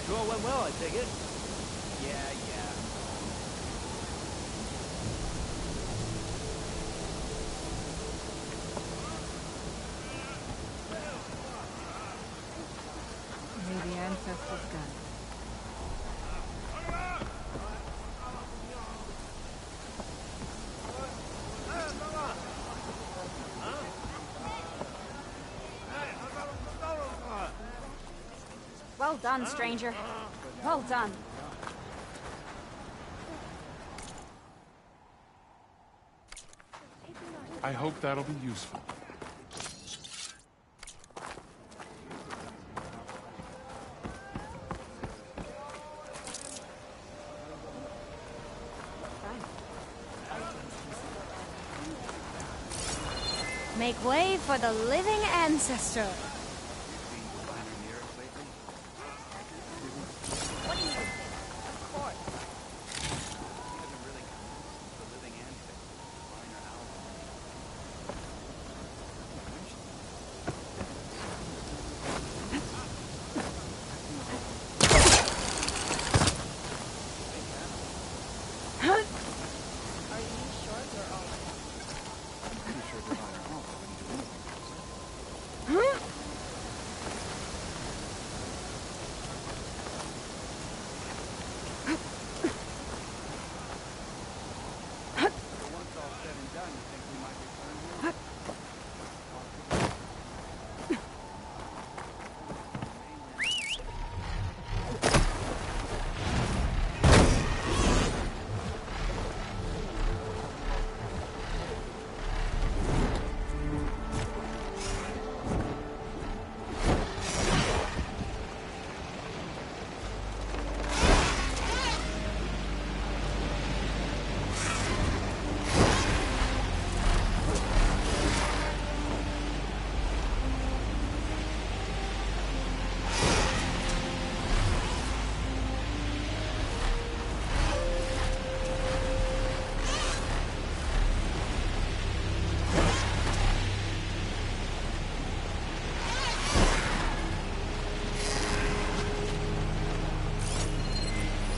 Tour went well, I take it. Yeah. May the ancestors guide. Well done, stranger. Well done. I hope that'll be useful. Make way for the living ancestor. What do you think? Of course.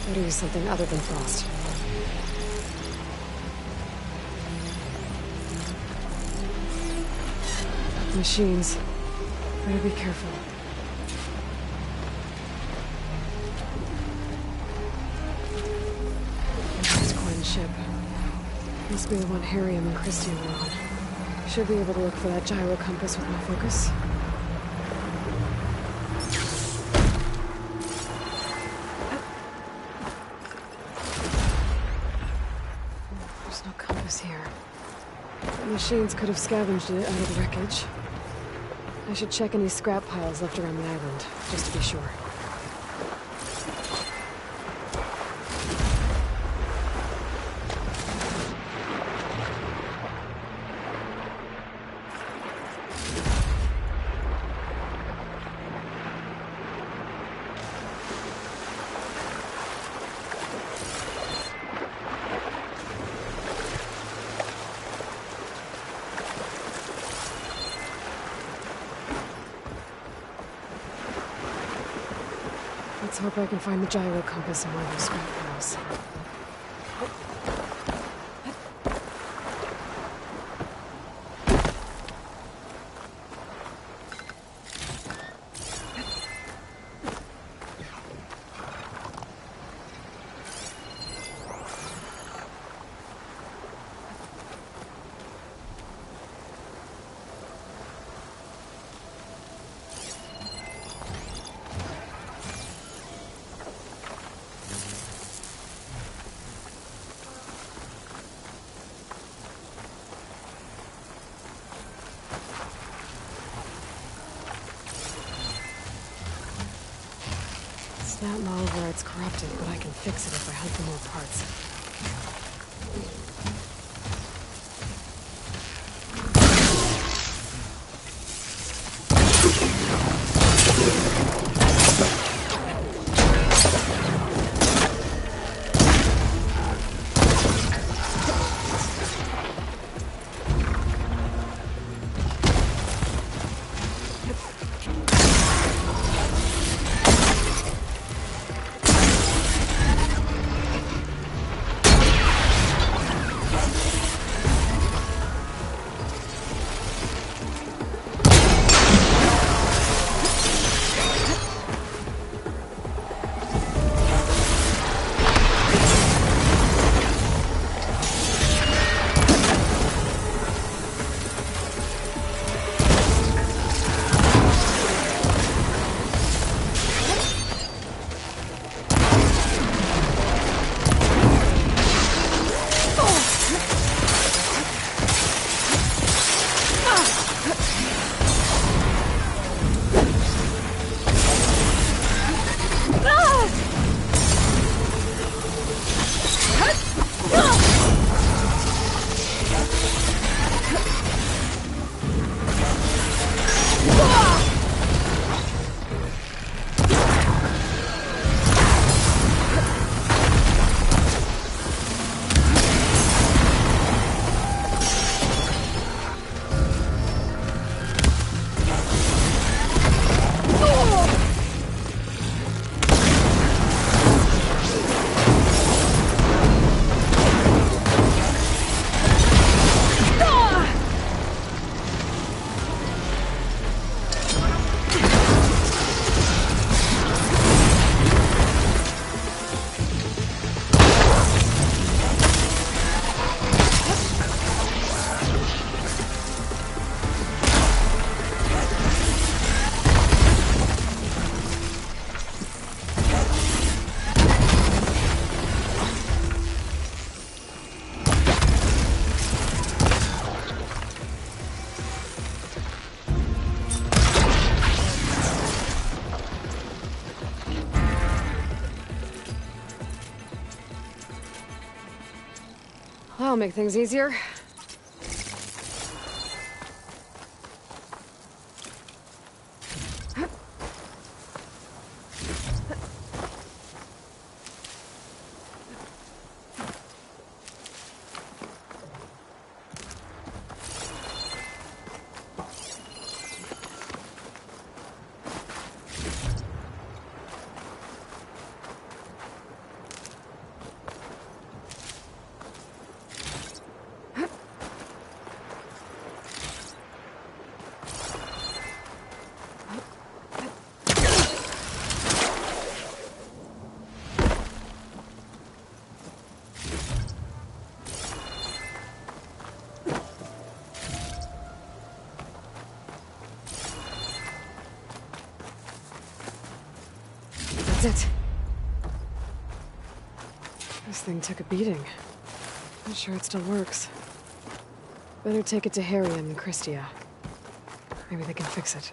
Gotta use something other than frost. Machines. Better be careful. That's Quinn's ship. Must be the one Harriam and Christian were on. Should be able to look for that gyro compass with my focus. There's no compass here. The machines could have scavenged it out of the wreckage. I should check any scrap piles left around the island, just to be sure. Let's hope I can find the gyro compass in one of those scrap piles. That model where it's corrupted, but I can fix it if I hunt for more parts. That'll make things easier. That's it. This thing took a beating. Not sure it still works. Better take it to Harry and Christia. Maybe they can fix it.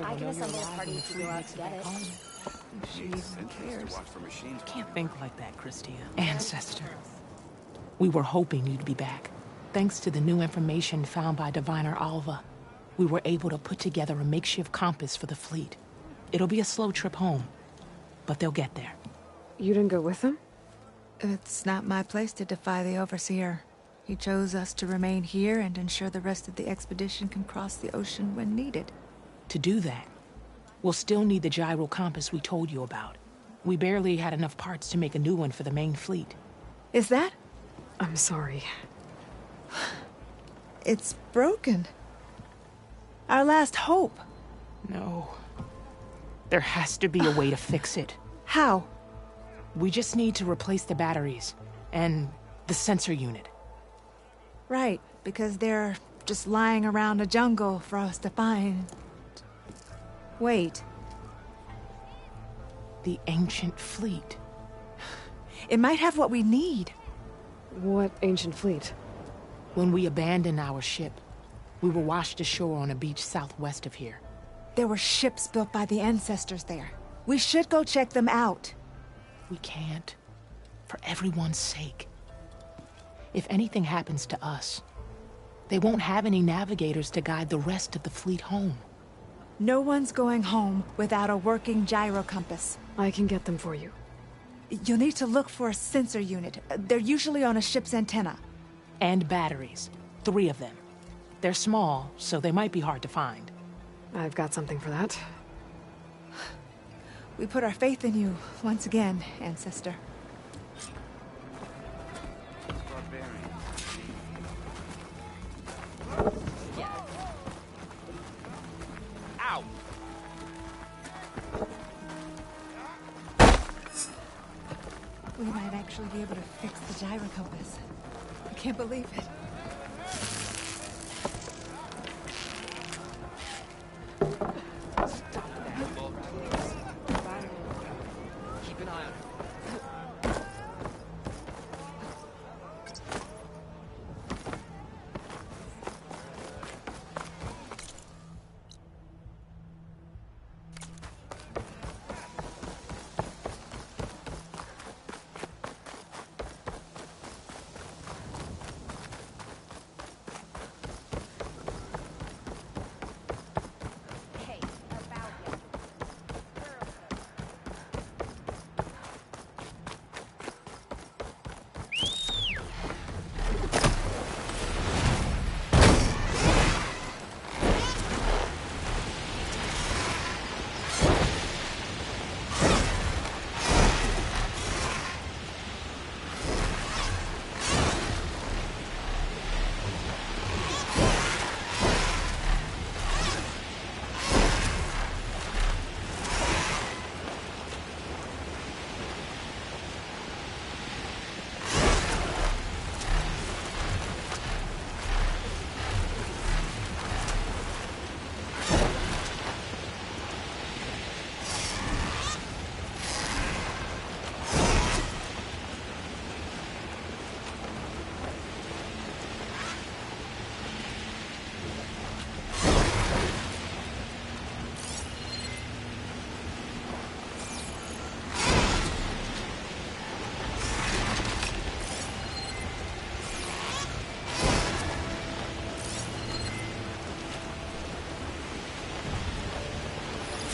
I can assemble a party to go out to get it. She even cares. You can't think like that, Christia. Ancestor. We were hoping you'd be back. Thanks to the new information found by Diviner Alva, we were able to put together a makeshift compass for the fleet. It'll be a slow trip home, but they'll get there. You didn't go with them? It's not my place to defy the Overseer. He chose us to remain here and ensure the rest of the expedition can cross the ocean when needed. To do that, we'll still need the gyro compass we told you about. We barely had enough parts to make a new one for the main fleet. Is that? I'm sorry. It's broken. Our last hope. No. There has to be a way to fix it. How? We just need to replace the batteries and the sensor unit. Right, because they're just lying around a jungle for us to find. Wait. The ancient fleet. It might have what we need. What ancient fleet? When we abandoned our ship, we were washed ashore on a beach southwest of here. There were ships built by the ancestors there. We should go check them out. We can't. For everyone's sake. If anything happens to us, they won't have any navigators to guide the rest of the fleet home. No one's going home without a working gyro compass. I can get them for you. You'll need to look for a sensor unit. They're usually on a ship's antenna. And batteries. 3 of them. They're small, so they might be hard to find. I've got something for that. We put our faith in you once again, Ancestor. Ow! We might actually be able to fix the gyro compass. I can't believe it. Keep an eye on it.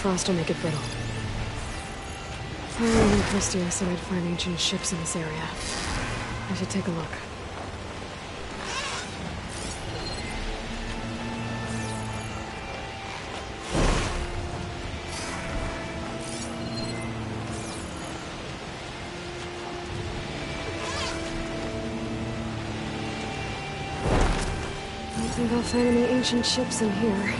frost will make it brittle. Harry and Christia said I'd find ancient ships in this area. I should take a look. I don't think I'll find any ancient ships in here.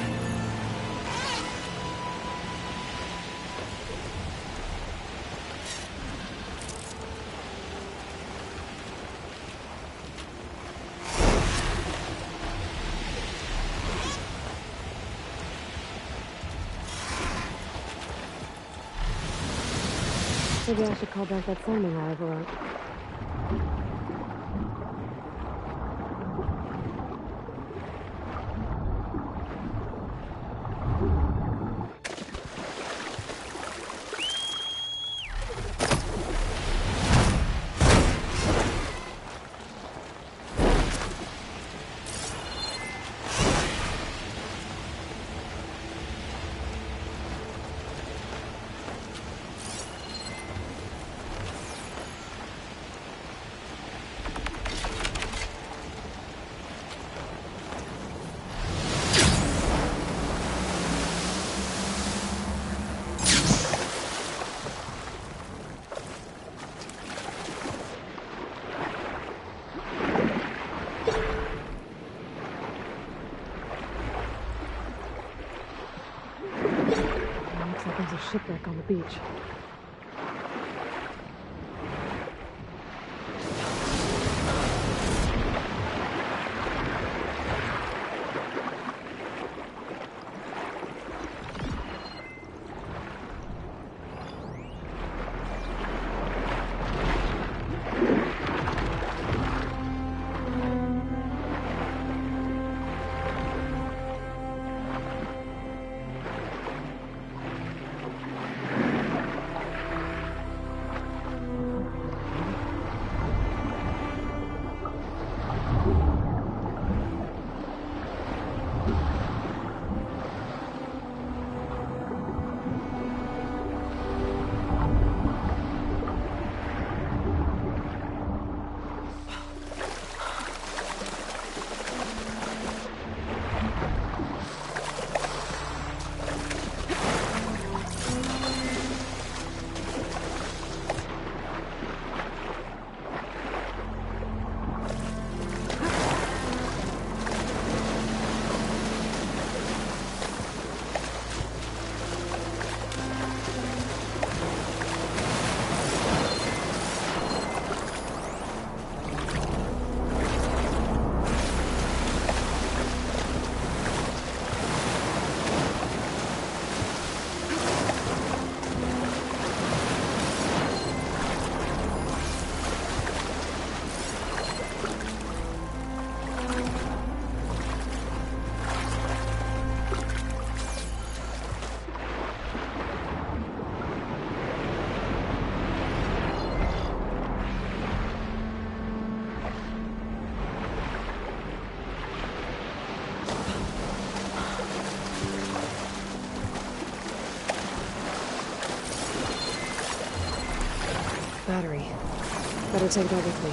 Maybe I should call back that sounding I overwrote. There's a shipwreck on the beach. Battery. Better take that with me.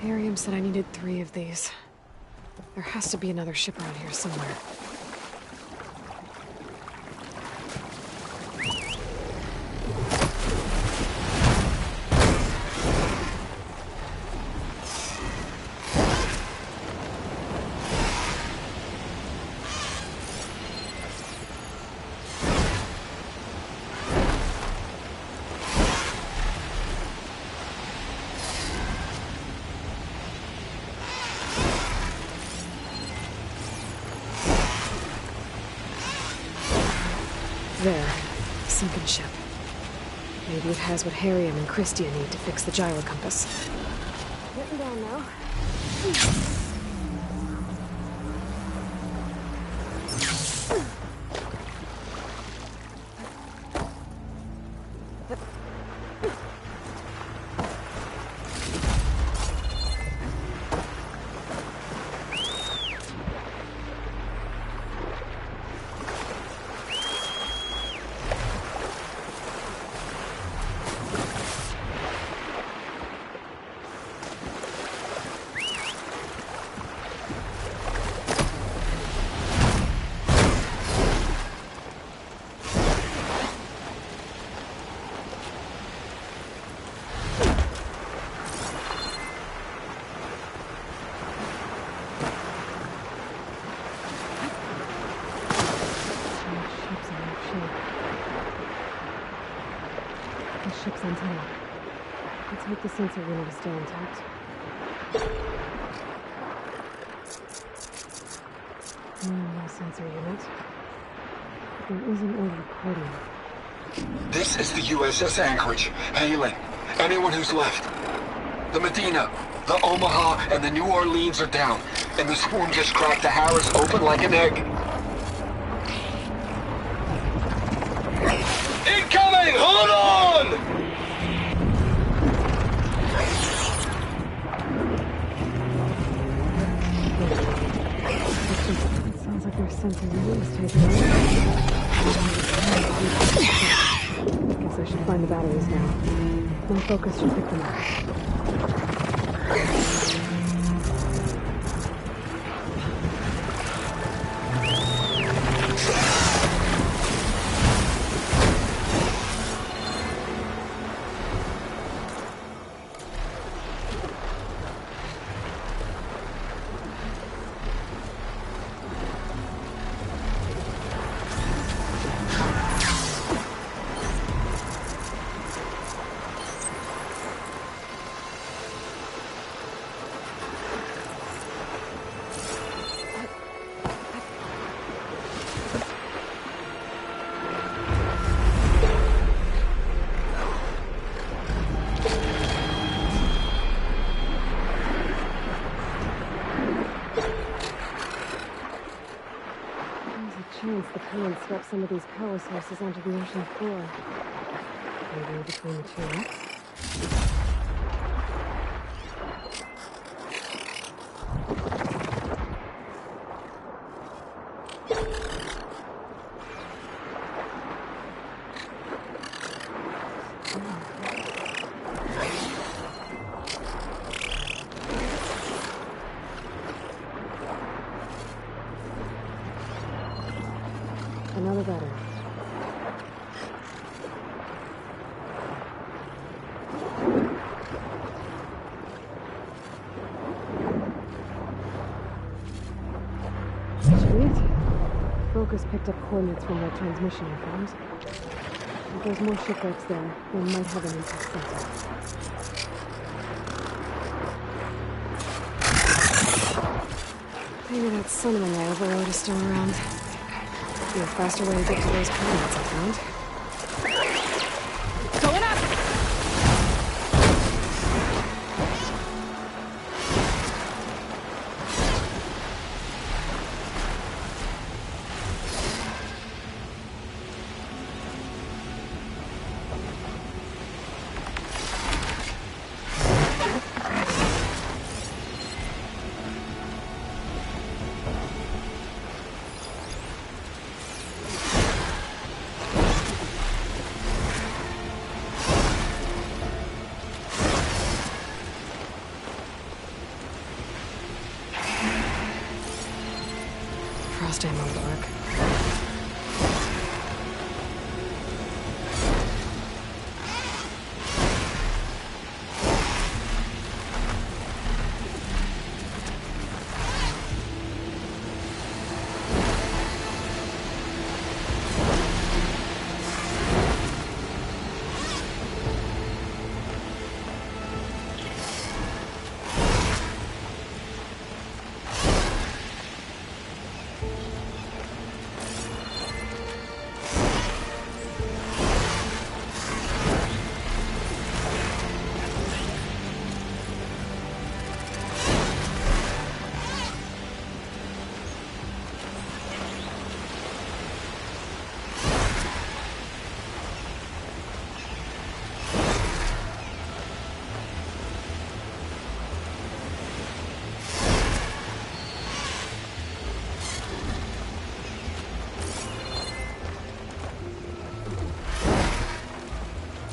Harium said I needed 3 of these. There has to be another ship around here somewhere. There. Sunken ship. Maybe it has what Harium and Christia need to fix the gyro compass. Getting down now. ship's antenna. Let's hope the sensor unit is still intact. No sensor unit. There is an old recording. This is the USS Anchorage. Hailing. Anyone who's left. The Medina, the Omaha, and the New Orleans are down. And the swarm just cracked the Harris open like an egg. Incoming! Hold on! It sounds like their sensor unit was taken over. Guess I should find the batteries now. My focus should pick them up. The current swept some of these power sources onto the ocean floor. Maybe between the two wrecks? Another battery. Sweet. Focus picked up coordinates from that transmission I found. If there's more shipwrecks there, they might have an impact sensor. Maybe that son-of-a I overload is still around. Be a faster way to get to those coordinates I found. Going up! Frost ammo would work.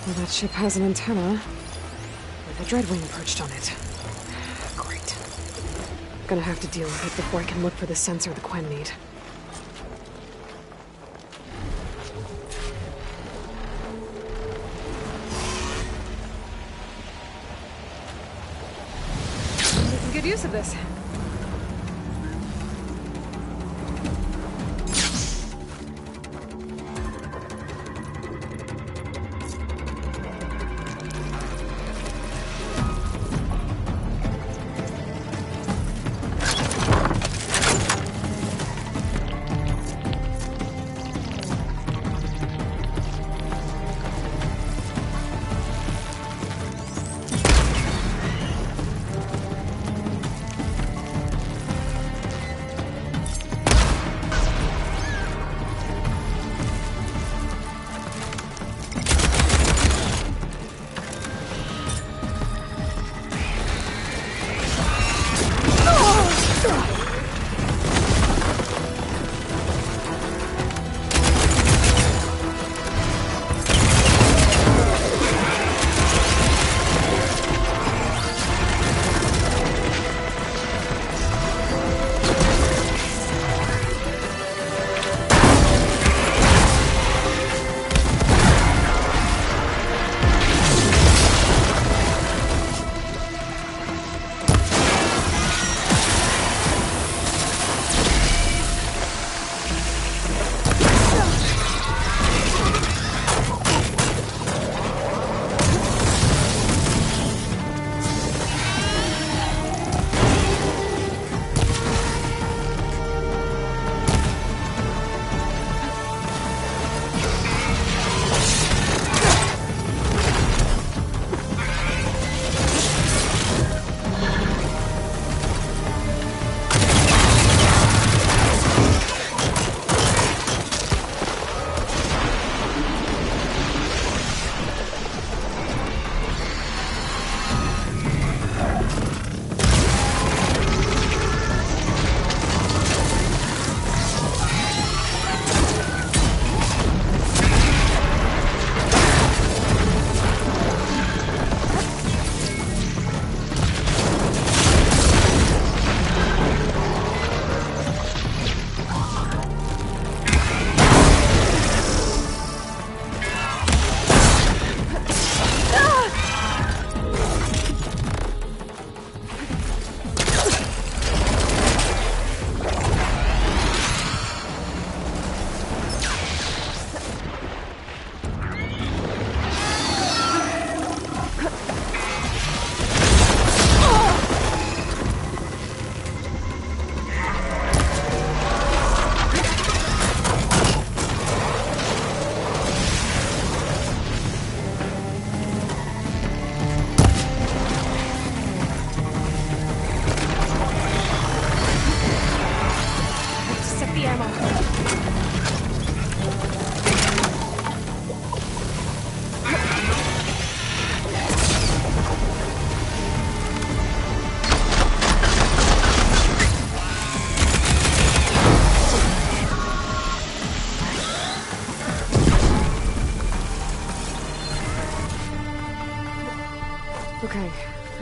Well, that ship has an antenna, with a dreadwing perched on it. Great. Gonna have to deal with it before I can look for the sensor the Quen need. Making good use of this.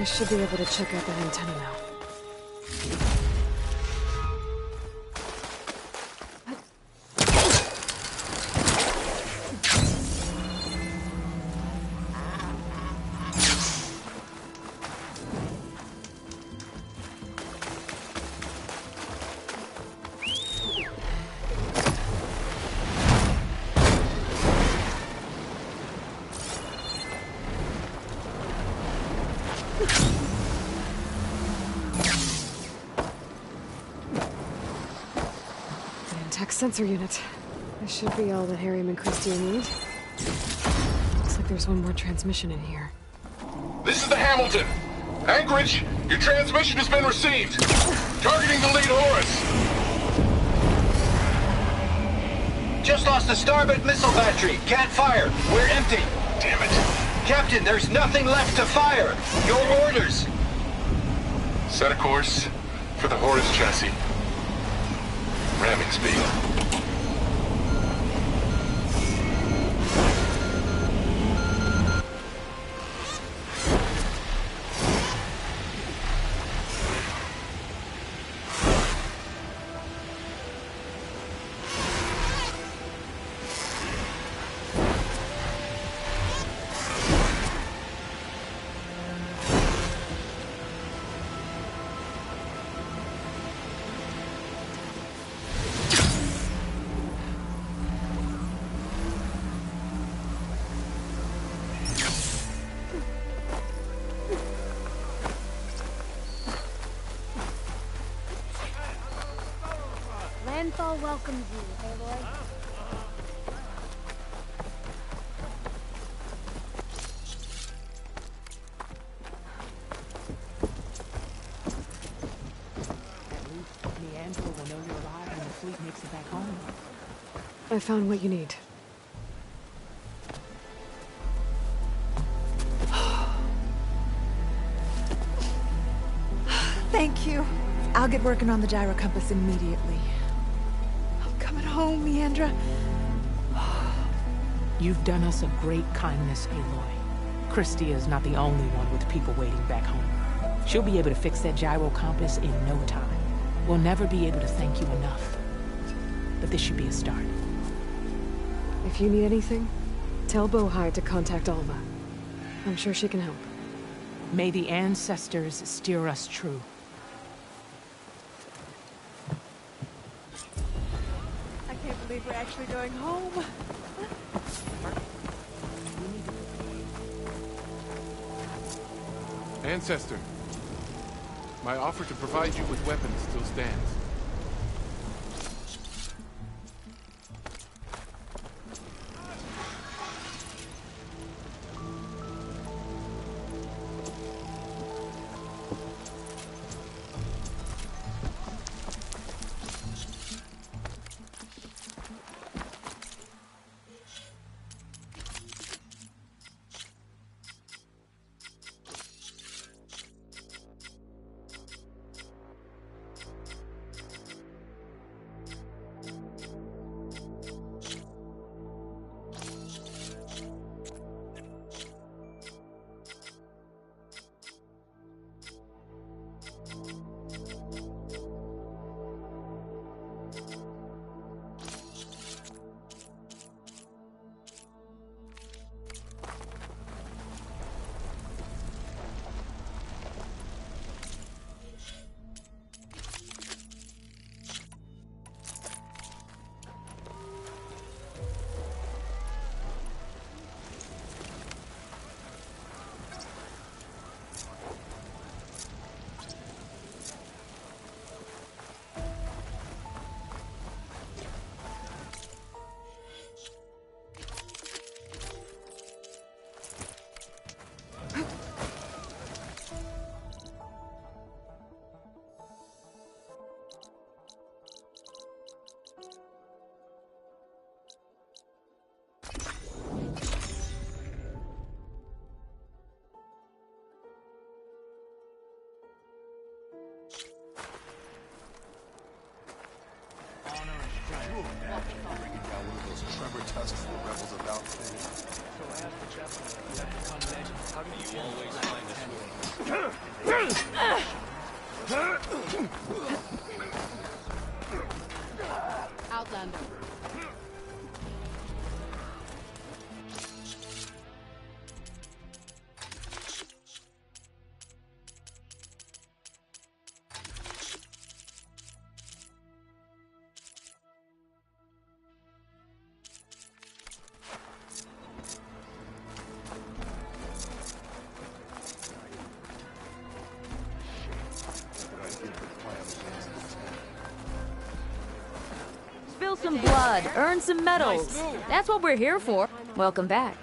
I should be able to check out that antenna now. Sensor unit. This should be all that Harry and Christie need. Looks like there's one more transmission in here. This is the Hamilton. Anchorage, your transmission has been received. Targeting the lead Horus. Just lost the starboard missile battery. Can't fire. We're empty. Damn it. Captain, there's nothing left to fire. Your orders. Set a course for the Horus chassis. Ramming speed. Landfall welcomes you, Aloy. At least Leandro will know you're alive when the fleet makes it back home. I found what you need. Thank you. I'll get working on the gyro compass immediately. I'm coming home, Leandra. You've done us a great kindness, Aloy. Christia is not the only one with people waiting back home. She'll be able to fix that gyro compass in no time. We'll never be able to thank you enough. But this should be a start. If you need anything, tell Bohai to contact Alva. I'm sure she can help. May the ancestors steer us true. I can't believe we're actually going home. Ancestor, my offer to provide you with weapons still stands. Outlander. Spill some blood, earn some medals. That's what we're here for. Welcome back.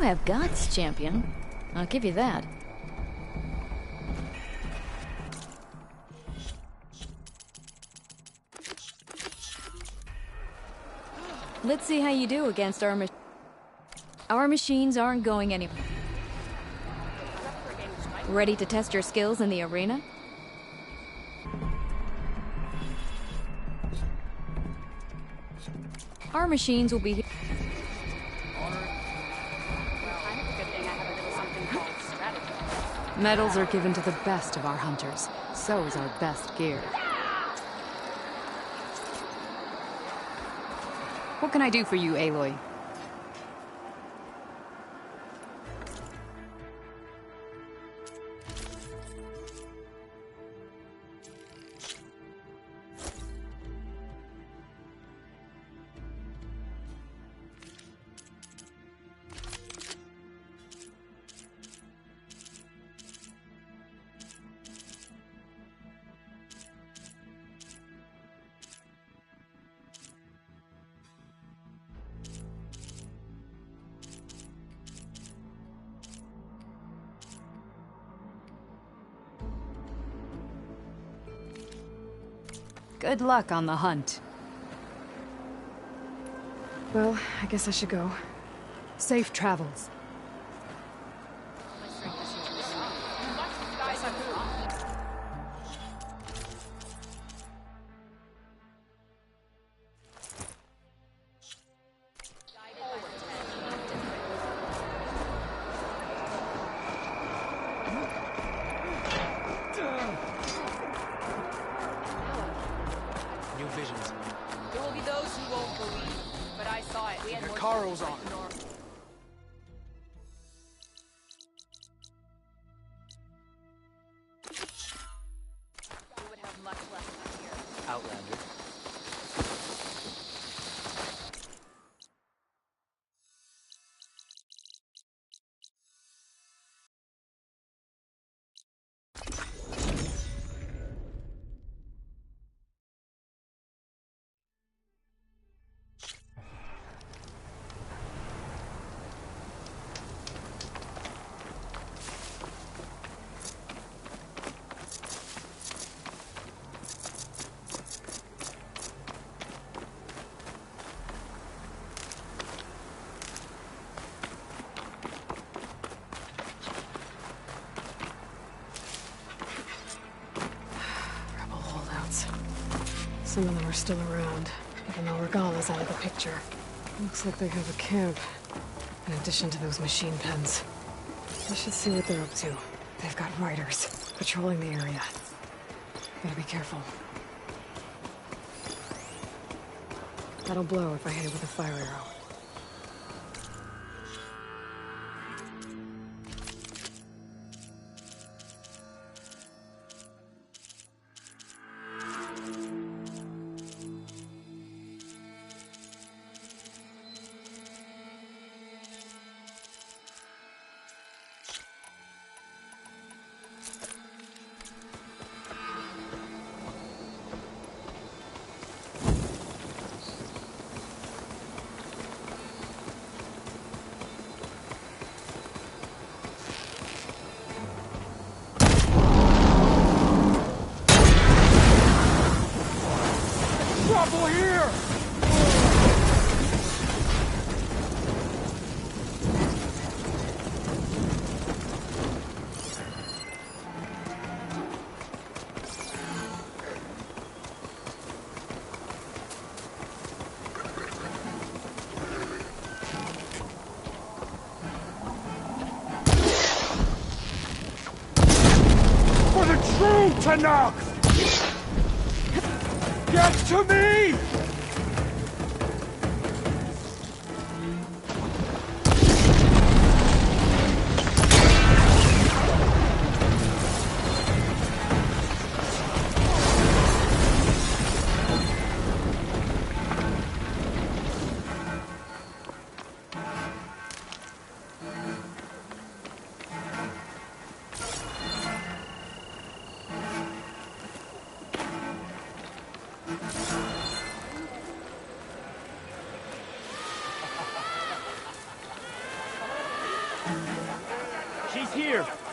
have guts, champion. I'll give you that. Let's see how you do against our machines. Our machines aren't going anywhere. Ready to test your skills in the arena? Our machines will be here. Medals are given to the best of our hunters. So is our best gear. What can I do for you, Aloy? Good luck on the hunt. Well, I guess I should go. Safe travels. New visions. There will be those who won't believe, but I saw it. We had more Caro's on. We would have much less than here. Outlander. Some of them are still around, even though Regala's out of the picture. Looks like they have a camp, in addition to those machine pens. I should see what they're up to. They've got riders patrolling the area. Gotta be careful. That'll blow if I hit it with a fire arrow. Trouble here! For the true Tanakh! Get to me!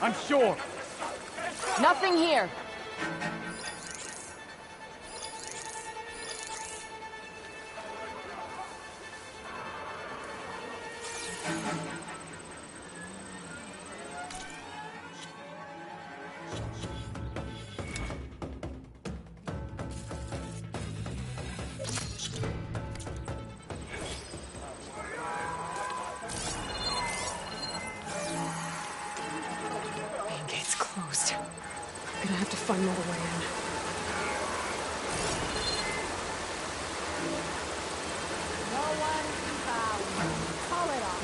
I'm sure. Nothing here. Main gate's closed. I'm gonna have to find another way in. No one to be found. Call it off.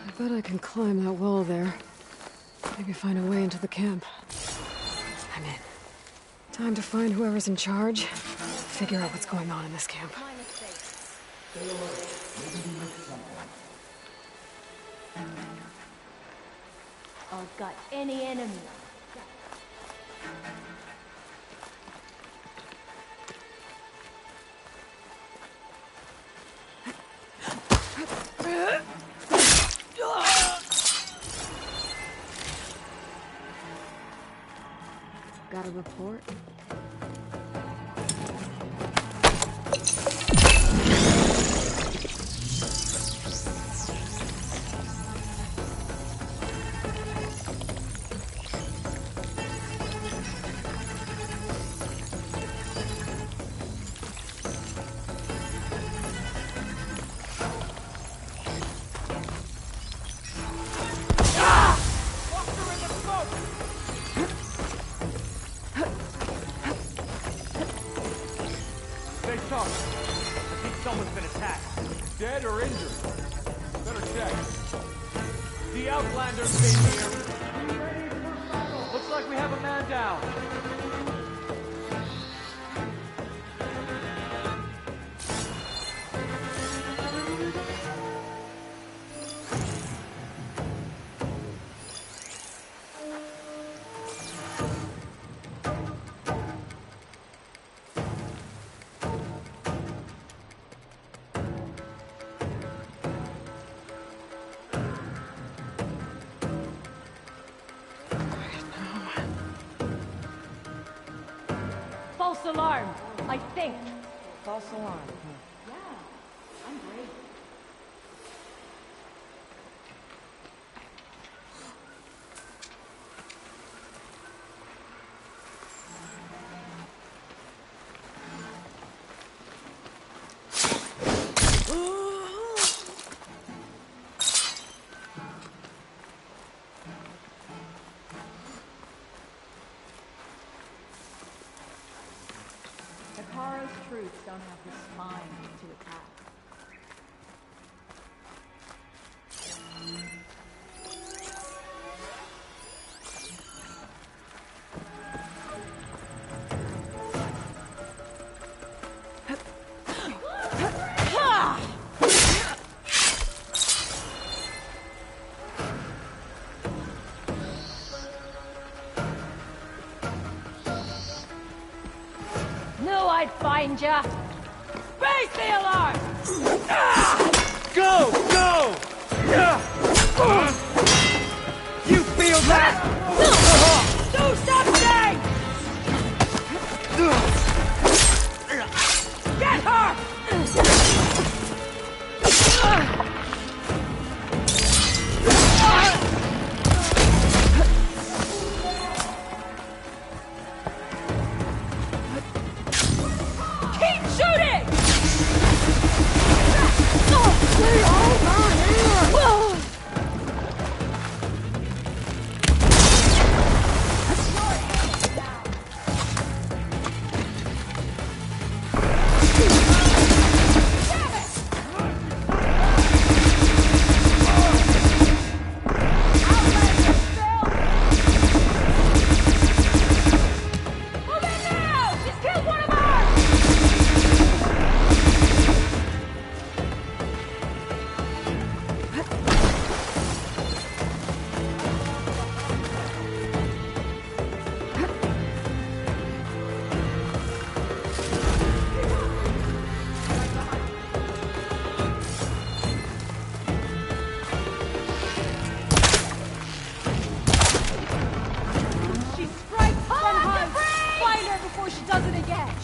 I bet I can climb that wall there. Maybe find a way into the camp. I'm in. Time to find whoever's in charge. Figure out what's going on in this camp. I've got any enemy. Got a report? Stay sharp. I think someone's been attacked. Dead or injured. Better check. The Outlanders came here. Looks like we have a man down. False alarm, I think. False alarm. Yeah, I'm great. Hikaru's troops don't have the spine to attack. I'd find ya. Raise the alarm! Go! Go! You feel that? Do something! Get her! Keep shooting! Stay over here!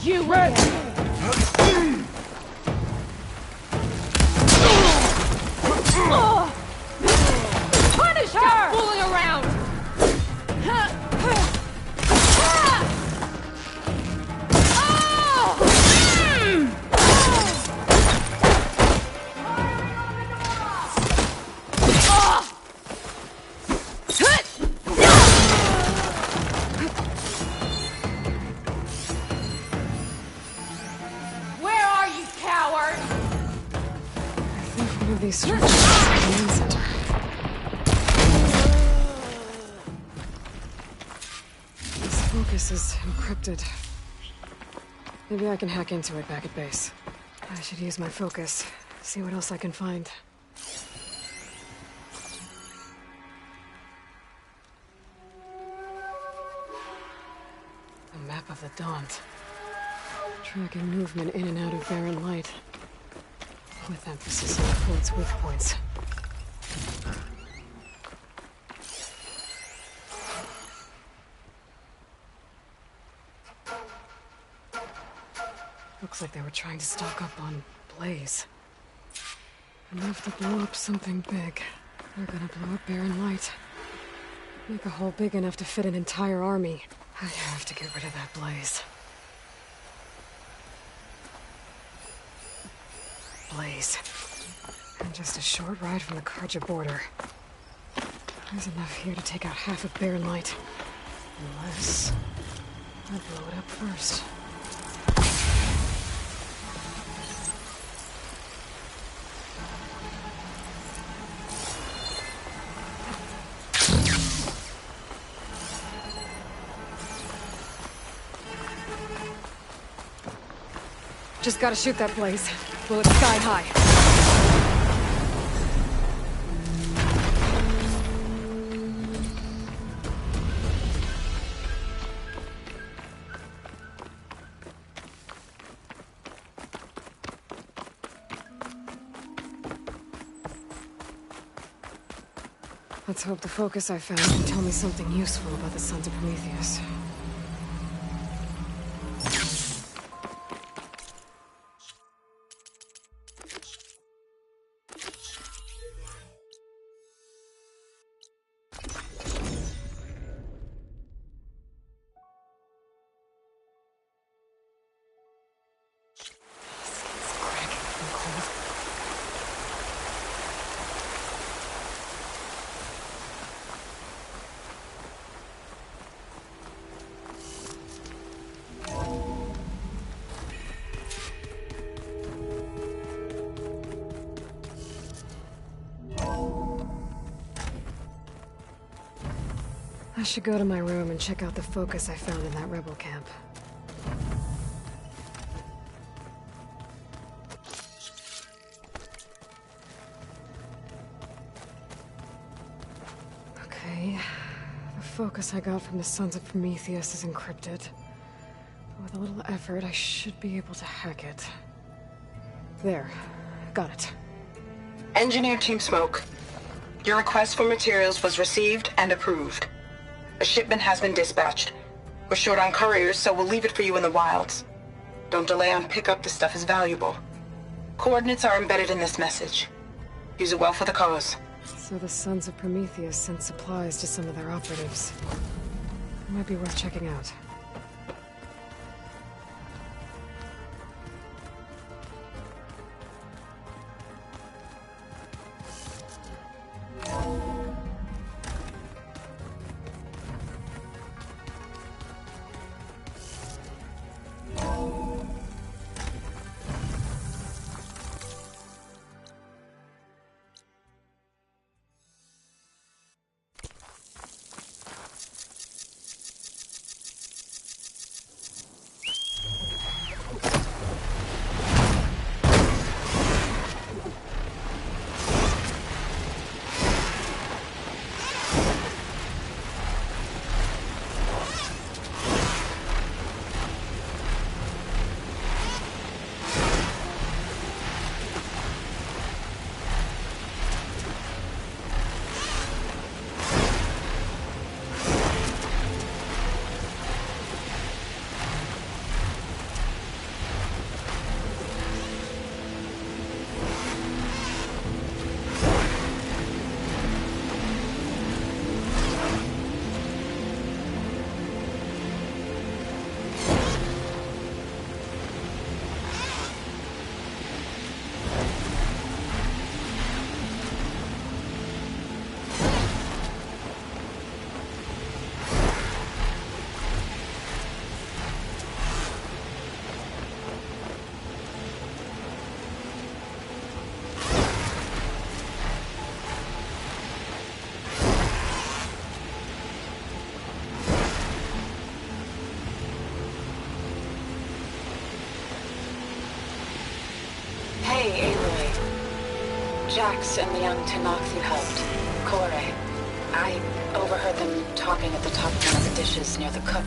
You ready? Punish her! Stop fooling around! These structures are the command center. This focus is encrypted. Maybe I can hack into it back at base. I should use my focus, see what else I can find. A map of the Daunt. Tracking movement in and out of barren light. With emphasis on the float's weak points. Looks like they were trying to stock up on blaze. Enough to blow up something big. They're gonna blow up barren light. Make a hole big enough to fit an entire army. I have to get rid of that blaze. Blaze. And just a short ride from the Karja border. There's enough here to take out half of barren light. Unless I blow it up first. Just gotta shoot that blaze. Blow it sky high. Let's hope the focus I found can tell me something useful about the Sons of Prometheus. I should go to my room and check out the focus I found in that rebel camp. Okay, the focus I got from the Sons of Prometheus is encrypted. With a little effort, I should be able to hack it. There. Got it. Engineer Team Smoke. Your request for materials was received and approved. A shipment has been dispatched. We're short on couriers, so we'll leave it for you in the wilds. Don't delay on pickup, the stuff is valuable. Coordinates are embedded in this message. Use it well for the cause. So the Sons of Prometheus sent supplies to some of their operatives. It might be worth checking out. Hey, Aloy. Jax and the young Tanaxu helped. Kore. I overheard them talking at the top of one of the dishes near the cook.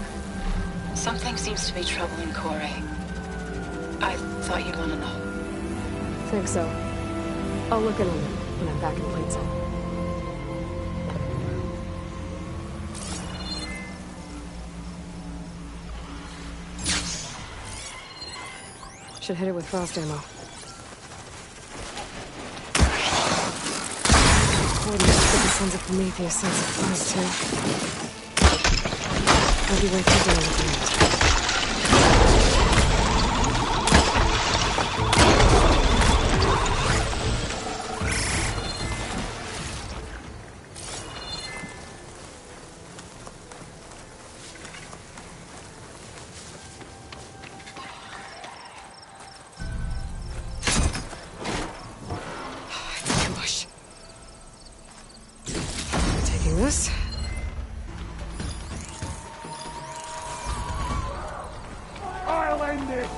Something seems to be troubling Kore. I thought you'd want to know. Think so. I'll look in on them when I'm back in plain sight. Should hit it with frost ammo. Coordinates for the Sons of Prometheus sent supplies too. I'll be right keeping on looking at it. This. I'll end it!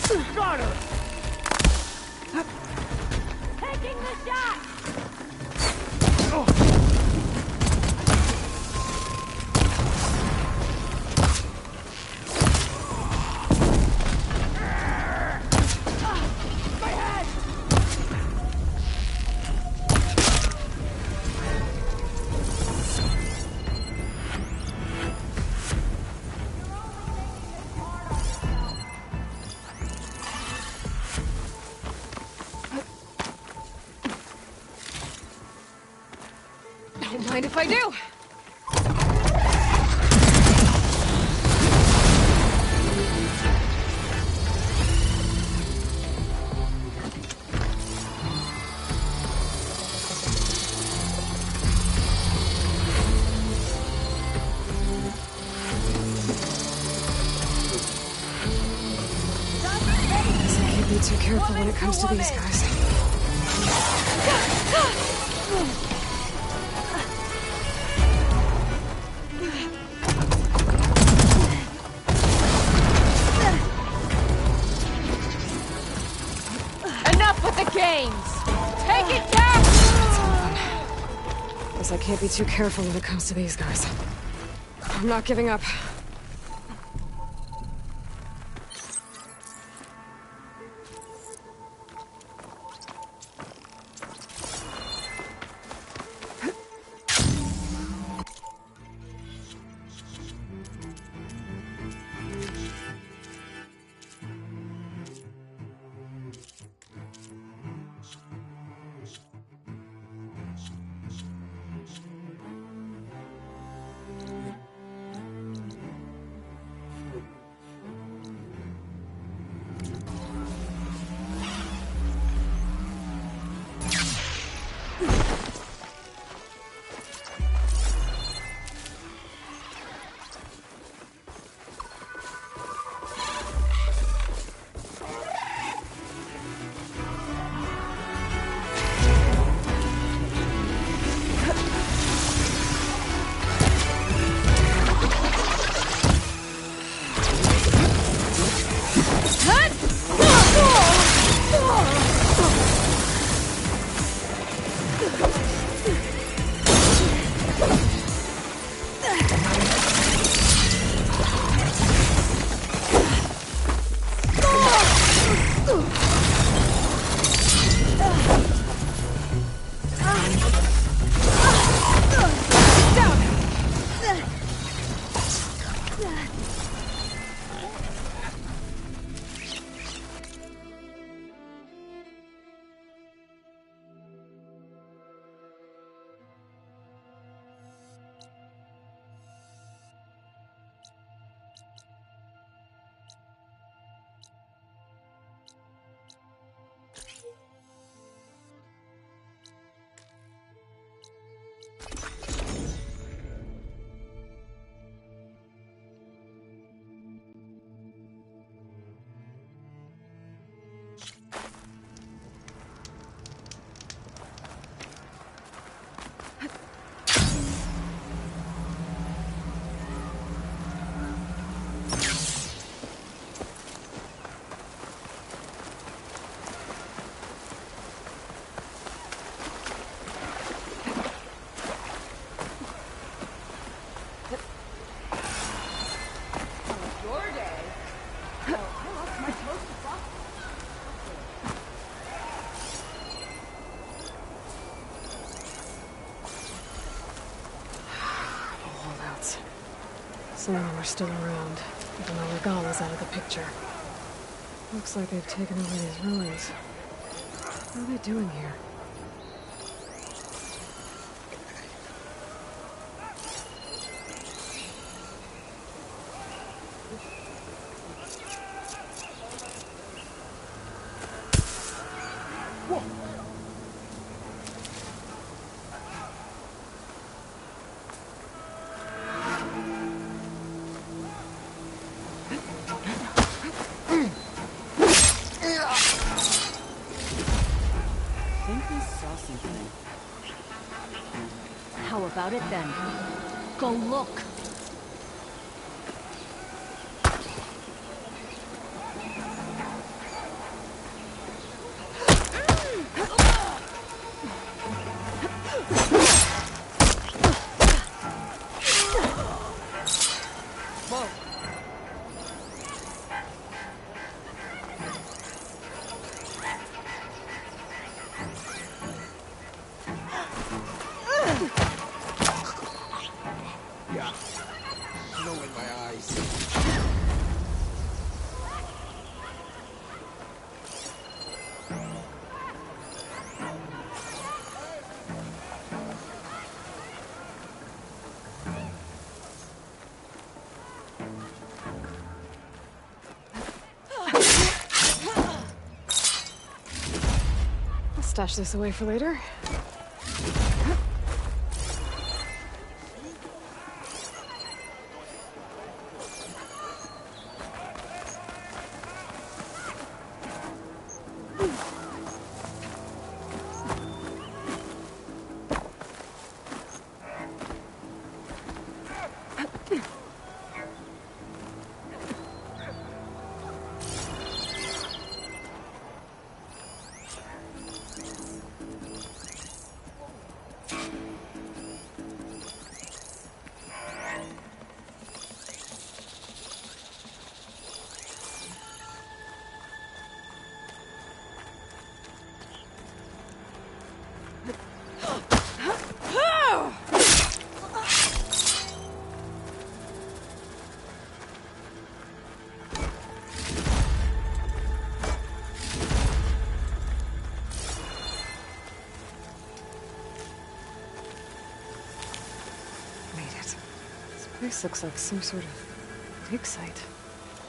Got her! Taking the shot! My head! Don't mind if I do. I can't be too careful when it comes to these guys. Enough with the games! Take it down! Guess I can't be too careful when it comes to these guys. I'm not giving up. Some of them are still around, even though Regala's out of the picture. Looks like they've taken over these ruins. What are they doing here? How about it then? Go look. stash this away for later. This looks like some sort of dig site.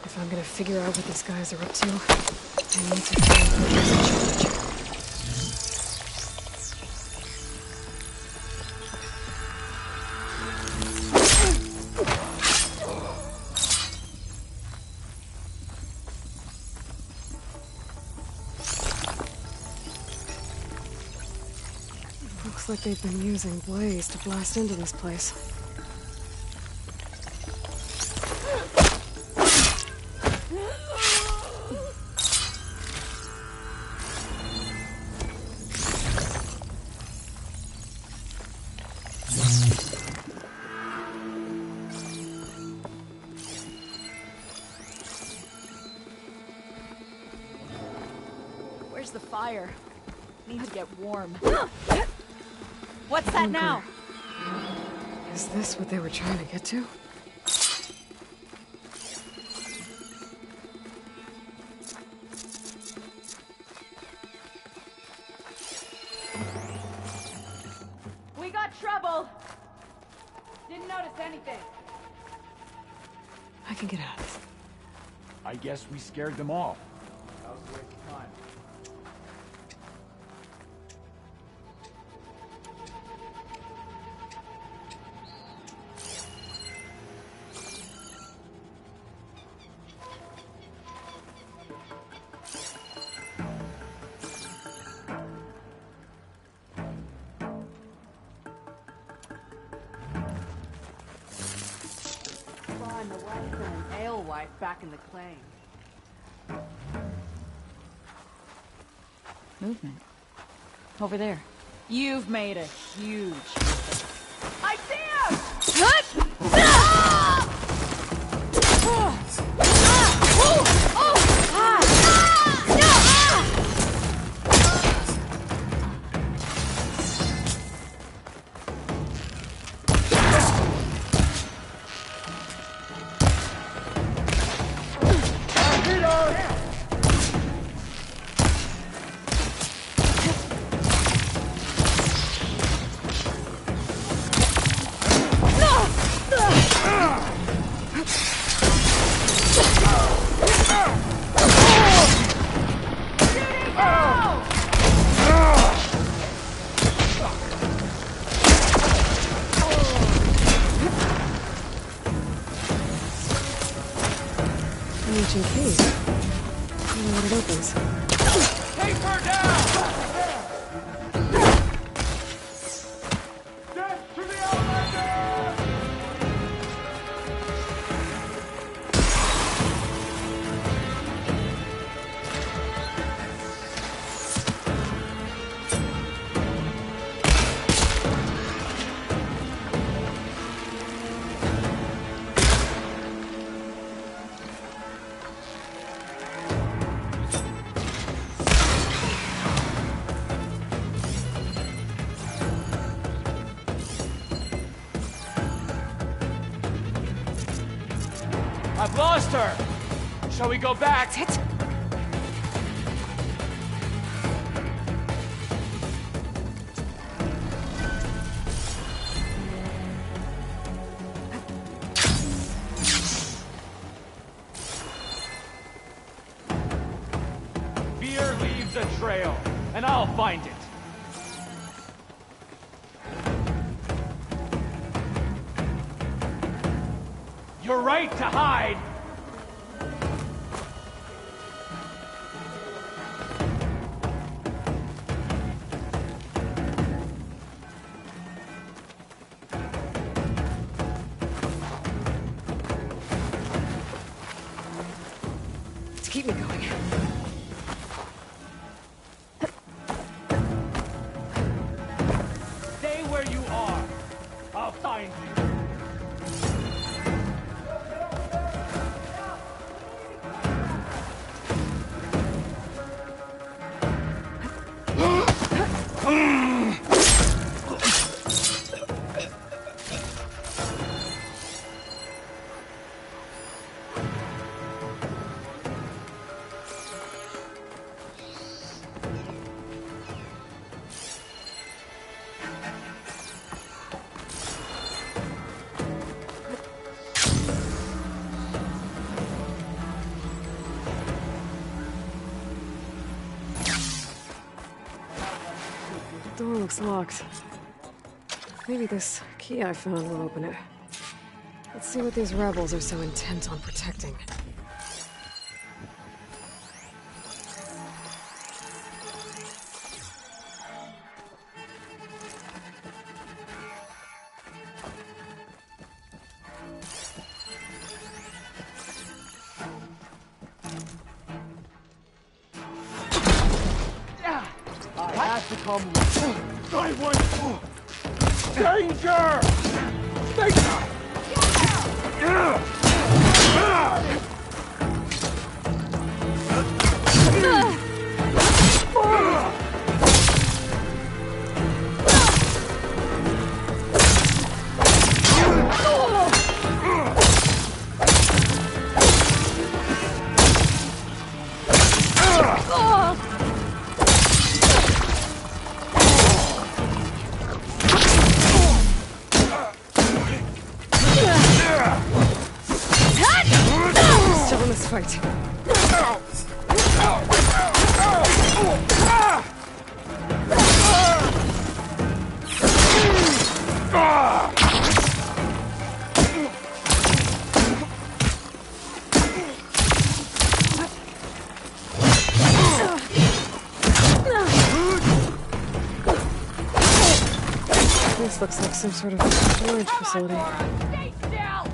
If I'm gonna figure out what these guys are up to, I need to find who's in charge. Looks like they've been using blaze to blast into this place. Where's the fire? Need to get warm. What's that now? Is this what they were trying to get to? We got trouble! Didn't notice anything. I can get out of this. I guess we scared them all. That was a waste of time. The wife and an alewife back in the claim. Movement. Over there. You've made a huge mistake. I see him! An ancient key. I wonder what it opens. Take her down! Death to the Outlander! I've lost her! Shall we go back? That's it. Fear leaves a trail, and I'll find it. your right to hide! To keep me going. Stay where you are. I'll find you. The door looks locked. Maybe this key I found will open it. Let's see what these rebels are so intent on protecting. I have to come. I want danger! Still in this fight. This looks like some sort of storage facility. Stay still!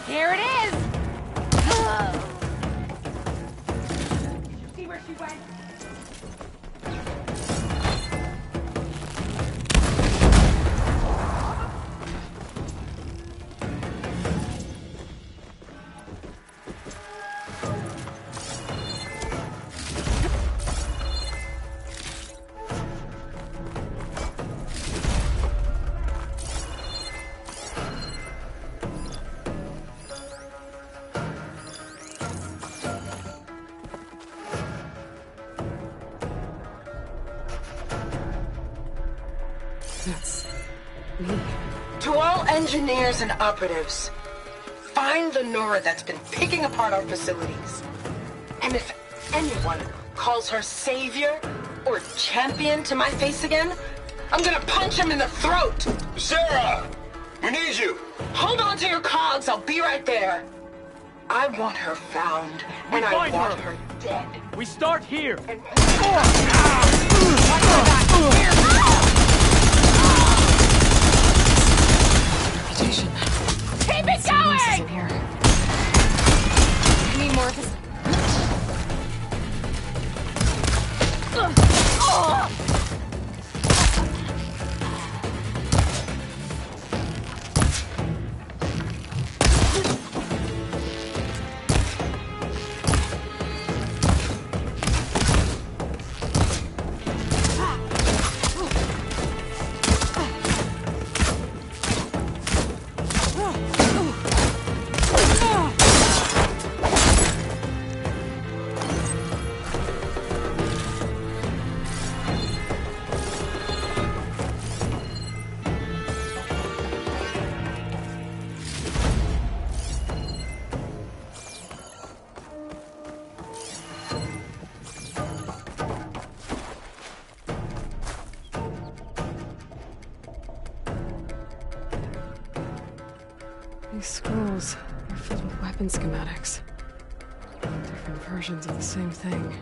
Here it is! See where she went? That's me. To all engineers and operatives, find the Nora that's been picking apart our facilities. And if anyone calls her savior or champion to my face again, I'm gonna punch him in the throat! Sarah! We need you! Hold on to your cogs, I'll be right there. I want her found, and I find want her. her dead. We start here. Reputation. Keep it Someone else is going! in here. I need more of this. These scrolls are filled with weapon schematics. Different versions of the same thing.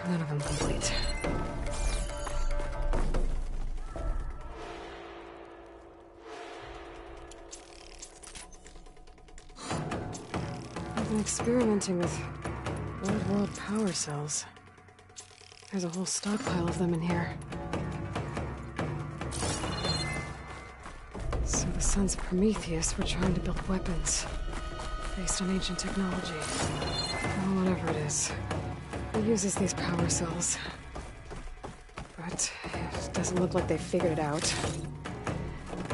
None of them complete. I've been experimenting with old world power cells. There's a whole stockpile of them in here. So the sons of Prometheus were trying to build weapons based on ancient technology. Well, whatever it is. It uses these power cells. But it doesn't look like they've figured it out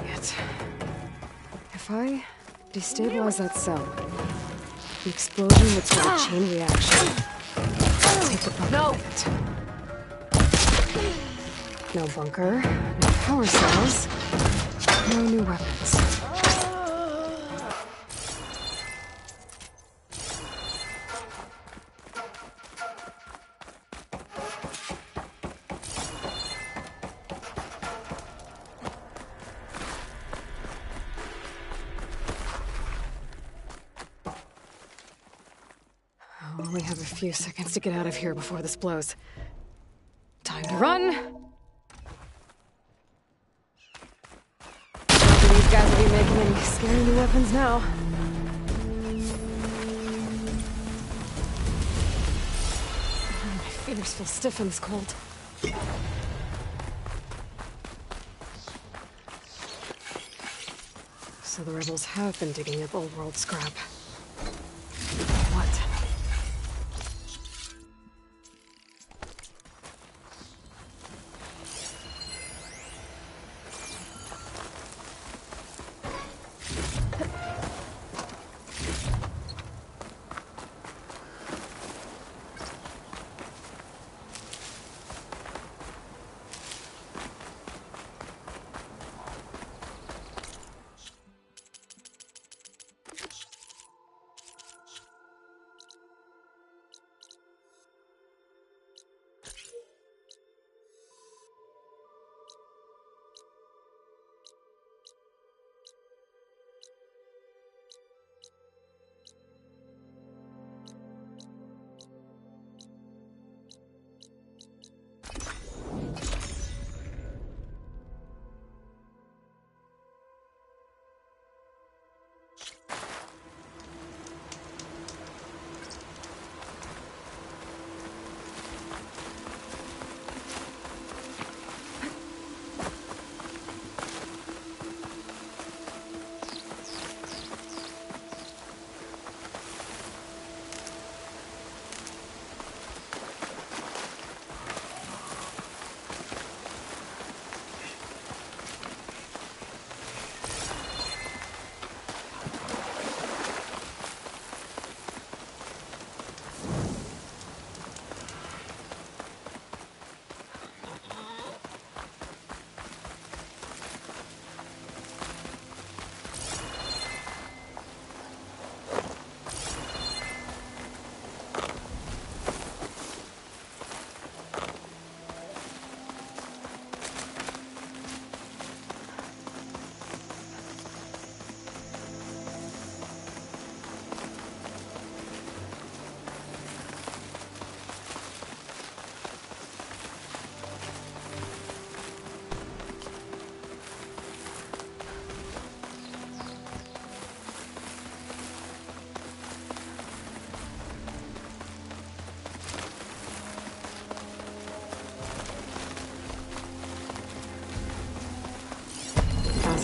yet. If I destabilize that cell, the explosion would start a chain reaction. Take the bunker with it. No bunker, no power cells, no new weapons. I only have a few seconds to get out of here before this blows. Time to run! These guys will be making any scary new weapons now. My fingers feel stiff in this cold. So the rebels have been digging up old world scrap. What?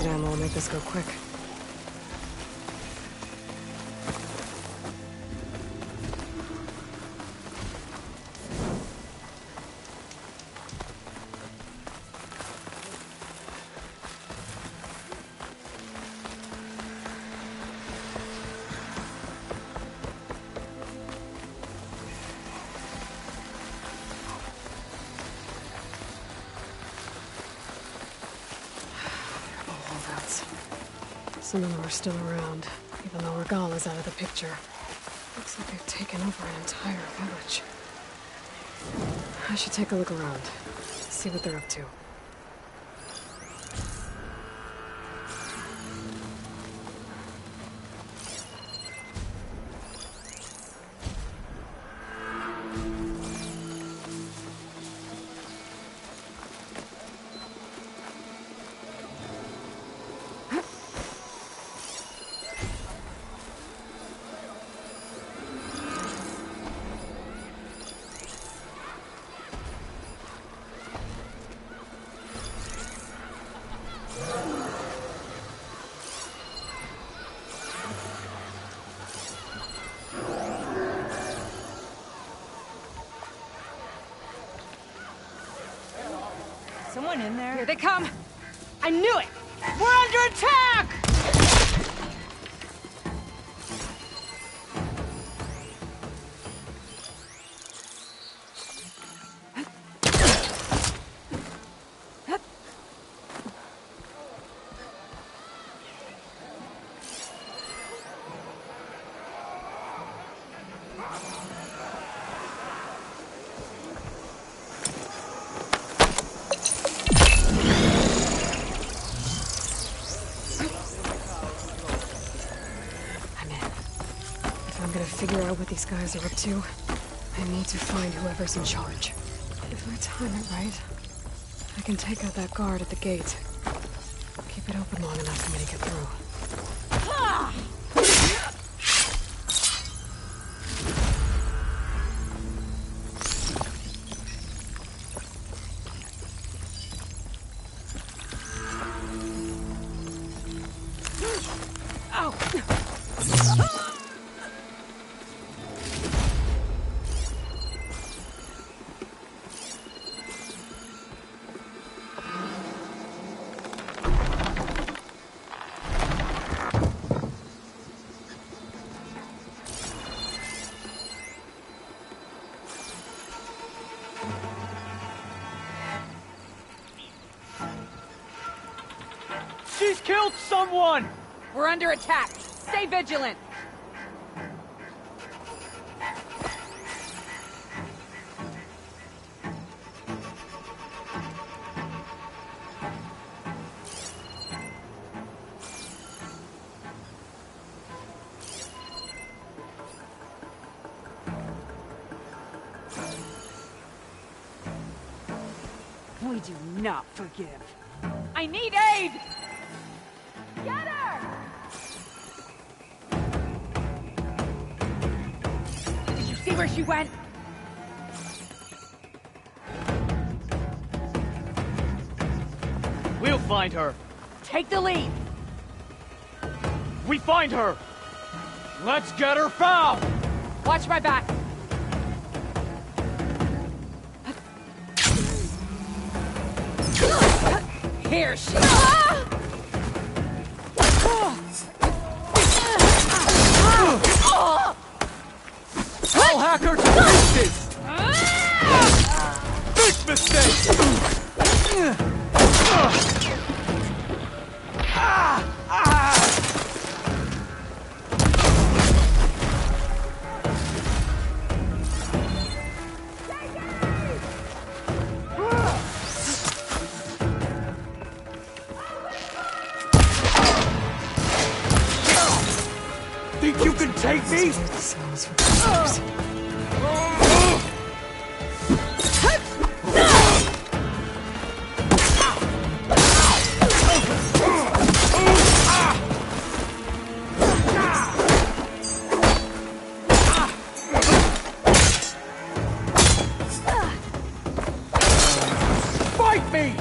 Ammo will make this go quick. Some of them are still around, even though Regala's out of the picture. Looks like they've taken over an entire village. I should take a look around, see what they're up to. doing in there? Here they come! I knew it! We're under attack! Figure out what these guys are up to. I need to find whoever's in charge. If I time it right, I can take out that guard at the gate. Keep it open long enough for me to get through. She's killed someone! We're under attack. Stay vigilant. We do not forgive. I need aid! Get her! Did you see where she went? We'll find her. Take the lead. We find her. Let's get her found. Watch my back. Here she is. I'll hack her to pieces! Big mistake! Think you can take me? Fight me!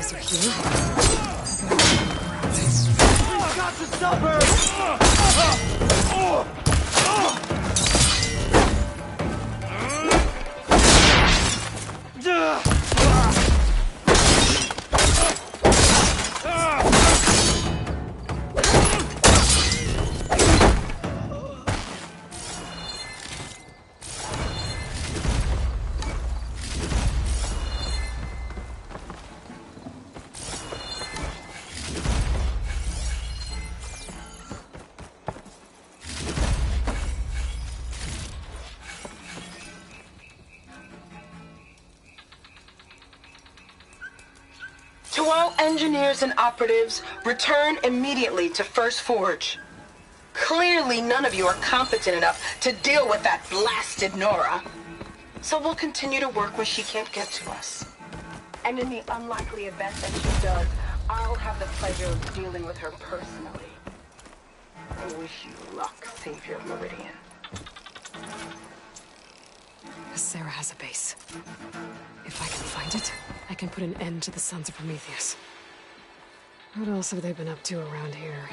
Prometheus are here. Got to stop her! To all engineers and operatives, return immediately to First Forge. Clearly none of you are competent enough to deal with that blasted Nora. So we'll continue to work where she can't get to us. And in the unlikely event that she does, I'll have the pleasure of dealing with her personally. I wish you luck, Savior of Meridian. Sarah has a base. If I can find it, I can put an end to the Sons of Prometheus. What else have they been up to around here?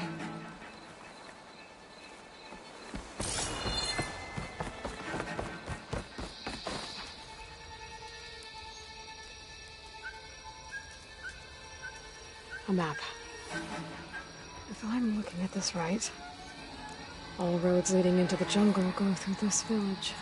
A map. If I'm looking at this right, all roads leading into the jungle go through this village.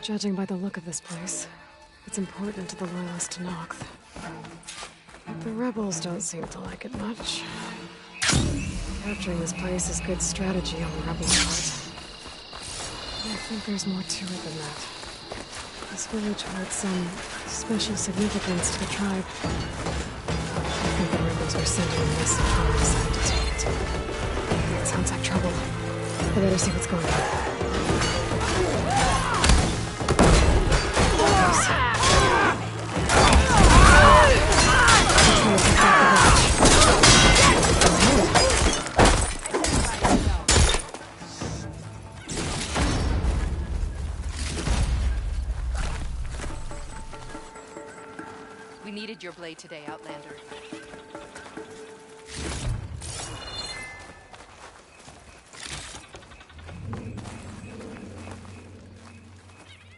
Judging by the look of this place, it's important to the loyalists to Noct. But the rebels don't seem to like it much. Capturing this place is good strategy on the rebels' part. I think there's more to it than that. This village holds some special significance to the tribe. I think the rebels are sending a message when they decide to take it. It sounds like trouble. I better see what's going on. We needed your blade today, Outlander.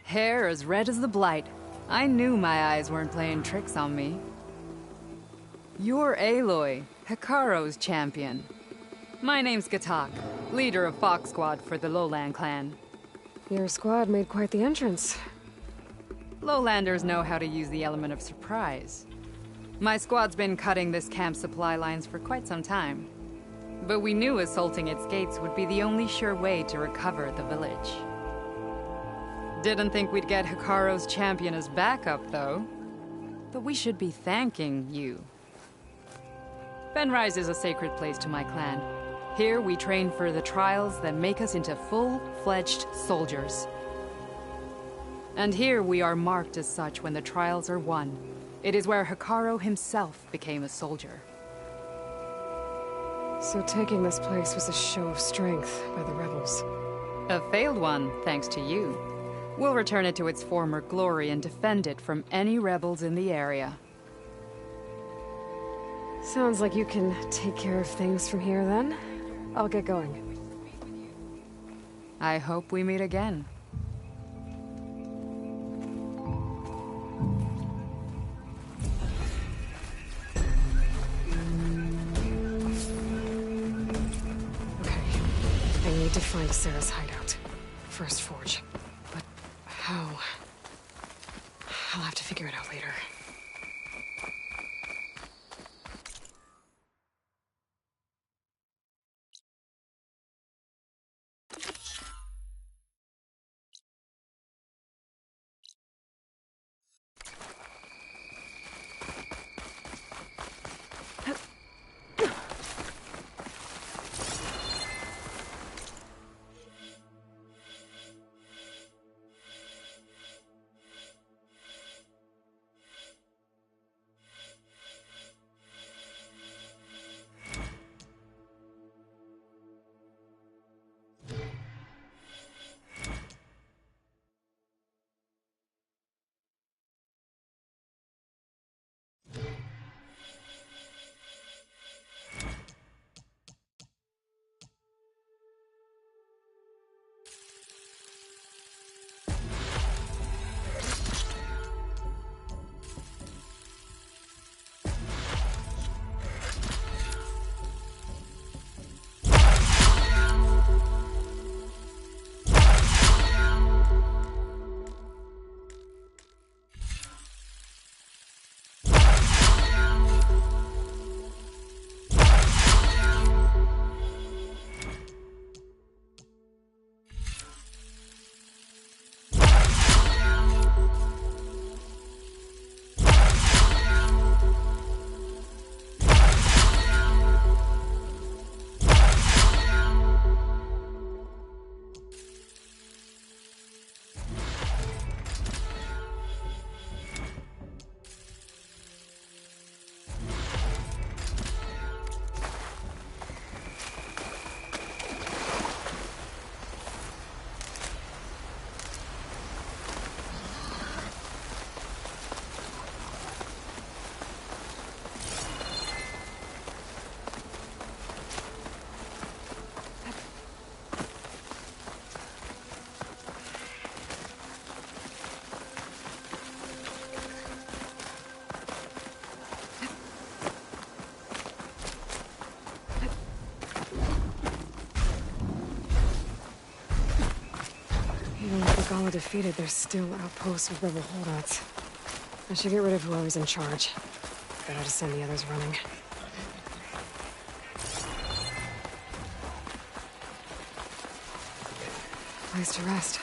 Hair as red as the blight. I knew my eyes weren't playing tricks on me. You're Aloy, Hikaru's champion. My name's Gatak, leader of Fox Squad for the Lowland clan. Your squad made quite the entrance. Lowlanders know how to use the element of surprise. My squad's been cutting this camp's supply lines for quite some time. But we knew assaulting its gates would be the only sure way to recover the village. Didn't think we'd get Hikaru's champion as backup, though. But we should be thanking you. Fenrise is a sacred place to my clan. Here we train for the trials that make us into full-fledged soldiers. And here we are marked as such when the trials are won. It is where Hikaru himself became a soldier. So taking this place was a show of strength by the rebels. A failed one, thanks to you. We'll return it to its former glory and defend it from any rebels in the area. Sounds like you can take care of things from here, then. I'll get going. I hope we meet again. Okay. I need to find Sarah's hideout. First Forge. But how? I'll have to figure it out later. with Drakka defeated, there's still outposts with rebel holdouts. I should get rid of whoever's in charge. Better to send the others running. Place to rest.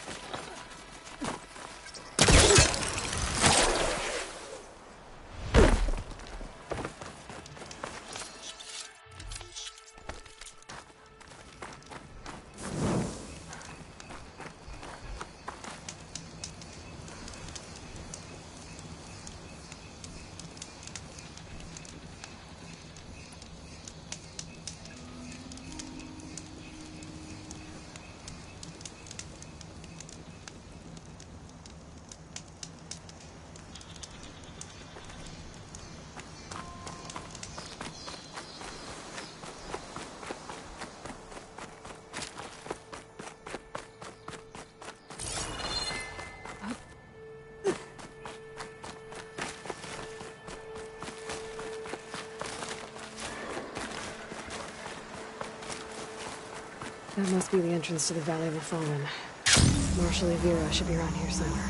That must be the entrance to the Valley of the Fallen. Marshal Vera should be around here somewhere.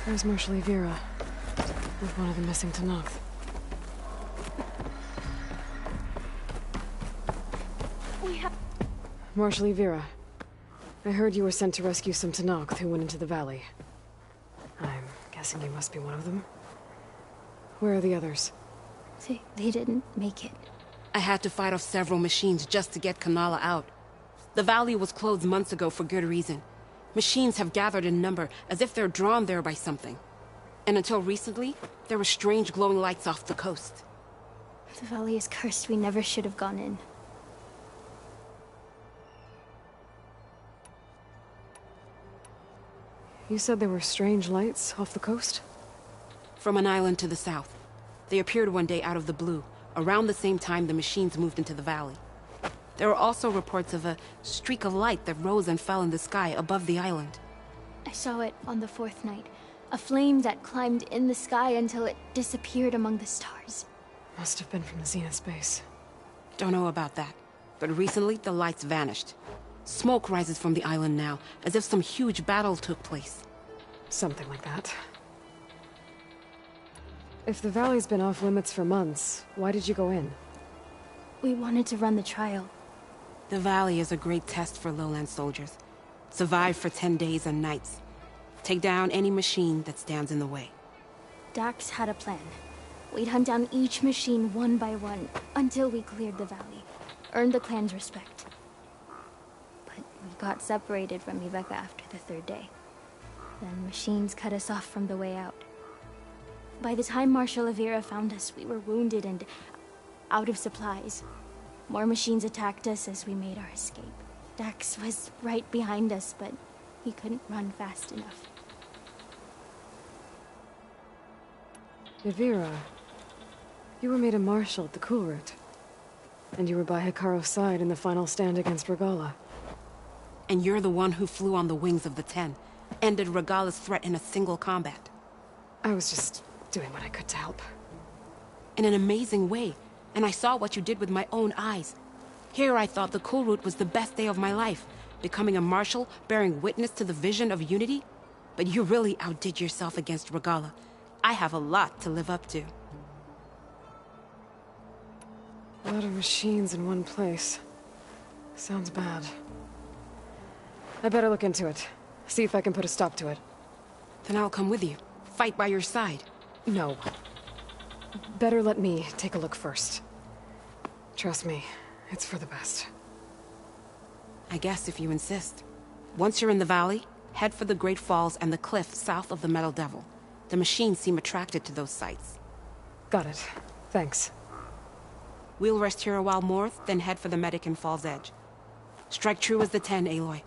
There's Marshal Vera, with one of the missing Tenakth. We have... Marshal Vera, I heard you were sent to rescue some Tenakth who went into the valley. I'm guessing you must be one of them. Where are the others? They didn't make it. I had to fight off several machines just to get Kanala out. The valley was closed months ago for good reason. Machines have gathered in number, as if they're drawn there by something. And until recently, there were strange glowing lights off the coast. The valley is cursed. We never should have gone in. You said there were strange lights off the coast? From an island to the south. They appeared one day out of the blue, around the same time the machines moved into the valley. There were also reports of a streak of light that rose and fell in the sky above the island. I saw it on the fourth night. A flame that climbed in the sky until it disappeared among the stars. Must have been from the Zenith base. Don't know about that, but recently the lights vanished. Smoke rises from the island now, as if some huge battle took place. Something like that. If the valley's been off limits for months, why did you go in? We wanted to run the trial. The valley is a great test for lowland soldiers. Survive for 10 days and nights. Take down any machine that stands in the way. Dax had a plan. We'd hunt down each machine one by one, until we cleared the valley. Earned the clan's respect. But we got separated from Iveka after the third day. Then machines cut us off from the way out. By the time Marshal Vera found us, we were wounded and out of supplies. More machines attacked us as we made our escape. Dax was right behind us, but he couldn't run fast enough. Vera, you were made a marshal at the Cool Route. And you were by Hikaru's side in the final stand against Regala. And you're the one who flew on the wings of the 10, ended Regala's threat in a single combat. I was just doing what I could to help. In an amazing way. And I saw what you did with my own eyes. Here I thought the Cool Route was the best day of my life, becoming a marshal, bearing witness to the vision of unity. But you really outdid yourself against Regala. I have a lot to live up to. A lot of machines in one place. Sounds bad. I better look into it. See if I can put a stop to it. Then I'll come with you. Fight by your side. No. Better let me take a look first. Trust me, it's for the best. I guess if you insist. Once you're in the valley, head for the Great Falls and the cliff south of the Metal Devil. The machines seem attracted to those sites. Got it. Thanks. We'll rest here a while more, then head for the medic in Fall's Edge. Strike true as the 10, Aloy.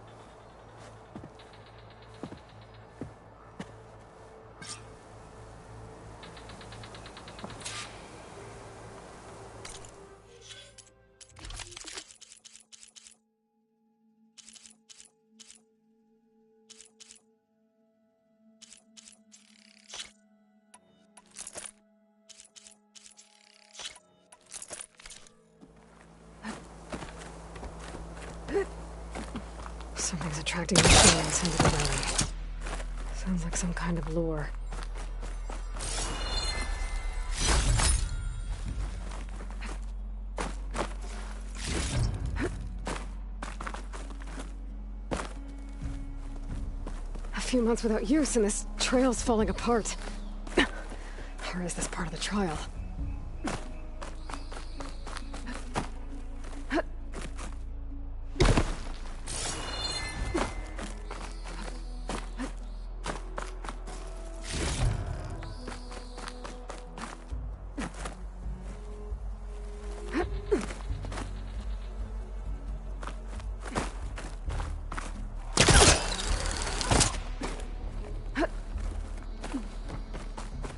attracting machines into the valley. Sounds like some kind of lure. A few months without use and this trail's falling apart. Or is this part of the trial?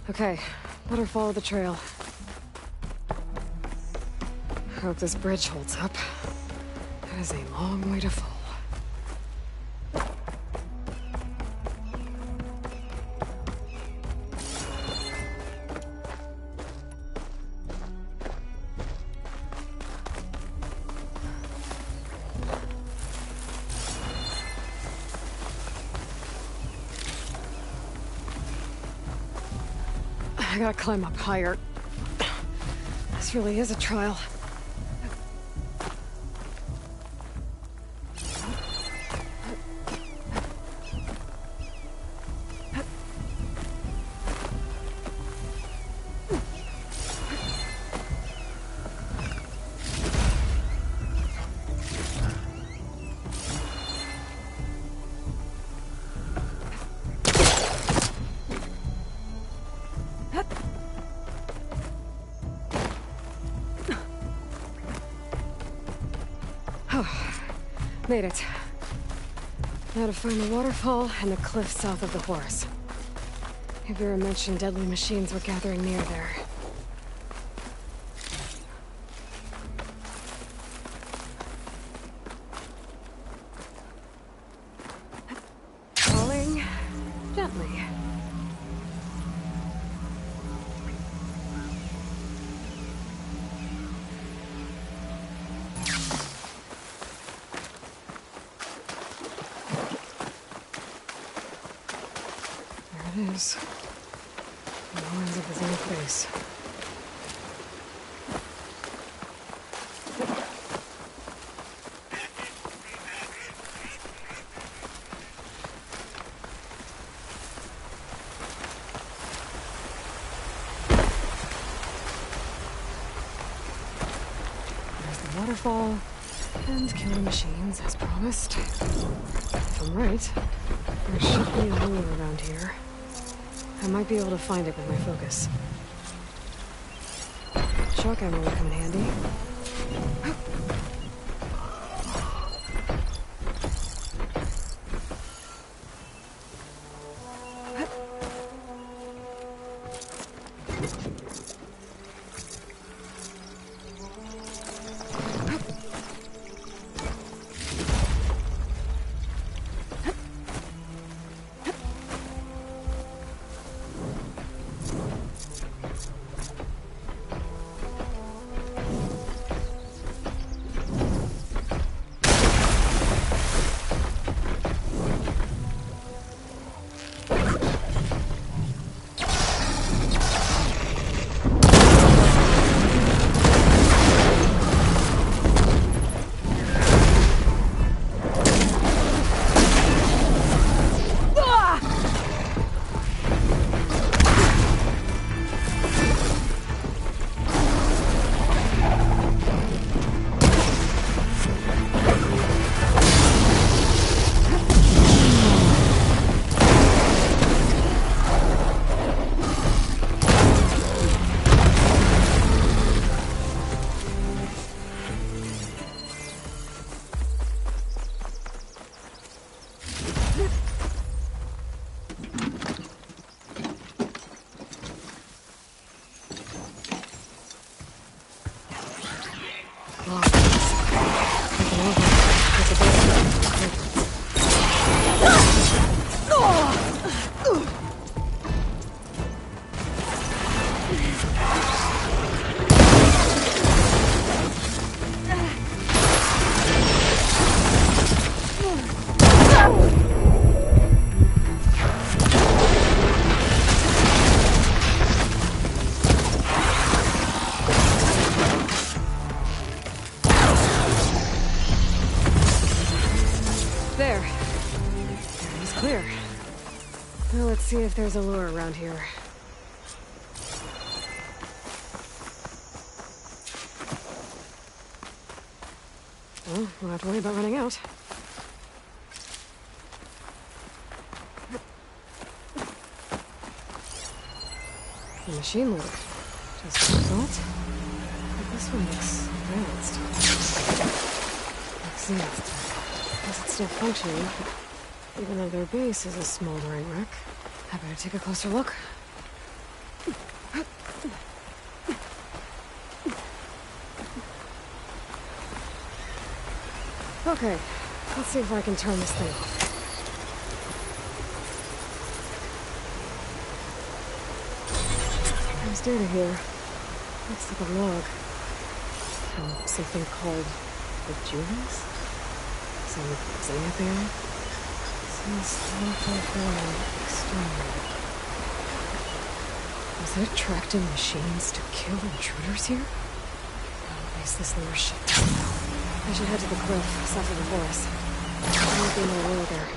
Okay, better follow the trail. Hope this bridge holds up. That is a long way to fall. I gotta climb up higher. This really is a trial. Made it. Now to find the waterfall and the cliff south of the horse. Vera mentioned deadly machines were gathering near there. Falling gently. It is. No one's at the same place. There's the waterfall and killer machines as promised. If I'm right, there should be a lure around here. I might be able to find it with my focus. Shock ammo will come in handy. there's a lure around here. Well, we'll have to worry about running out. The machine lure. Just like that. But this one looks advanced. Is it still functioning? Even though their base is a smoldering wreck. I better take a closer look. Okay, let's see if I can turn this thing off. There's data here. Looks like a log. From something called the Julies? Some Xanathar? Says 144 exterminated. Was there tracked in machines to kill intruders here? At least this lure shut down now. I should head to the cliff south of the forest. There might be no lure there.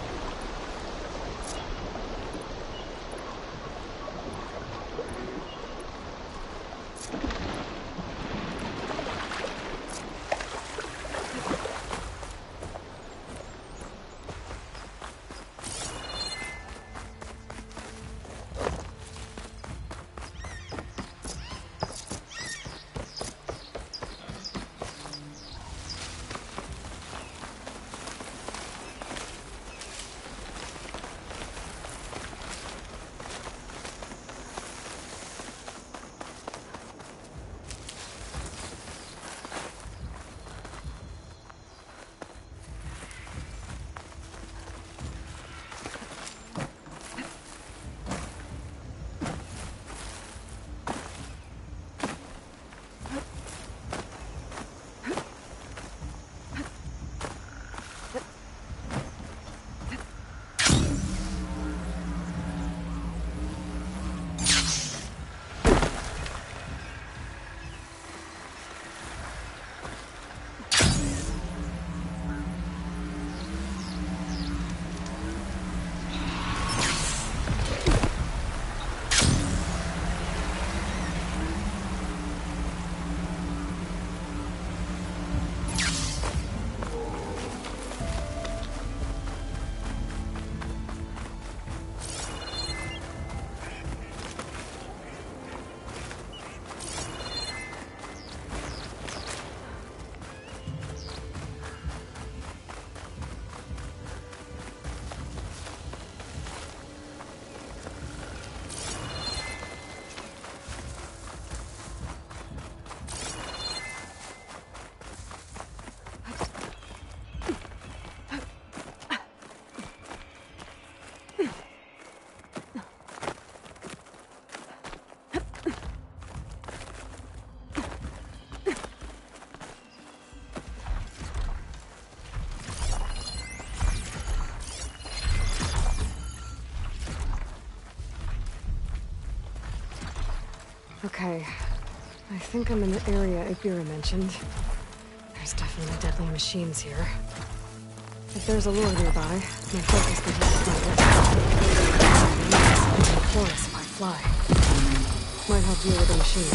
Okay, I think I'm in the area Ikira mentioned. There's definitely deadly machines here. If there's a lure nearby, my focus can help find it. Of course, if I fly. Might help deal with the machine.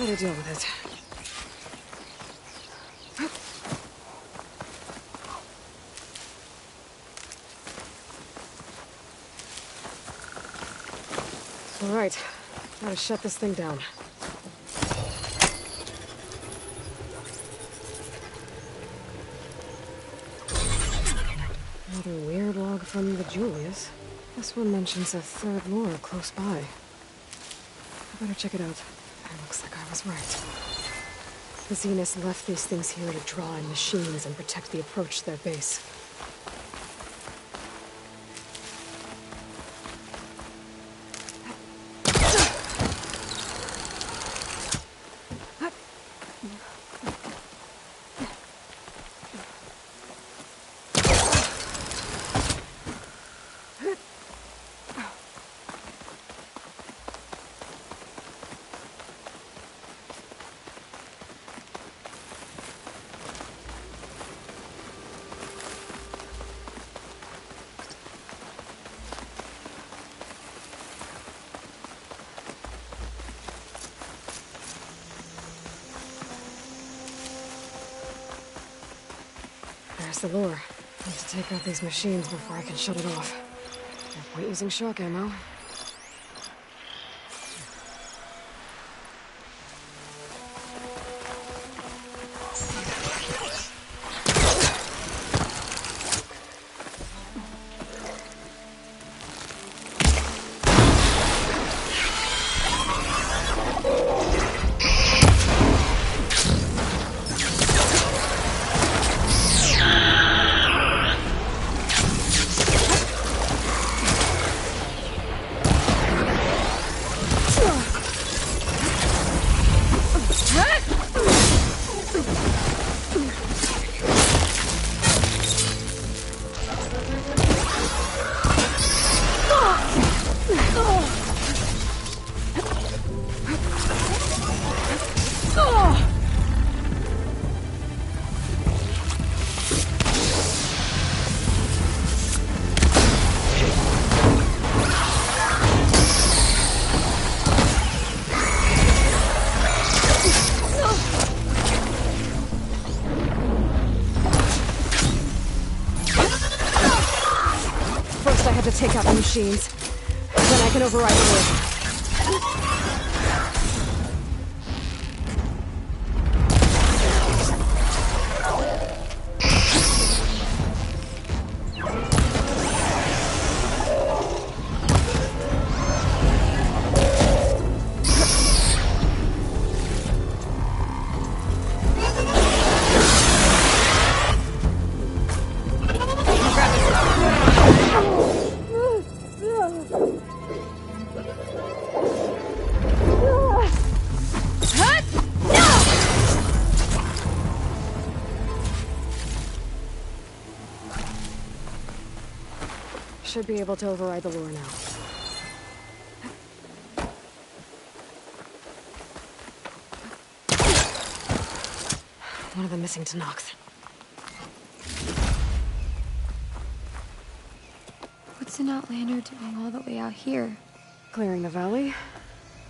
Try to deal with it. All right. Gotta shut this thing down. Another weird log from the Julius. This one mentions a third lure close by. I better check it out. It looks like I was right. The Zeniths left these things here to draw in machines and protect the approach to their base. There's the lure. Need to take out these machines before I can shut it off. No point using shock ammo. Take out the machines. Then I can override the lure. Should be able to override the lure now. One of the missing Tanoks. What's an Outlander doing all the way out here? Clearing the valley?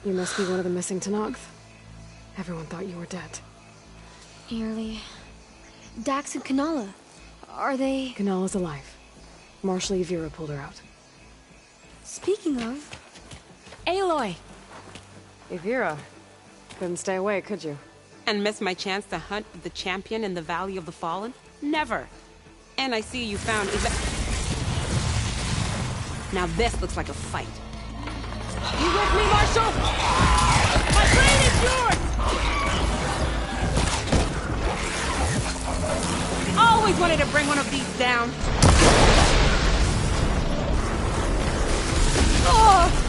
You must be one of the missing Tanoks. Everyone thought you were dead. Nearly. Dax and Kanala. Are they... Kanala's alive. Marshal Yvira pulled her out. Speaking of... Aloy! Yvira. Couldn't stay away, could you? And miss my chance to hunt the champion in the Valley of the Fallen? Never. And I see you found Now this looks like a fight. You with me, Marshal? My blade is yours! Always wanted to bring one of these down. Oh!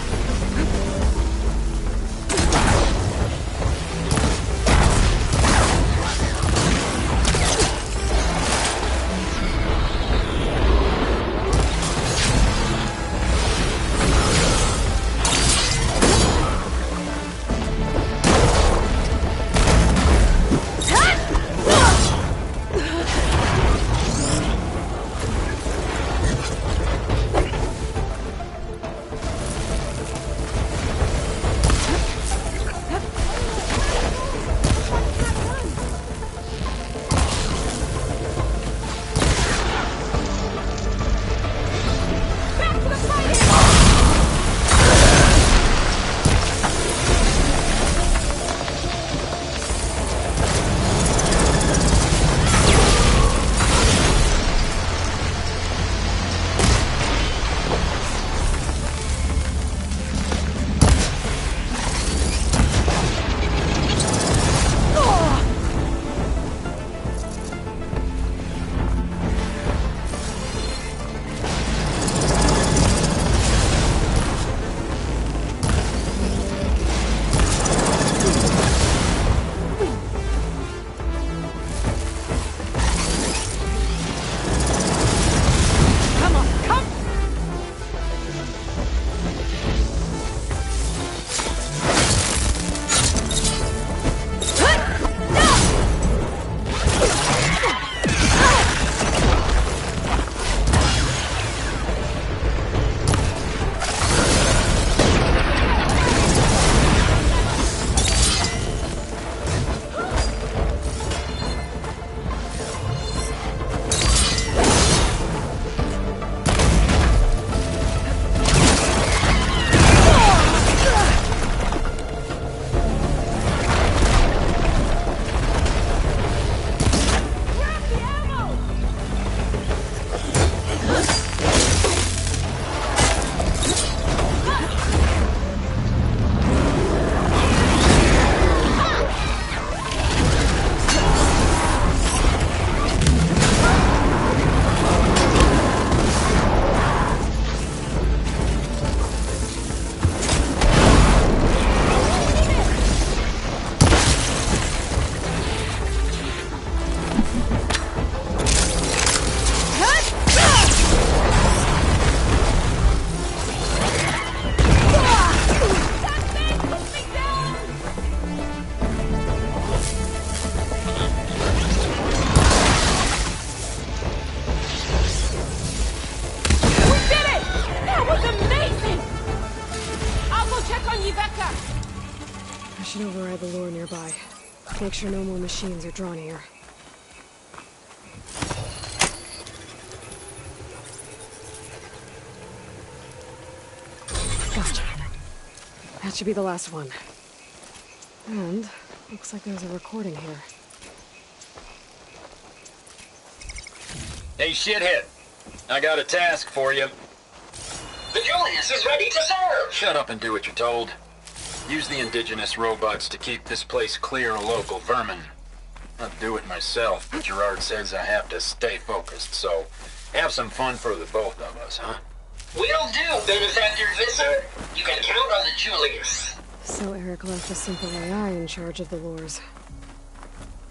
all the lore nearby. Make sure no more machines are drawn here. Gotcha. That should be the last one. And looks like there's a recording here. Hey, shithead. I got a task for you. The Julius is ready to serve! Shut up and do what you're told. Use the indigenous robots to keep this place clear of local vermin. I'll do it myself, but Gerard says I have to stay focused, so have some fun for the both of us, huh? Will do, Benefactor Visser. You can count on the Julius. So Eric left a simple AI in charge of the lures.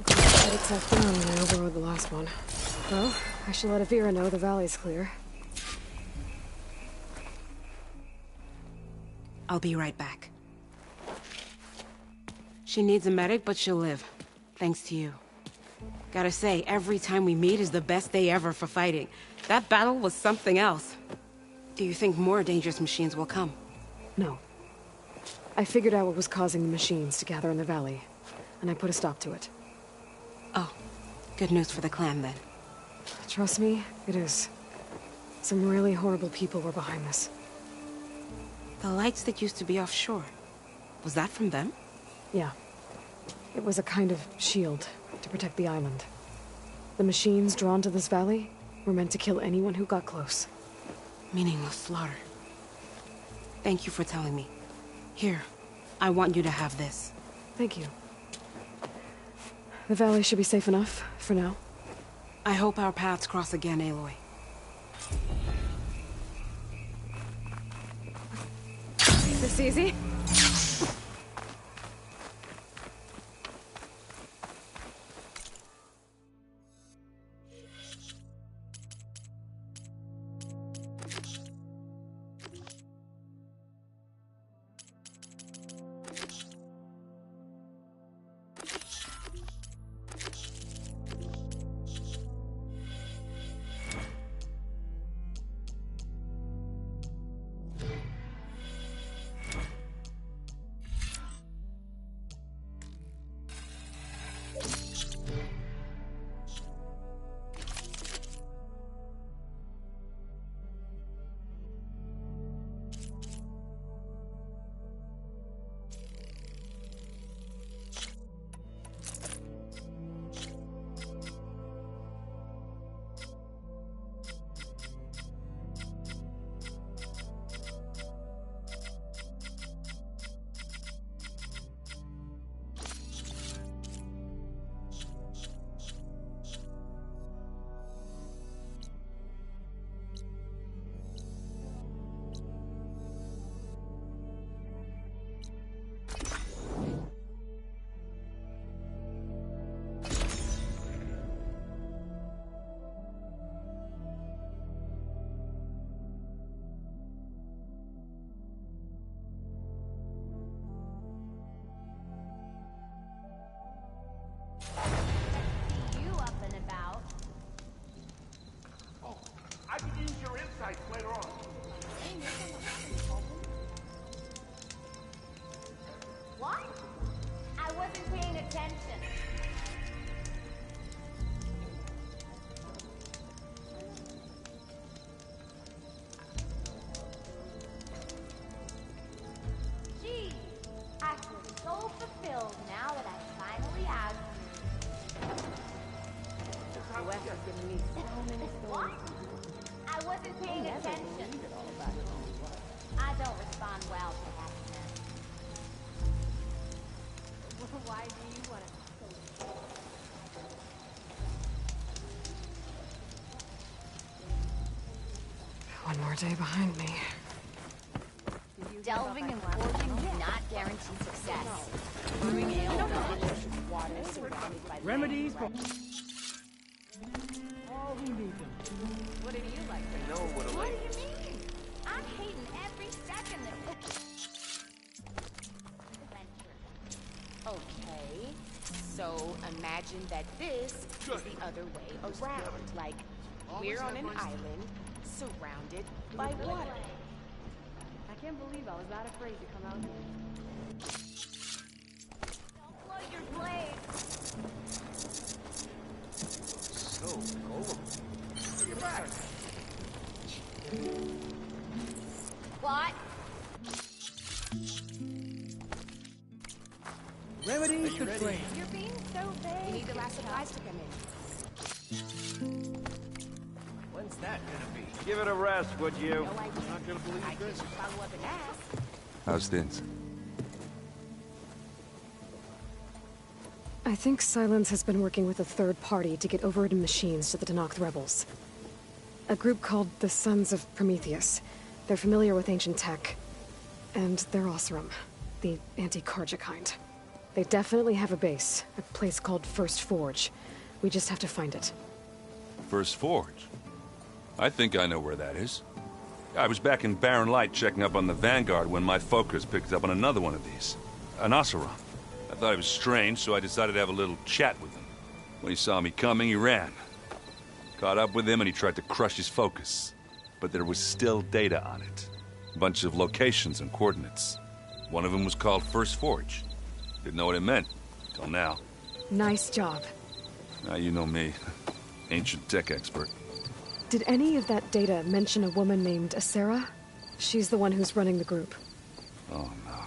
It shut itself down when I overrode the last one. Well, I should let Avira know the valley's clear. I'll be right back. She needs a medic, but she'll live. Thanks to you. Gotta say, every time we meet is the best day ever for fighting. That battle was something else. Do you think more dangerous machines will come? No. I figured out what was causing the machines to gather in the valley, and I put a stop to it. Oh, good news for the clan then. Trust me, it is. Some really horrible people were behind this. The lights that used to be offshore, was that from them? Yeah. It was a kind of shield to protect the island. The machines drawn to this valley were meant to kill anyone who got close. Meaningless slaughter. Thank you for telling me. Here, I want you to have this. Thank you. The valley should be safe enough, for now. I hope our paths cross again, Aloy. This easy? What? I wasn't paying attention. I don't respond well to happiness. Why do you want to? One more day behind me. Delving and forging do not guarantee success. Remedies for... All we need them. What did you like? No, what do you mean? I'm hating every second of Okay, so imagine that this is the other way around. Like, we're on an island surrounded by water. I can't believe I was that afraid to come out here. at your blade. So gullible. You're back. What? Remedies to train. You're being so vague. We need the last supplies to come in. When's that gonna be? Give it a rest, would you? No idea. Not gonna believe this. Follow up and ask. How's things? I think Silence has been working with a third party to get overridden machines to the Tenakth rebels. A group called the Sons of Prometheus. They're familiar with ancient tech. And they're Oseram, the anti-Karja kind. They definitely have a base, a place called First Forge. We just have to find it. First Forge? I think I know where that is. I was back in Barren Light checking up on the Vanguard when my focus picked up on another one of these. An Oseram. I thought it was strange, so I decided to have a little chat with him. When he saw me coming, he ran. Caught up with him and he tried to crush his focus. But there was still data on it. A bunch of locations and coordinates. One of them was called First Forge. Didn't know what it meant, till now. Nice job. Now you know me. Ancient tech expert. Did any of that data mention a woman named Asera? She's the one who's running the group. Oh, no.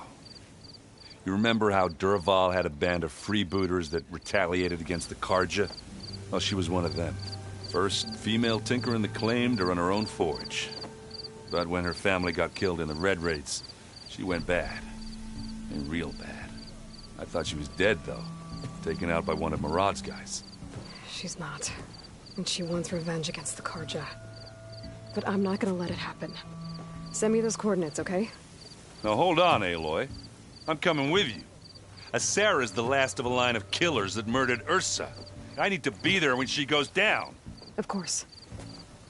You remember how Durval had a band of freebooters that retaliated against the Karja? Well, she was one of them. First female tinker in the claim to run her own forge. But when her family got killed in the Red Raids, she went bad. And real bad. I thought she was dead, though. Taken out by one of Murad's guys. She's not. And she wants revenge against the Karja. But I'm not gonna let it happen. Send me those coordinates, okay? Now hold on, Aloy. I'm coming with you. Asera's the last of a line of killers that murdered Ursa. I need to be there when she goes down. Of course.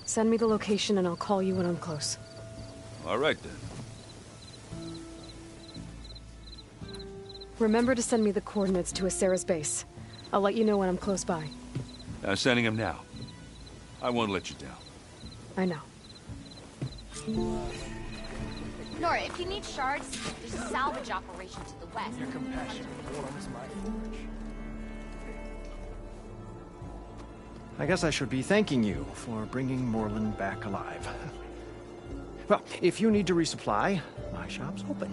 Send me the location and I'll call you when I'm close. All right, then. Remember to send me the coordinates to Asera's base. I'll let you know when I'm close by. I'm sending him now. I won't let you down. I know. Nora, if you need shards, there's a salvage operation to the west. Your compassion warms my forge. I guess I should be thanking you for bringing Moreland back alive. Well, if you need to resupply, my shop's open.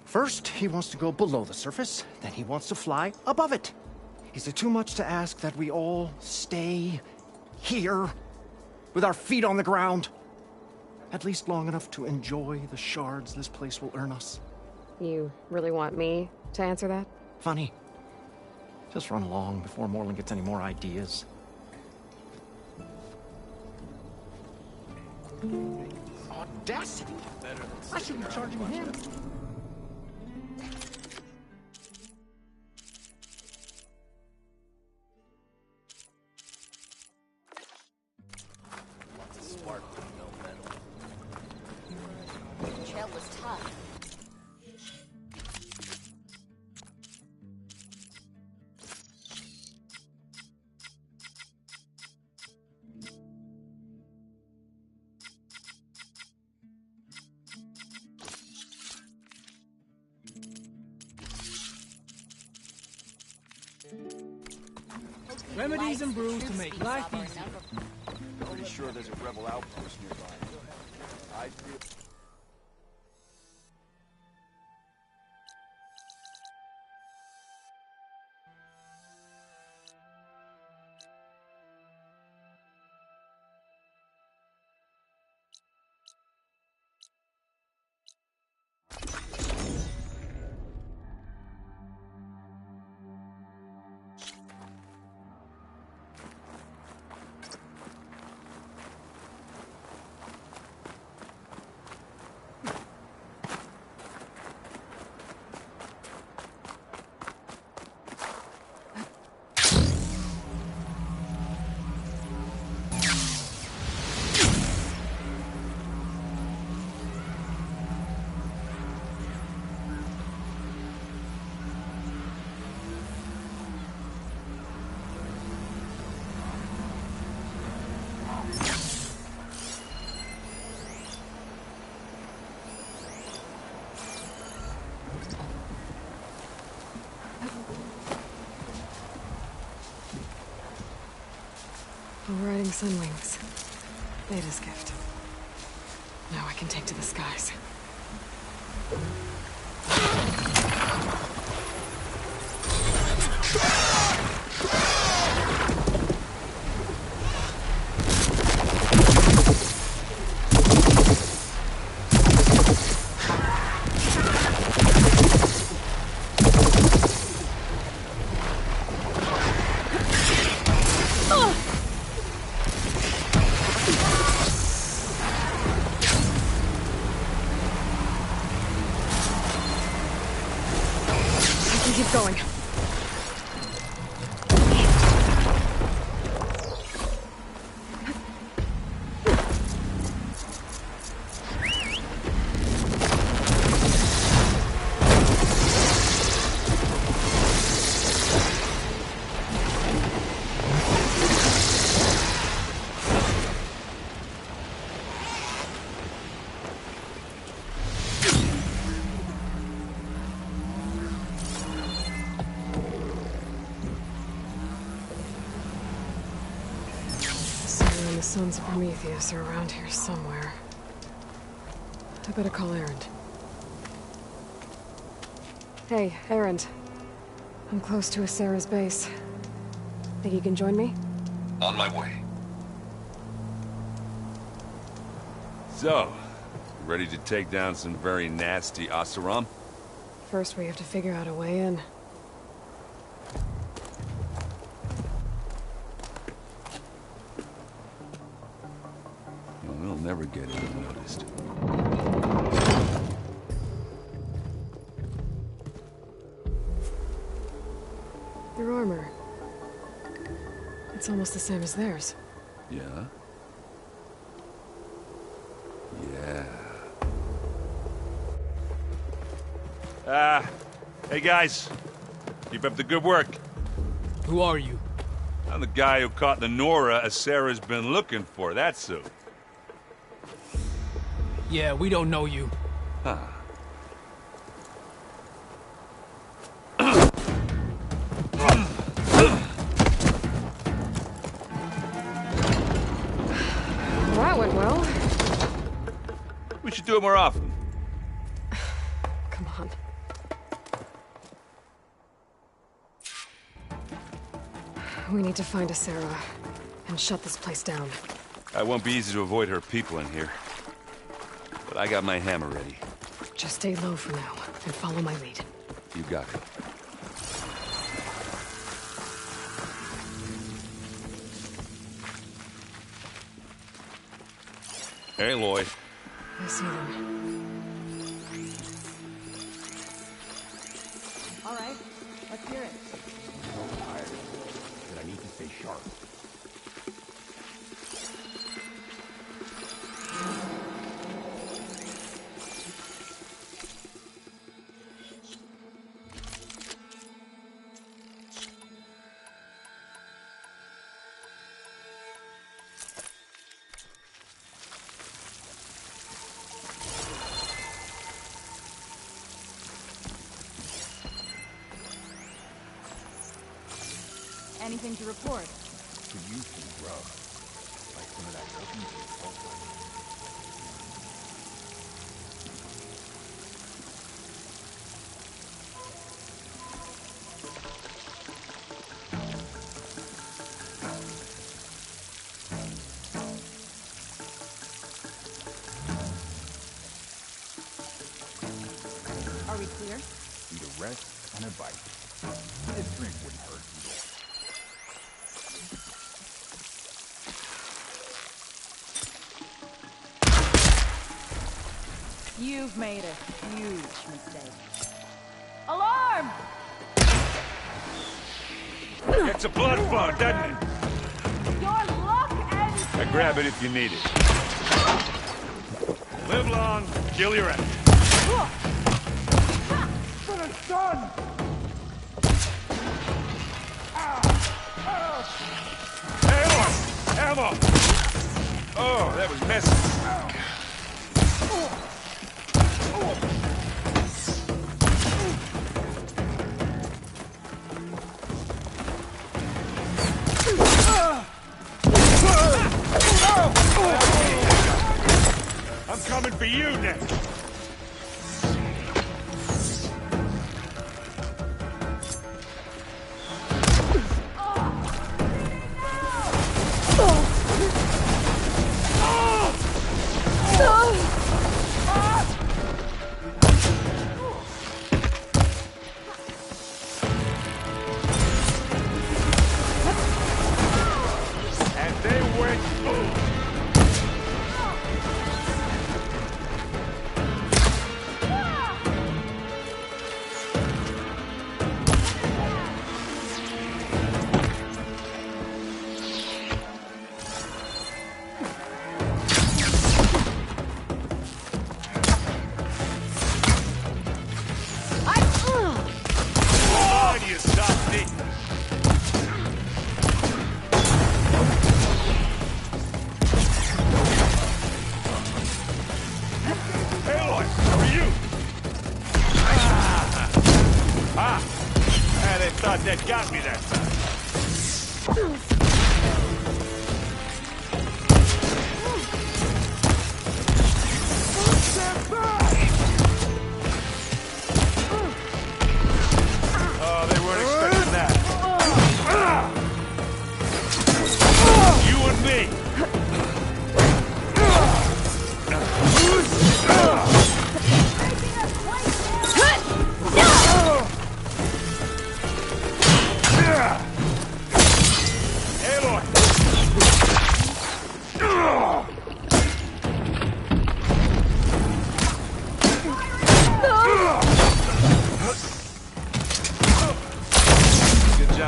First, he wants to go below the surface, then he wants to fly above it. Is it too much to ask that we all stay here, with our feet on the ground? At least long enough to enjoy the shards this place will earn us. You really want me to answer that? Funny. Just run along before Moreland gets any more ideas. Audacity! I should be charging him. Trail was tough. Remedies and brews to make life easier. Pretty sure there's a rebel outpost nearby. I feel... Overriding Sunwings. Beta's gift. Now I can take to the skies. Keep going. The sons of Prometheus are around here somewhere. I better call Erend. Hey, Erend. I'm close to Asera's base. Think you can join me? On my way. So, ready to take down some very nasty Oseram? First, we have to figure out a way in. We'll never get unnoticed. Your armor. It's almost the same as theirs. Yeah? Yeah. Hey guys. Keep up the good work. Who are you? I'm the guy who caught the Nora Asera's been looking for, that's who. Yeah, we don't know you. Huh. That went well. We should do it more often. Come on. We need to find Asera and shut this place down. It won't be easy to avoid her people in here. But I got my hammer ready. Just stay low for now and follow my lead. You got it. Hey, Lloyd. I see them. All right, let's hear it. I'm tired, but I need to stay sharp. Anything to report? Could use some grub. Like some of that cooking sulfur. Are we clear? Need a rest and a bite. This drink wouldn't hurt either. You've made a huge mistake. Alarm! It's a blood flow, doesn't it? Your luck ends I grab it if you need it. Live long, kill your enemy. Finish, son! Ammo! Oh, that was messy. for you next. That got me that time. Oh, they weren't expecting that. You and me.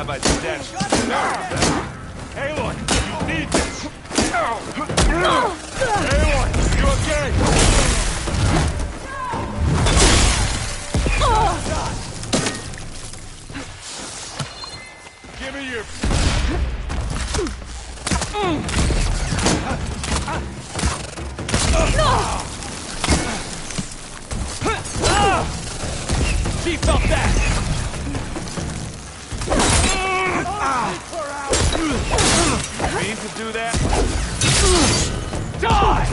By that. Aloy, you need this. Aloy, you okay? Give me your. She felt that. Mean to do that? Die!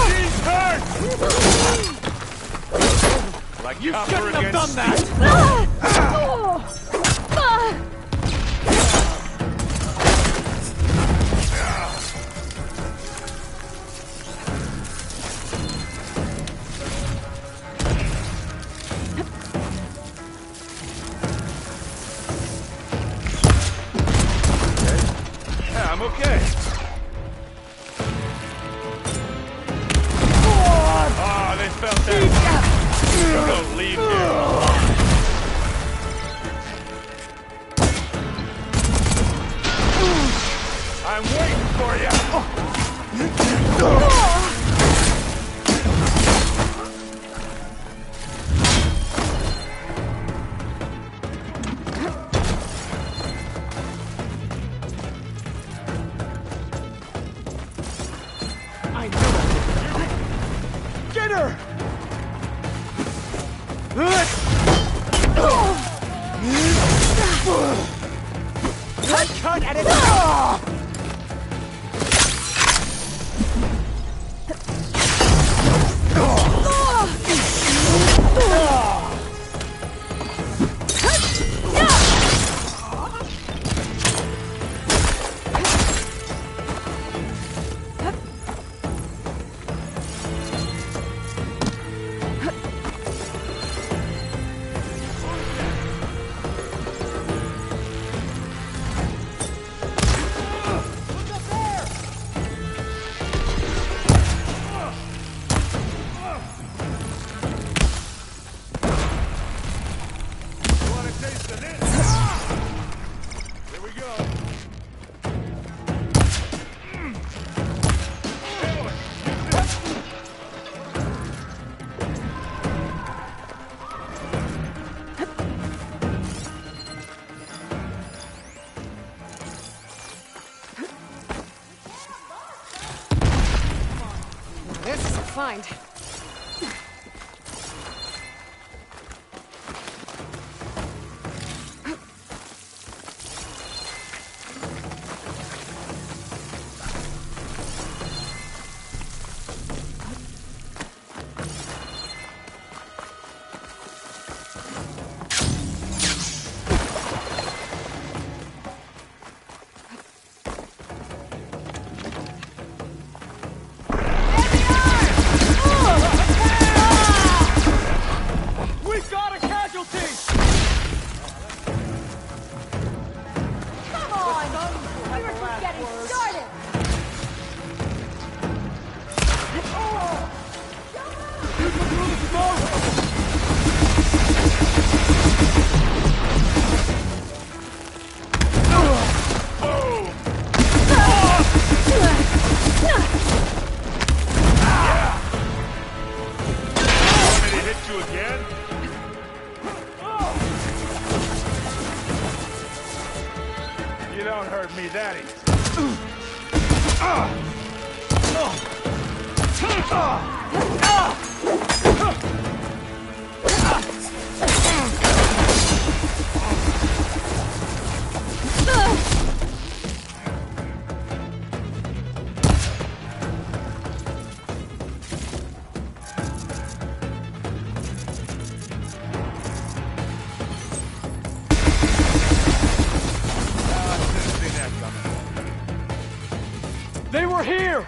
She's hurt! Like you shouldn't have done that! I'm okay. Oh, they felt that. You don't leave here alive. I'm waiting for you. Get her! Cut at it! This is a find. You don't hurt me that easy. They were here!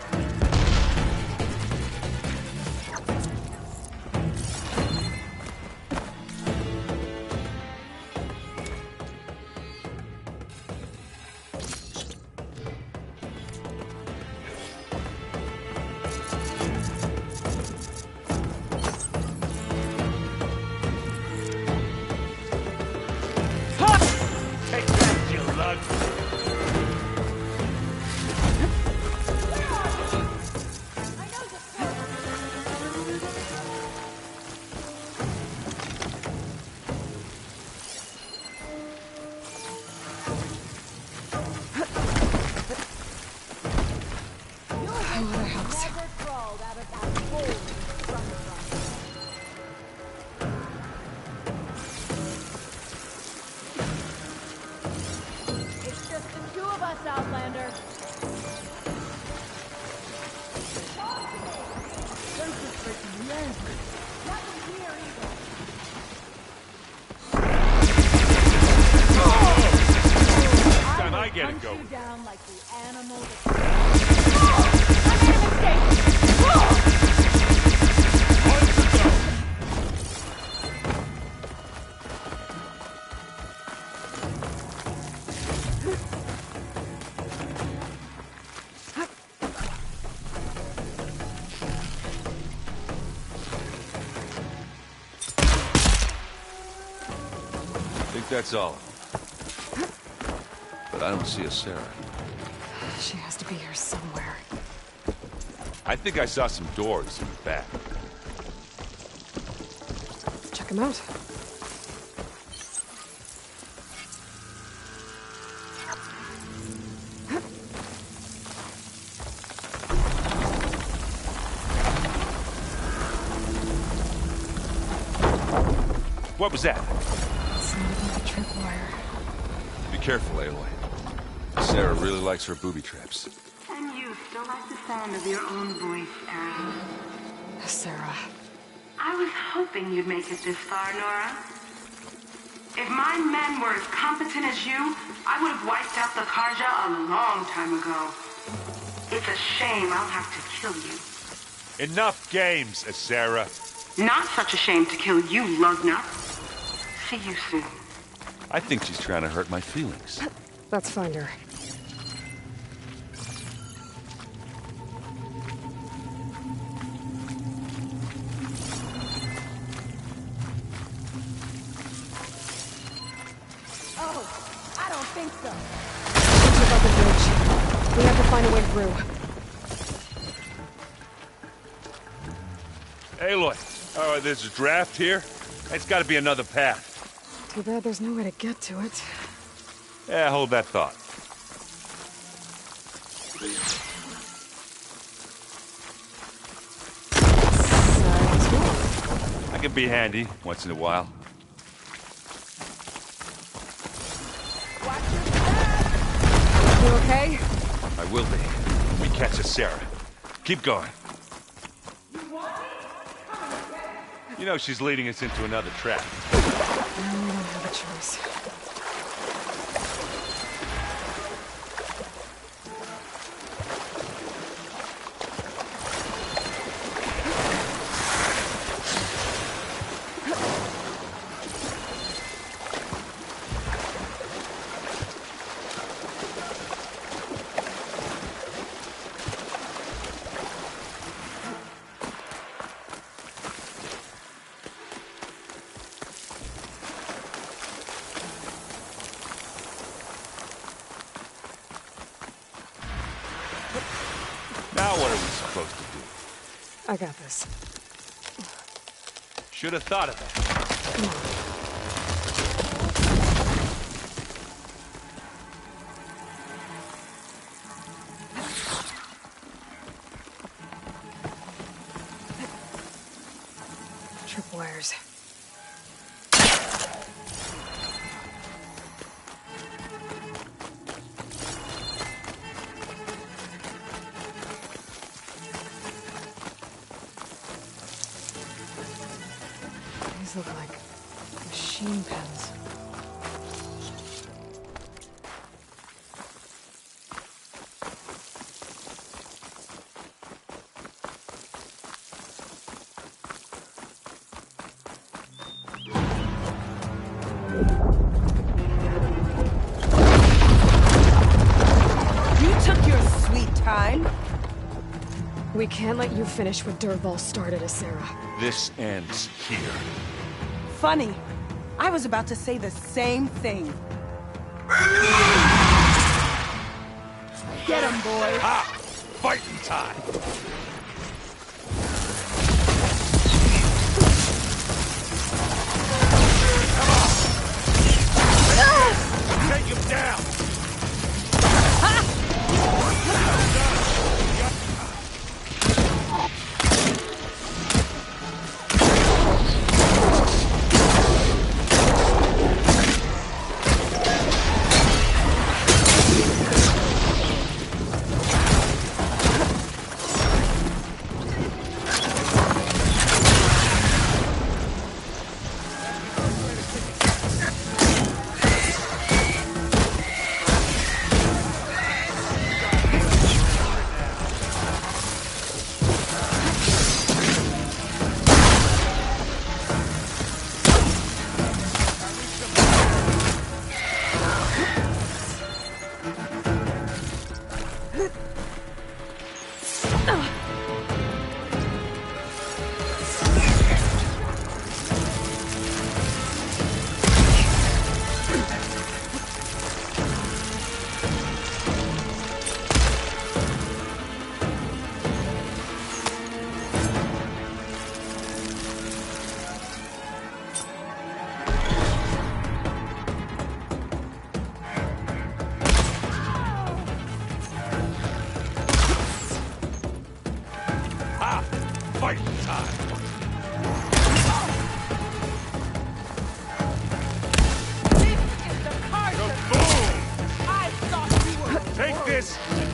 Take that, you lug. It's just the two of us, Outlander. They're just making me angry. Nothing here either. Time I get it Hunt going. you down like the animal that... I made a I think that's all of them. But I don't see a Sarah. She has to be here somewhere. I think I saw some doors in the back. Check them out. What was that? Sounded like a tripwire. Be careful, Aloy. Sarah really likes her booby traps. And you still like the sound of your own voice, Aaron. Sarah. I was hoping you'd make it this far, Nora. If my men were as competent as you, I would have wiped out the Karja a long time ago. It's a shame I'll have to kill you. Enough games, Sarah. Not such a shame to kill you, lugnut. See you soon. I think she's trying to hurt my feelings. Let's find her. Oh, I don't think so. Check out the bridge. We have to find a way through. Aloy, there's a draft here. It's got to be another path. Too bad there's no way to get to it. Yeah, hold that thought. I can be handy once in a while. You okay? I will be. We catch a Sarah. Keep going. You know she's leading us into another trap. We don't have a choice. Now what are we supposed to do? I got this. Should have thought of that. Come on. Wires. These look like machine pens. We can't let you finish what Dervahl started, Sarah. This ends here. Funny. I was about to say the same thing. Get him, boys. Ah! Fighting time! Come on!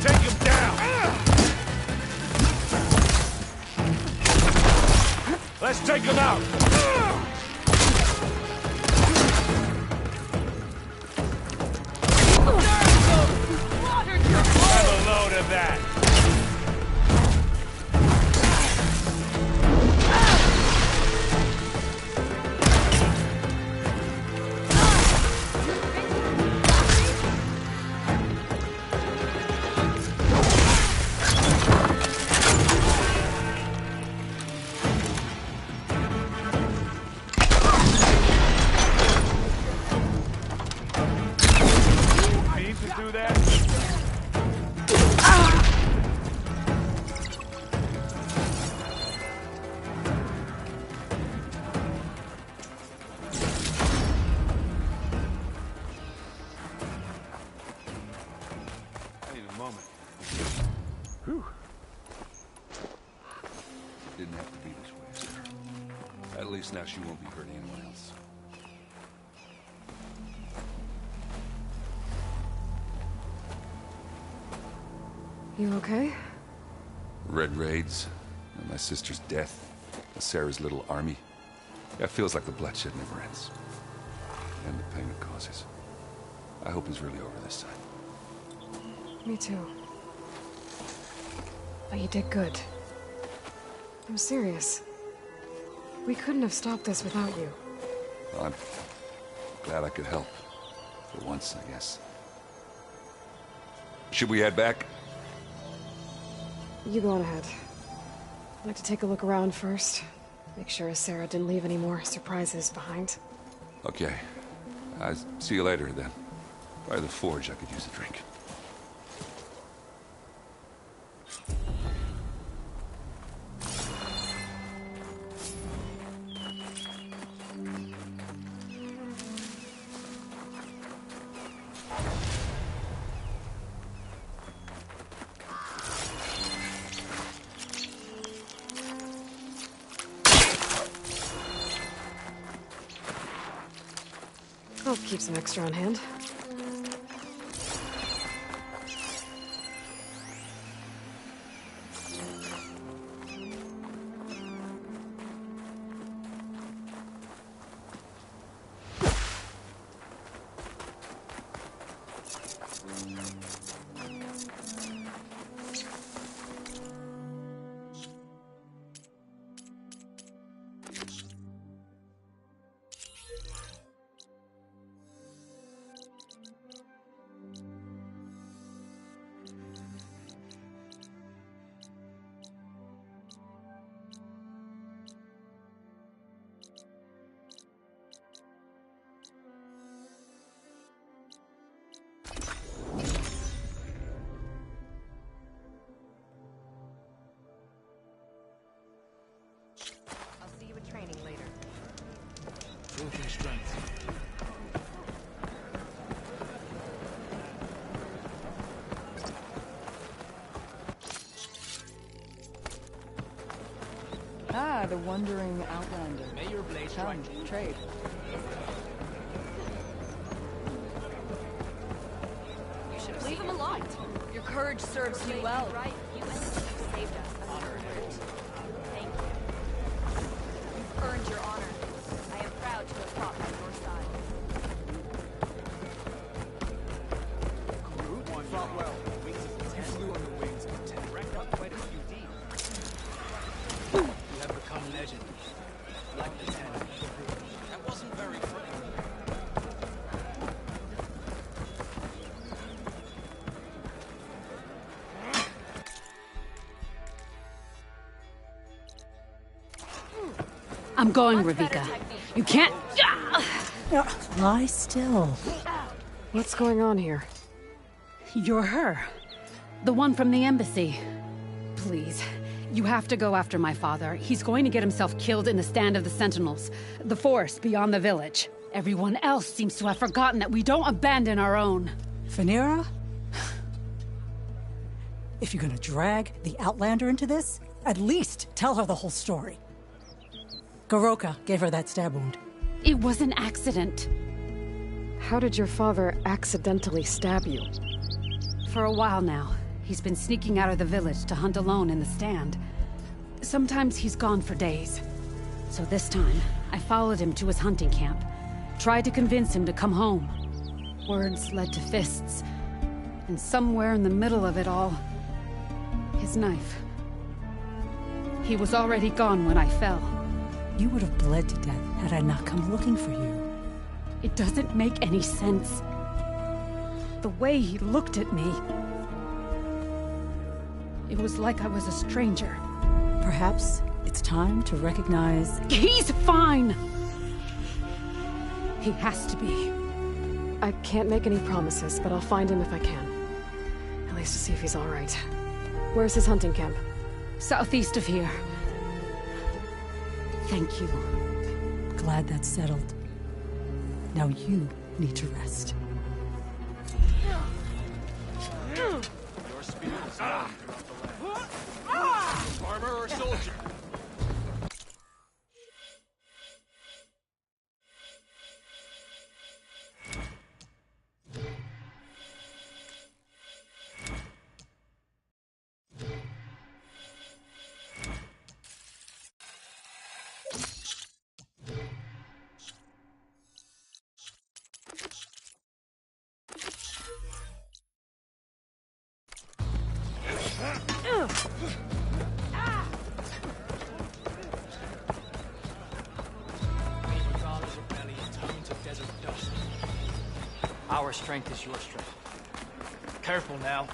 Take him down! Let's take him out! Have a load of that! Now she won't be hurting anyone else. You okay? Red raids, and my sister's death, and Sarah's little army. Yeah, it feels like the bloodshed never ends. And the pain it causes. I hope it's really over this time. Me too. But you did good. I'm serious. We couldn't have stopped this without you. Well, I'm glad I could help. For once, I guess. Should we head back? You go on ahead. I'd like to take a look around first. Make sure Sarah didn't leave any more surprises behind. Okay. I'll see you later, then. By the forge, I could use a drink. I'll keep some extra on hand. Ah, the wandering outlander. May your blade Come, strike. trade. You should leave him alone. Your courage serves you well. Right? You and the chief saved us. Thank you. You've earned your honor. I am proud to have fought by your side. Groot, you fought well. Wings of 10. You flew on the wings of 10. Racked up quite a few deeds. You have become legend. Like the 10. That wasn't very funny. I'm going, Ravika. You can't... Lie still. What's going on here? You're her. The one from the embassy. Please, you have to go after my father. He's going to get himself killed in the stand of the Sentinels. The forest beyond the village. Everyone else seems to have forgotten that we don't abandon our own. Phaneara? If you're gonna drag the Outlander into this, at least tell her the whole story. Goroka gave her that stab wound. It was an accident. How did your father accidentally stab you? For a while now, he's been sneaking out of the village to hunt alone in the stand. Sometimes he's gone for days. So this time, I followed him to his hunting camp. Tried to convince him to come home. Words led to fists. And somewhere in the middle of it all, his knife. He was already gone when I fell. You would have bled to death had I not come looking for you. It doesn't make any sense. The way he looked at me... It was like I was a stranger. Perhaps it's time to recognize... He's fine! He has to be. I can't make any promises, but I'll find him if I can. At least to see if he's all right. Where's his hunting camp? Southeast of here. Thank you. Glad that's settled. Now you need to rest. Your spirit is known throughout the land. Farmer or soldier? Our strength is your strength. Careful now.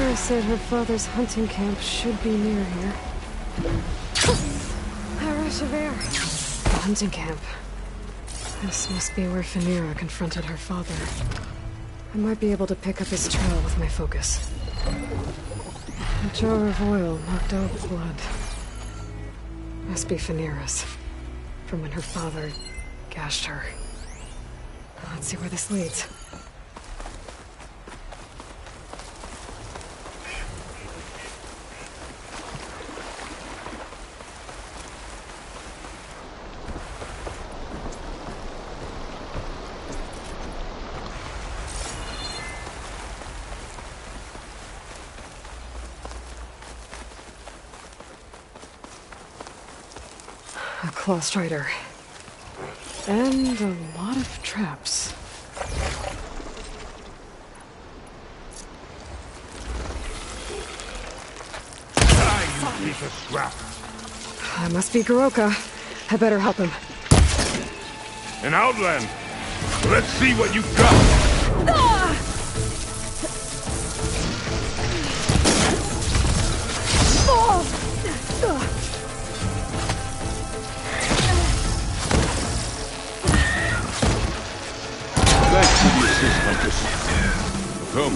Finira said her father's hunting camp should be near here. Rash of air. The hunting camp. This must be where Finira confronted her father. I might be able to pick up his trail with my focus. A jar of oil knocked out blood. Must be Finira's. From when her father gashed her. Let's see where this leads. A claw strider. And a lot of traps. Die, you piece of scrap! That must be Drakka. I better help him. An outland! Let's see what you got! Thanks for the assist, Huntress. Come,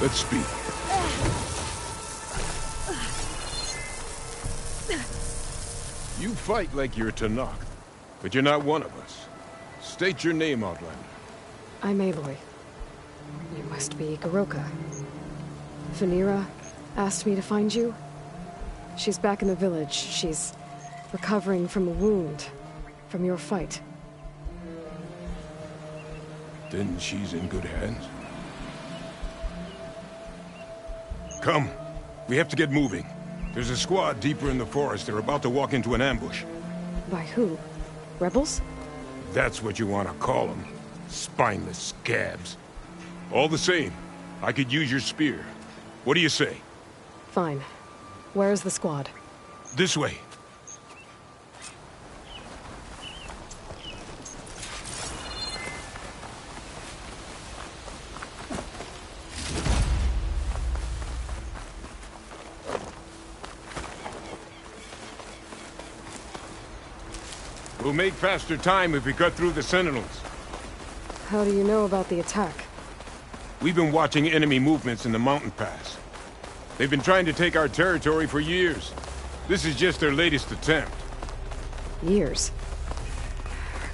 let's speak. You fight like you're Tanakh, but you're not one of us. State your name, Outlander. I'm Aloy. You must be Drakka. Finira asked me to find you. She's back in the village. She's recovering from a wound from your fight. Then she's in good hands. Come. We have to get moving. There's a squad deeper in the forest. They're about to walk into an ambush. By who? Rebels? That's what you want to call them. Spineless scabs. All the same, I could use your spear. What do you say? Fine. Where's the squad? This way. We'll make faster time if we cut through the sentinels. How do you know about the attack? We've been watching enemy movements in the mountain pass. They've been trying to take our territory for years. This is just their latest attempt. Years?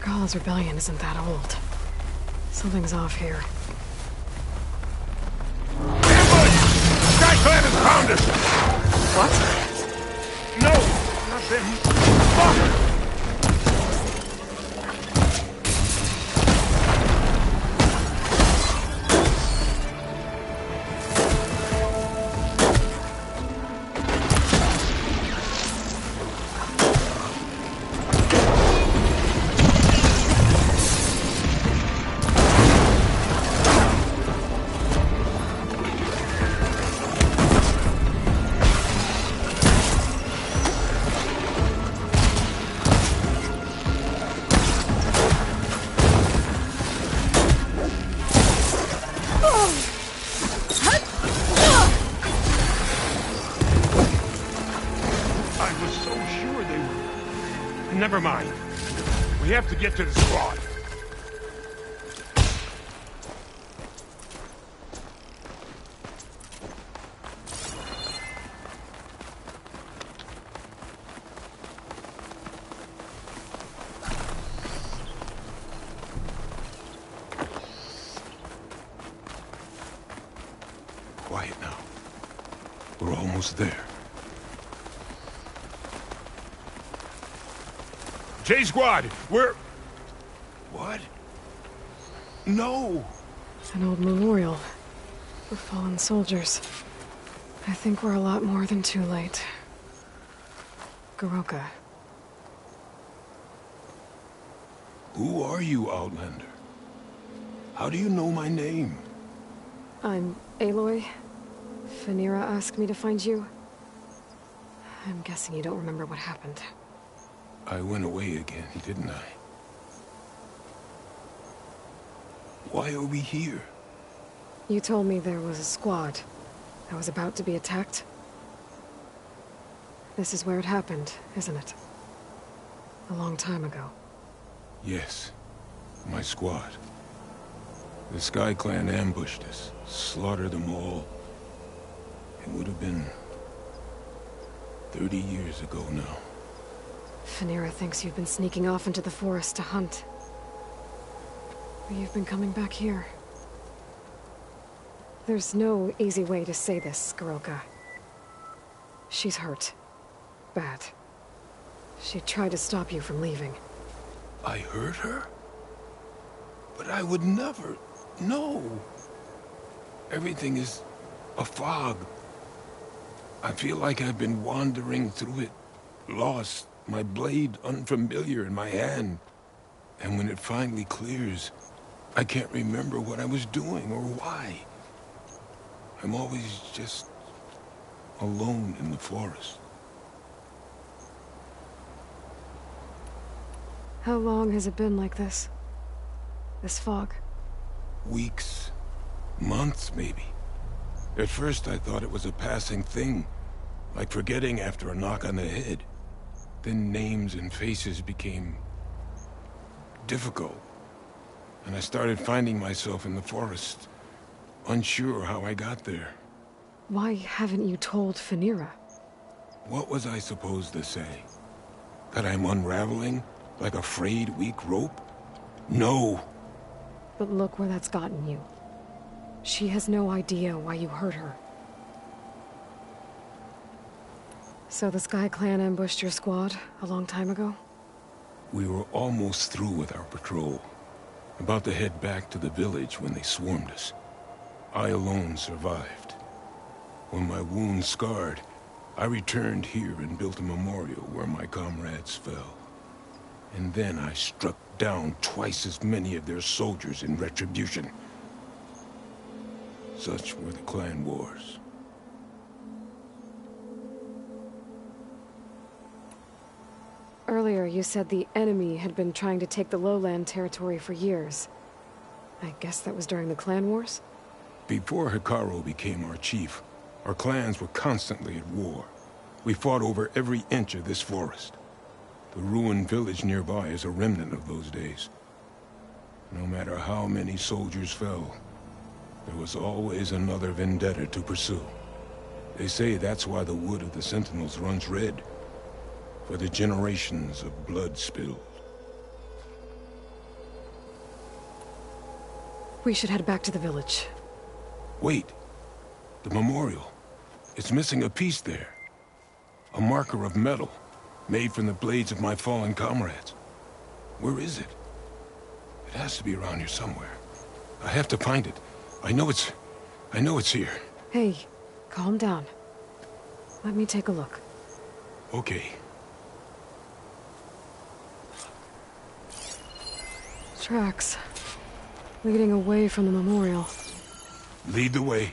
Gala's rebellion isn't that old. Something's off here. Sky Clan has found us! What? No! Not them! Fuck! Never mind. We have to get to the squad. Quiet now. We're almost there. J Squad, we're... What? No! An old memorial for fallen soldiers. I think we're a lot more than too late. Drakka. Who are you, Outlander? How do you know my name? I'm Aloy. Finira asked me to find you. I'm guessing you don't remember what happened. I went away again, didn't I? Why are we here? You told me there was a squad. I was about to be attacked. This is where it happened, isn't it? A long time ago. Yes. My squad. The Sky Clan ambushed us, slaughtered them all. It would have been 30 years ago now. Phaneera thinks you've been sneaking off into the forest to hunt. But you've been coming back here. There's no easy way to say this, Drakka. She's hurt. Bad. She tried to stop you from leaving. I hurt her? But I would never... No. Everything is a fog. I feel like I've been wandering through it, lost, my blade unfamiliar in my hand. And when it finally clears, I can't remember what I was doing or why. I'm always just alone in the forest. How long has it been like this? This fog? Weeks, months maybe. At first I thought it was a passing thing, like forgetting after a knock on the head. Then names and faces became difficult, and I started finding myself in the forest, unsure how I got there. Why haven't you told Phaneera? What was I supposed to say? That I'm unraveling, like a frayed, weak rope? No! But look where that's gotten you. She has no idea why you hurt her. So the Sky Clan ambushed your squad a long time ago? We were almost through with our patrol. About to head back to the village when they swarmed us. I alone survived. When my wounds scarred, I returned here and built a memorial where my comrades fell. And then I struck down twice as many of their soldiers in retribution. Such were the clan wars. Earlier, you said the enemy had been trying to take the lowland territory for years. I guess that was during the clan wars? Before Hikaru became our chief, our clans were constantly at war. We fought over every inch of this forest. The ruined village nearby is a remnant of those days. No matter how many soldiers fell, there was always another vendetta to pursue. They say that's why the wood of the Sentinels runs red, for the generations of blood spilled. We should head back to the village. Wait. The memorial. It's missing a piece there. A marker of metal, made from the blades of my fallen comrades. Where is it? It has to be around here somewhere. I have to find it. I know it's here. Hey, calm down. Let me take a look. Okay. Tracks. Leading away from the memorial. Lead the way.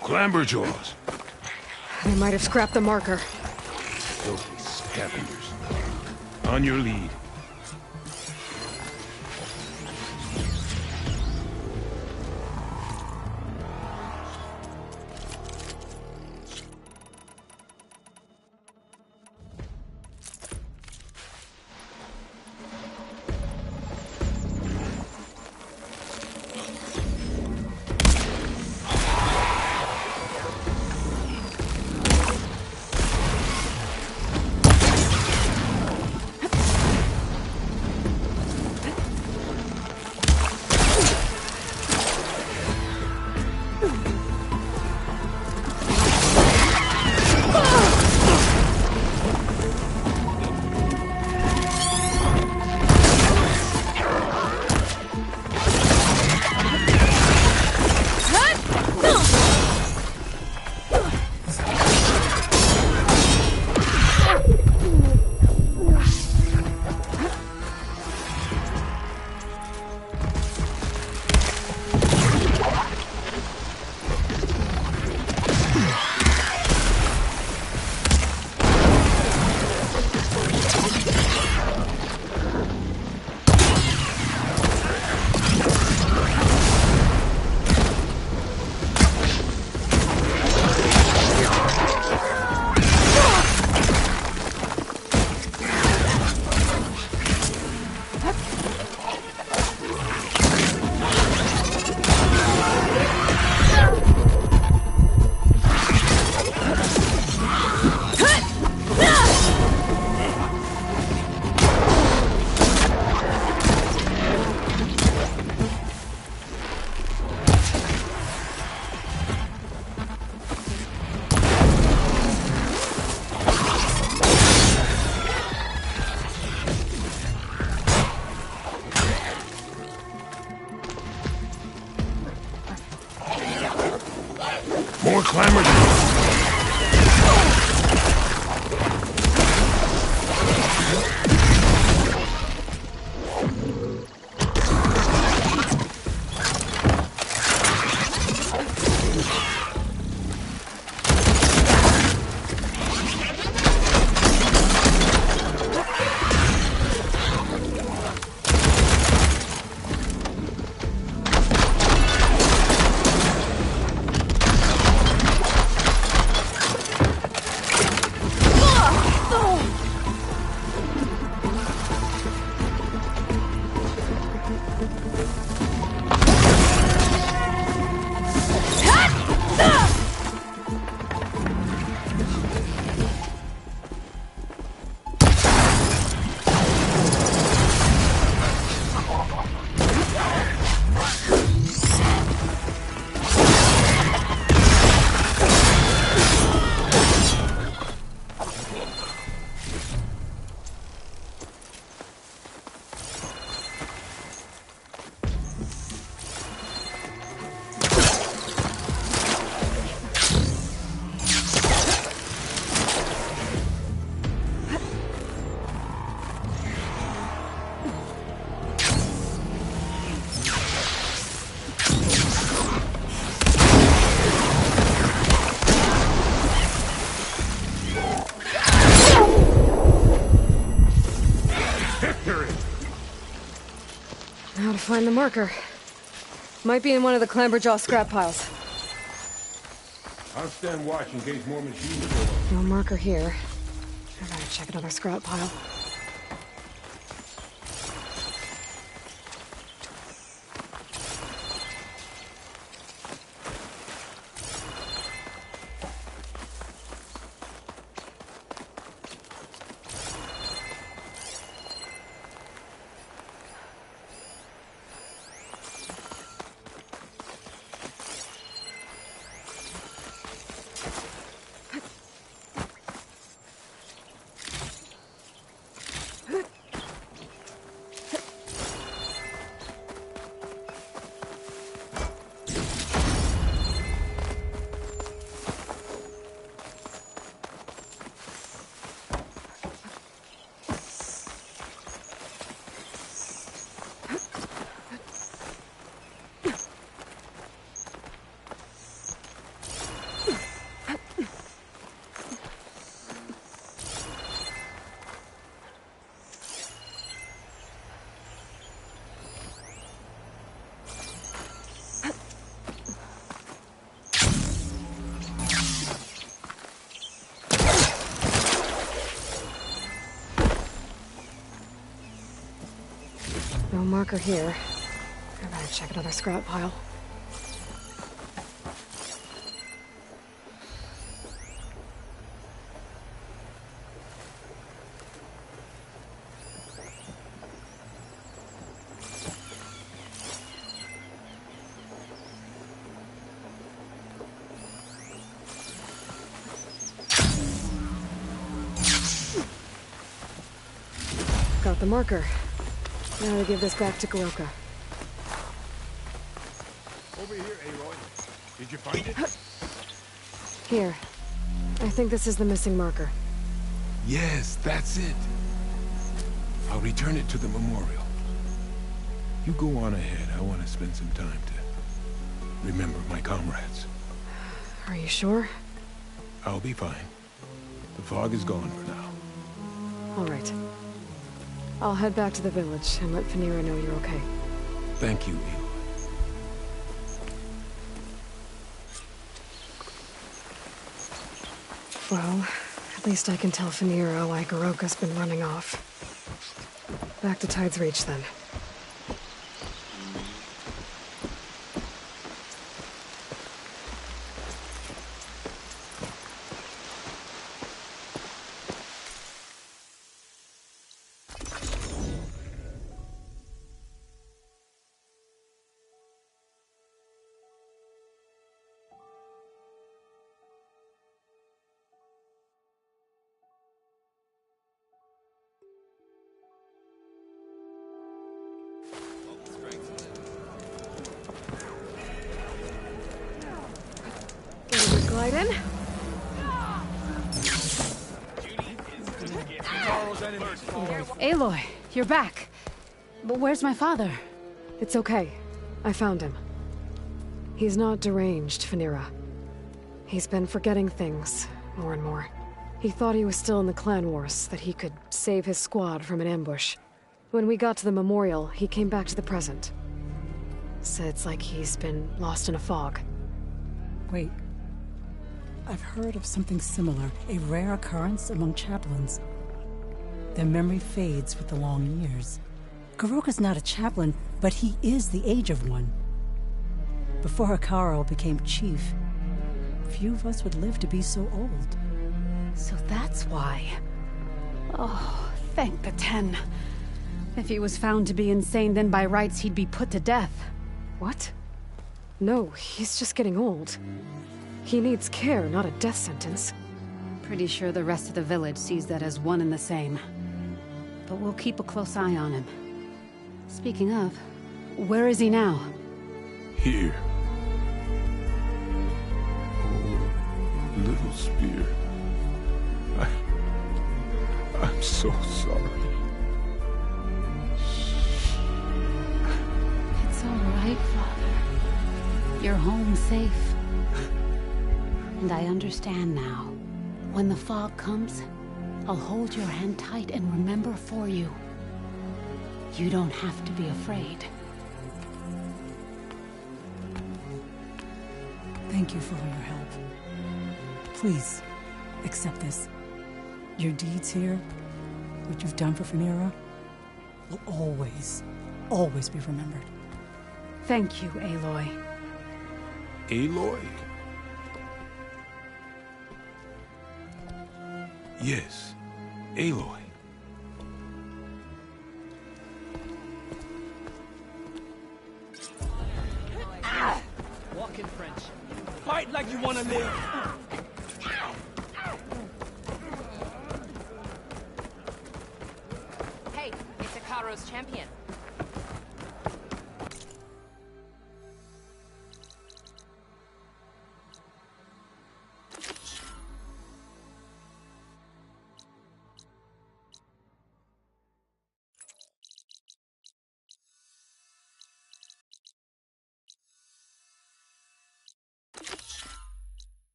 Clamberjaws. They might have scrapped the marker. Filthy scavengers. On your lead. More clamor. Now to find the marker. Might be in one of the Clamberjaw scrap piles. I'll stand watch in case more machines go up. No marker here. I gotta check another scrap pile. No marker here. I better check another scrap pile. Got the marker. Now to give this back to Drakka. Over here, Aloy. Did you find it? Here. I think this is the missing marker. Yes, that's it. I'll return it to the memorial. You go on ahead. I want to spend some time to remember my comrades. Are you sure? I'll be fine. The fog is gone for now. All right. I'll head back to the village and let Fanira know you're okay. Thank you, Aloy. Well, at least I can tell Fanira why Goroka's been running off. Back to Tide's Reach, then. Biden? Aloy, you're back. But where's my father? It's okay. I found him. He's not deranged, Phaneera. He's been forgetting things, more and more. He thought he was still in the clan wars, that he could save his squad from an ambush. When we got to the memorial, he came back to the present. Said it's like he's been lost in a fog. Wait. I've heard of something similar, a rare occurrence among chaplains. Their memory fades with the long years. Goroka's not a chaplain, but he is the age of one. Before Hekarro became chief, few of us would live to be so old. So that's why. Oh, thank the 10. If he was found to be insane, then by rights he'd be put to death. What? No, he's just getting old. He needs care, not a death sentence. Pretty sure the rest of the village sees that as one and the same. But we'll keep a close eye on him. Speaking of, where is he now? Here. Oh, little spear. I'm so sorry. It's all right, Father. You're home safe. And I understand now. When the fog comes, I'll hold your hand tight and remember for you. You don't have to be afraid. Thank you for all your help. Please, accept this. Your deeds here, what you've done for Phaneera, will always, always be remembered. Thank you, Aloy. Aloy? Yes, Aloy. Walk in French. Fight like you want to live. Hey, it's Hekarro's champion.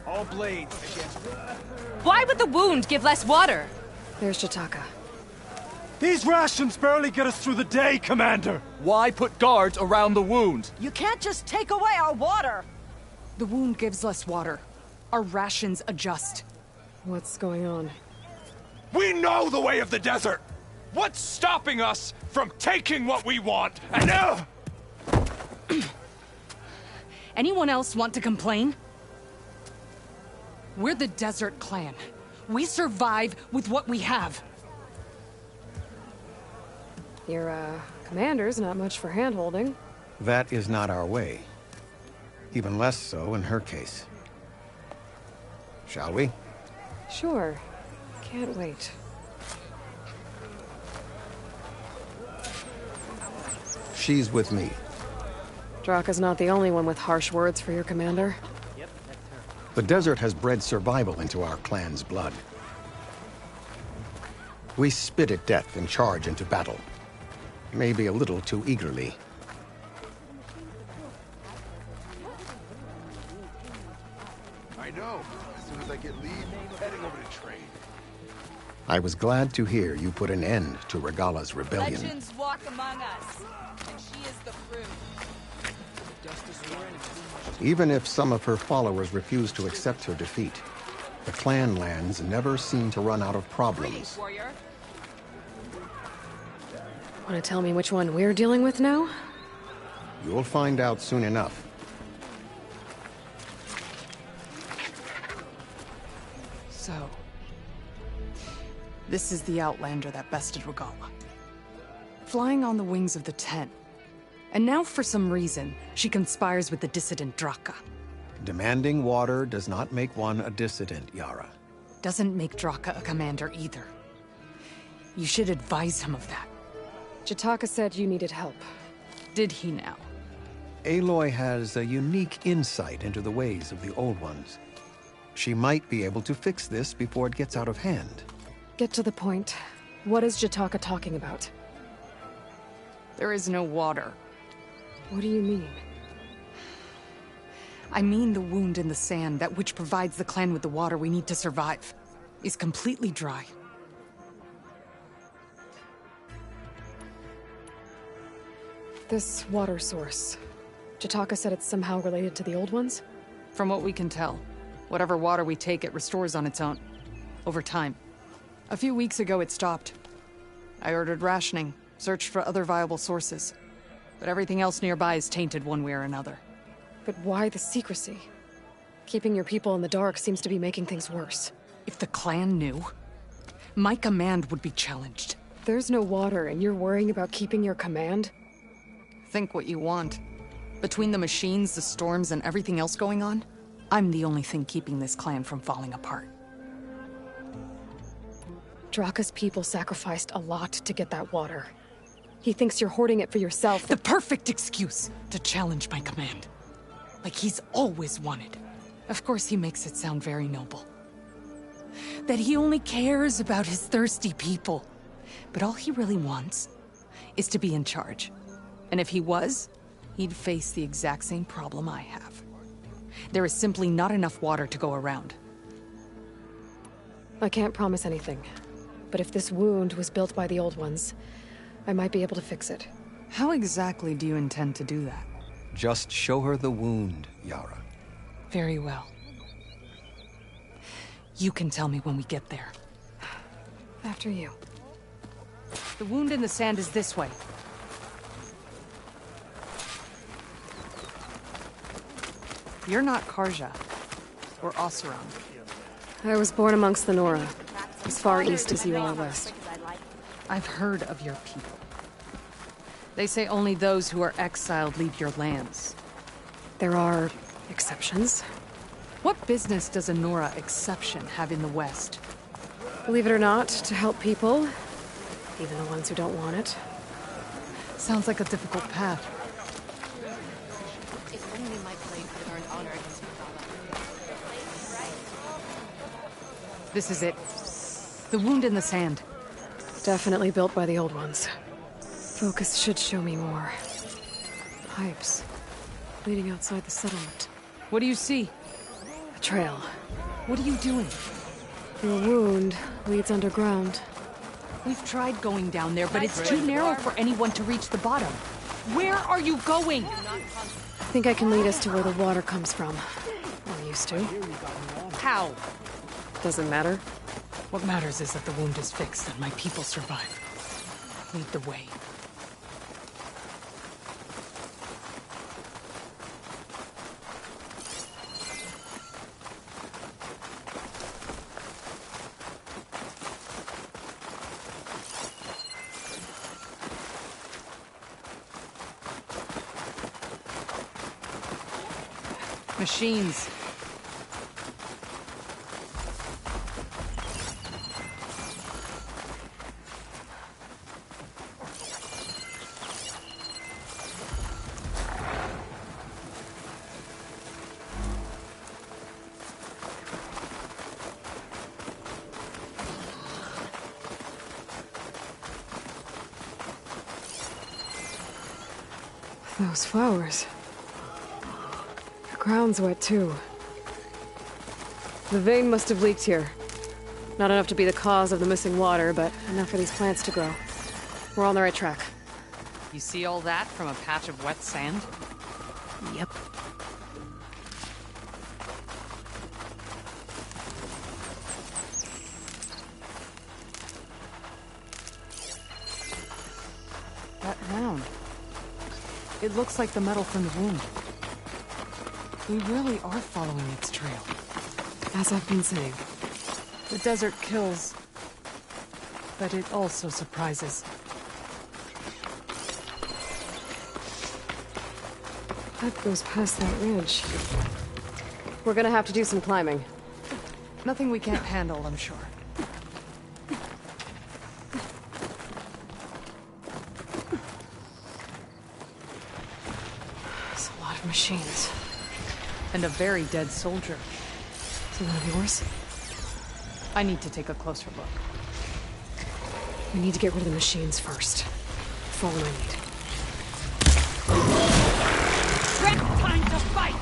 All blades against... Why would the wound give less water? There's Jataka. These rations barely get us through the day, Commander! Why put guards around the wound? You can't just take away our water! The wound gives less water. Our rations adjust. What's going on? We know the way of the desert! What's stopping us from taking what we want, and Anyone else want to complain? We're the Desert Clan. We survive with what we have. Your, commander's not much for hand-holding. That is not our way. Even less so in her case. Shall we? Sure. Can't wait. She's with me. Drakka's not the only one with harsh words for your commander. The desert has bred survival into our clan's blood. We spit at death and charge into battle. Maybe a little too eagerly. I know. As soon as I get leave, I'm heading over to trade. I was glad to hear you put an end to Regala's rebellion. Legends walk among us, and she is the fruit. Even if some of her followers refuse to accept her defeat, the clan lands never seem to run out of problems. Warrior. Want to tell me which one we're dealing with now? You'll find out soon enough. So, this is the Outlander that bested Regala. Flying on the wings of the 10. And now, for some reason, she conspires with the dissident Drakka. Demanding water does not make one a dissident, Yarra. doesn't make Drakka a commander either. You should advise him of that. Jataka said you needed help. Did he now? Aloy has a unique insight into the ways of the Old Ones. She might be able to fix this before it gets out of hand. Get to the point. What is Jataka talking about? There is no water. What do you mean? I mean the wound in the sand, that which provides the clan with the water we need to survive, is completely dry. This water source. Jataka said it's somehow related to the Old Ones? From what we can tell, whatever water we take, it restores on its own. Over time. A few weeks ago, it stopped. I ordered rationing, searched for other viable sources. But everything else nearby is tainted one way or another. But why the secrecy? Keeping your people in the dark seems to be making things worse. If the clan knew, my command would be challenged. There's no water, and you're worrying about keeping your command? Think what you want. Between the machines, the storms, and everything else going on, I'm the only thing keeping this clan from falling apart. Drakka's people sacrificed a lot to get that water. He thinks you're hoarding it for yourself. The perfect excuse to challenge my command. Like he's always wanted. Of course he makes it sound very noble. That he only cares about his thirsty people. But all he really wants is to be in charge. And if he was, he'd face the exact same problem I have. There is simply not enough water to go around. I can't promise anything. But if this wound was built by the Old Ones, I might be able to fix it. How exactly do you intend to do that? Just show her the wound, Yarra. Very well. You can tell me when we get there. After you. The wound in the sand is this way. You're not Karja, or Oseram. I was born amongst the Nora, as far east as you are west. I've heard of your people. They say only those who are exiled leave your lands. There are exceptions. What business does a Nora exception have in the West? Believe it or not, to help people, even the ones who don't want it. Sounds like a difficult path. If only my blade could earn honor against Madonna. This is it. The wound in the sand. Definitely built by the Old Ones. Focus should show me more. Pipes. Leading outside the settlement. What do you see? A trail. What are you doing? Your wound leads underground. We've tried going down there, but it's too narrow for anyone to reach the bottom. Where are you going? I think I can lead us to where the water comes from. Or used to. How? Doesn't matter. What matters is that the wound is fixed and my people survive. Lead the way. Machines. Those flowers. The ground's wet too. The vein must have leaked here. Not enough to be the cause of the missing water, but enough for these plants to grow. We're on the right track. You see all that from a patch of wet sand? Yep. That round. It looks like the metal from the wound. We really are following its trail. As I've been saying. The desert kills, but it also surprises. That goes past that ridge. We're gonna have to do some climbing. Nothing we can't handle, I'm sure. It's a lot of machines. And a very dead soldier. Is he one of yours? I need to take a closer look. We need to get rid of the machines first. Follow my lead. Time to fight!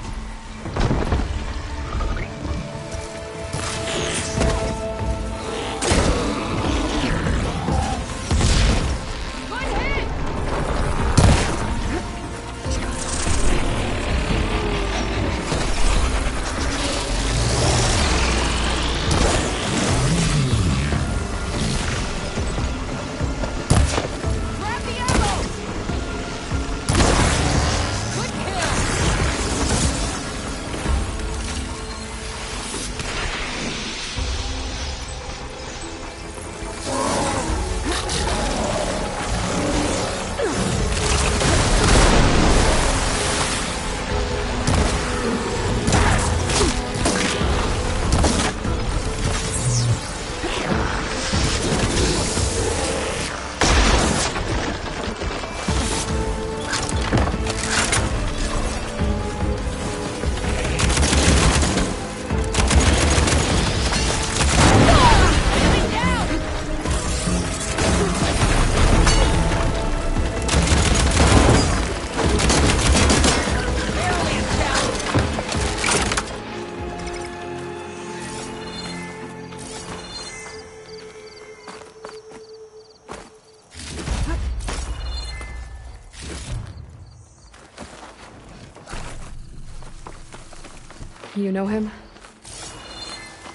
You know him?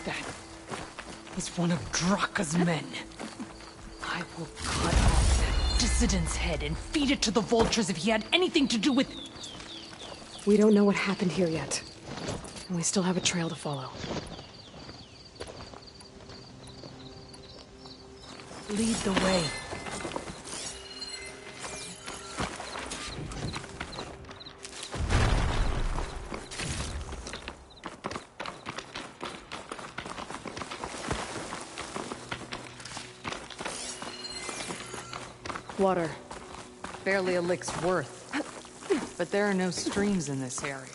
That is one of Drakka's men. I will cut off that dissident's head and feed it to the vultures if he had anything to do with... We don't know what happened here yet. And we still have a trail to follow. Lead the way. Water. Barely a lick's worth. But there are no streams in this area.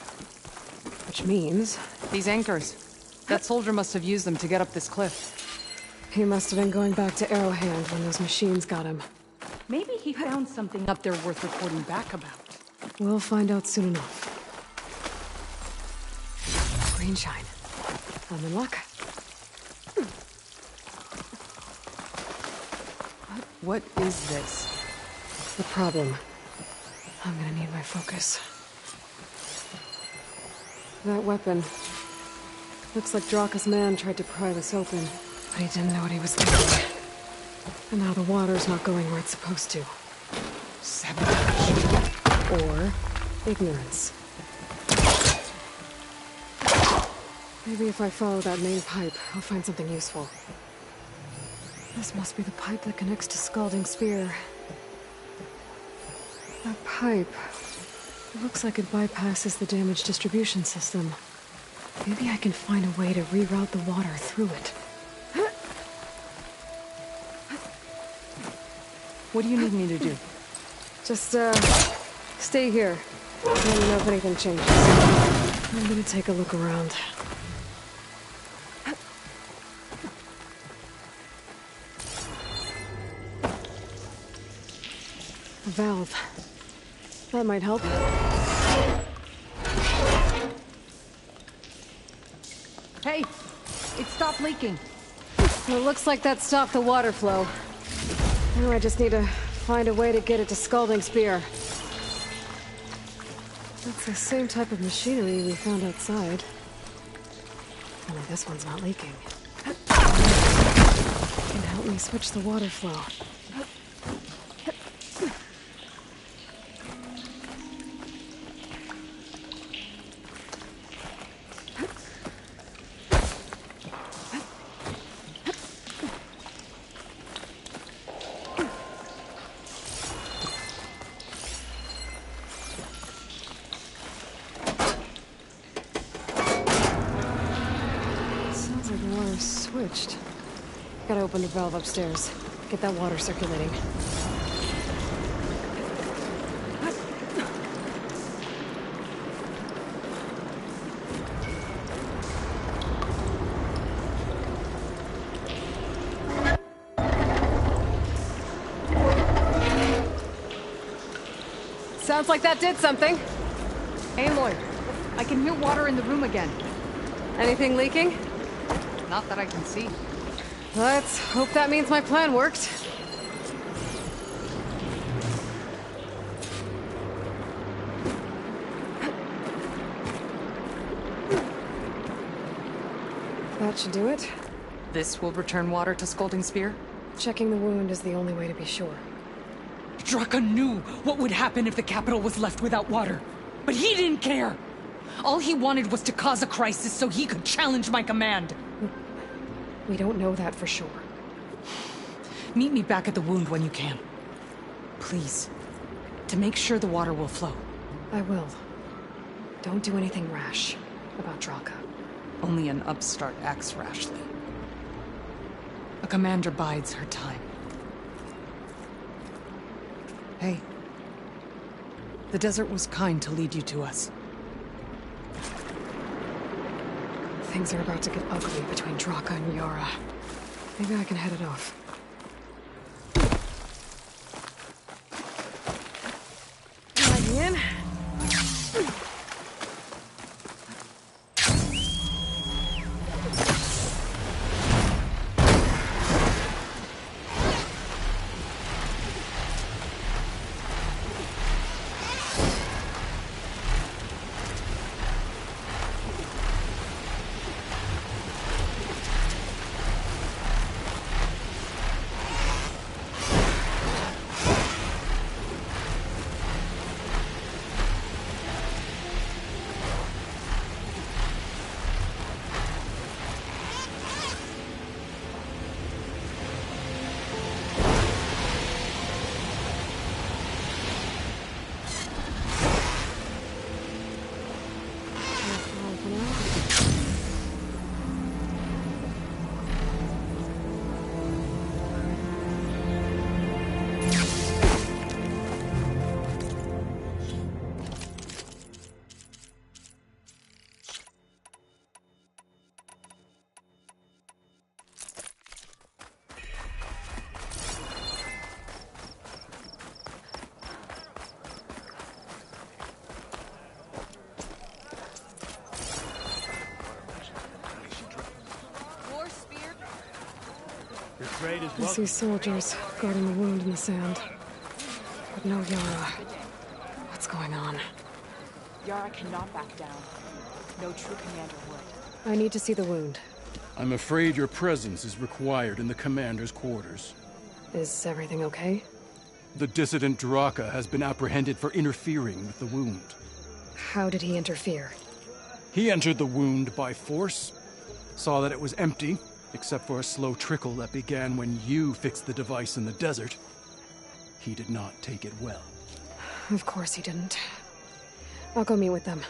Which means, these anchors. That soldier must have used them to get up this cliff. He must have been going back to Arrowhand when those machines got him. Maybe he found something up there worth reporting back about. We'll find out soon enough. Green shine. I'm in luck. What is this? The problem. I'm gonna need my focus. That weapon. Looks like Drakka's man tried to pry this open, but he didn't know what he was doing. And now the water's not going where it's supposed to. Sabotage. Or ignorance. Maybe if I follow that main pipe, I'll find something useful. This must be the pipe that connects to Scalding Spear. That pipe... It looks like it bypasses the damaged distribution system. Maybe I can find a way to reroute the water through it. What do you need me to do? Just, stay here. Let me know if anything changes. I'm gonna take a look around. A valve. That might help. Hey! It stopped leaking. Well, it looks like that stopped the water flow. Now I just need to find a way to get it to Scalding Spear. That's the same type of machinery we found outside. Only this one's not leaking. It can help me switch the water flow. they're switched. Gotta open the valve upstairs. Get that water circulating. Sounds like that did something. Aloy, I can hear water in the room again. Anything leaking? Not that I can see. Let's hope that means my plan worked. That should do it. This will return water to Scolding Spear? Checking the wound is the only way to be sure. Drakka knew what would happen if the capital was left without water. But he didn't care! All he wanted was to cause a crisis so he could challenge my command. We don't know that for sure. Meet me back at the wound when you can. Please. To make sure the water will flow. I will. Don't do anything rash about Drakka. Only an upstart acts rashly. A commander bides her time. Hey. The desert was kind to lead you to us. Things are about to get ugly between Drakka and Yarra. Maybe I can head it off. Plug in. I see soldiers guarding the wound in the sand. But no Yarra. What's going on? Yarra cannot back down. No true commander would. I need to see the wound. I'm afraid your presence is required in the commander's quarters. Is everything okay? The dissident Drakka has been apprehended for interfering with the wound. How did he interfere? He entered the wound by force, saw that it was empty, except for a slow trickle that began when you fixed the device in the desert. He did not take it well. Of course he didn't. I'll go meet with them.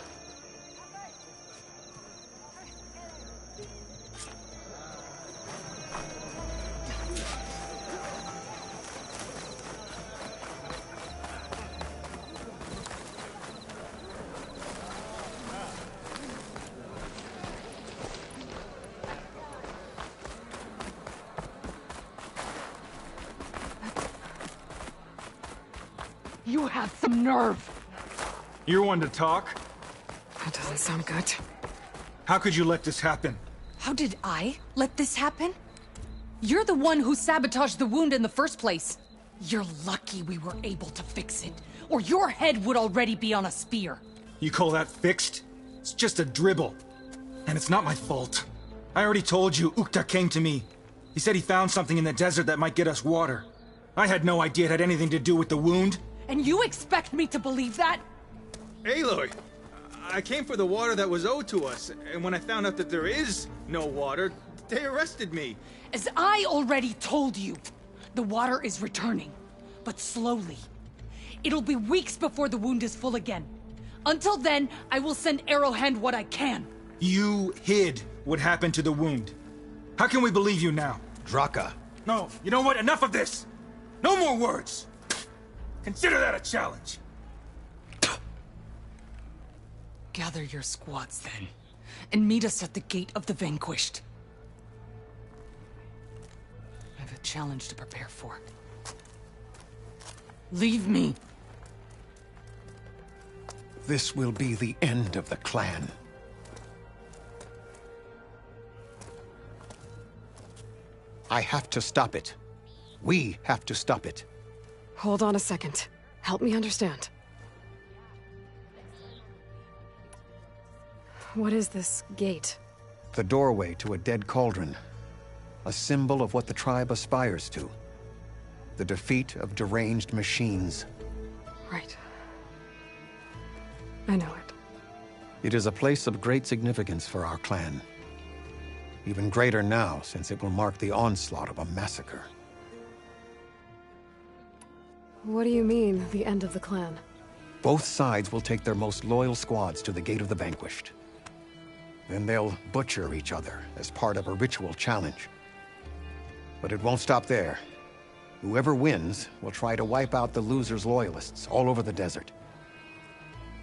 You have some nerve! You're one to talk? That doesn't sound good. How could you let this happen? How did I let this happen? You're the one who sabotaged the wound in the first place. You're lucky we were able to fix it, or your head would already be on a spear. You call that fixed? It's just a dribble. And it's not my fault. I already told you, Ukta came to me. He said he found something in the desert that might get us water. I had no idea it had anything to do with the wound. And you expect me to believe that? Aloy, I came for the water that was owed to us, and when I found out that there is no water, they arrested me. As I already told you, the water is returning, but slowly. It'll be weeks before the wound is full again. Until then, I will send Arrowhand what I can. You hid what happened to the wound. How can we believe you now? Drakka. No, you know what? Enough of this! No more words! Consider that a challenge. Gather your squads then, and meet us at the Gate of the Vanquished. I have a challenge to prepare for. Leave me. This will be the end of the clan. I have to stop it. We have to stop it. Hold on a second. Help me understand. What is this gate? The doorway to a dead cauldron. A symbol of what the tribe aspires to. The defeat of deranged machines. Right. I know it. It is a place of great significance for our clan. Even greater now, since it will mark the onslaught of a massacre. What do you mean, the end of the clan? Both sides will take their most loyal squads to the Gate of the Vanquished. Then they'll butcher each other as part of a ritual challenge. But it won't stop there. Whoever wins will try to wipe out the loser's loyalists all over the desert.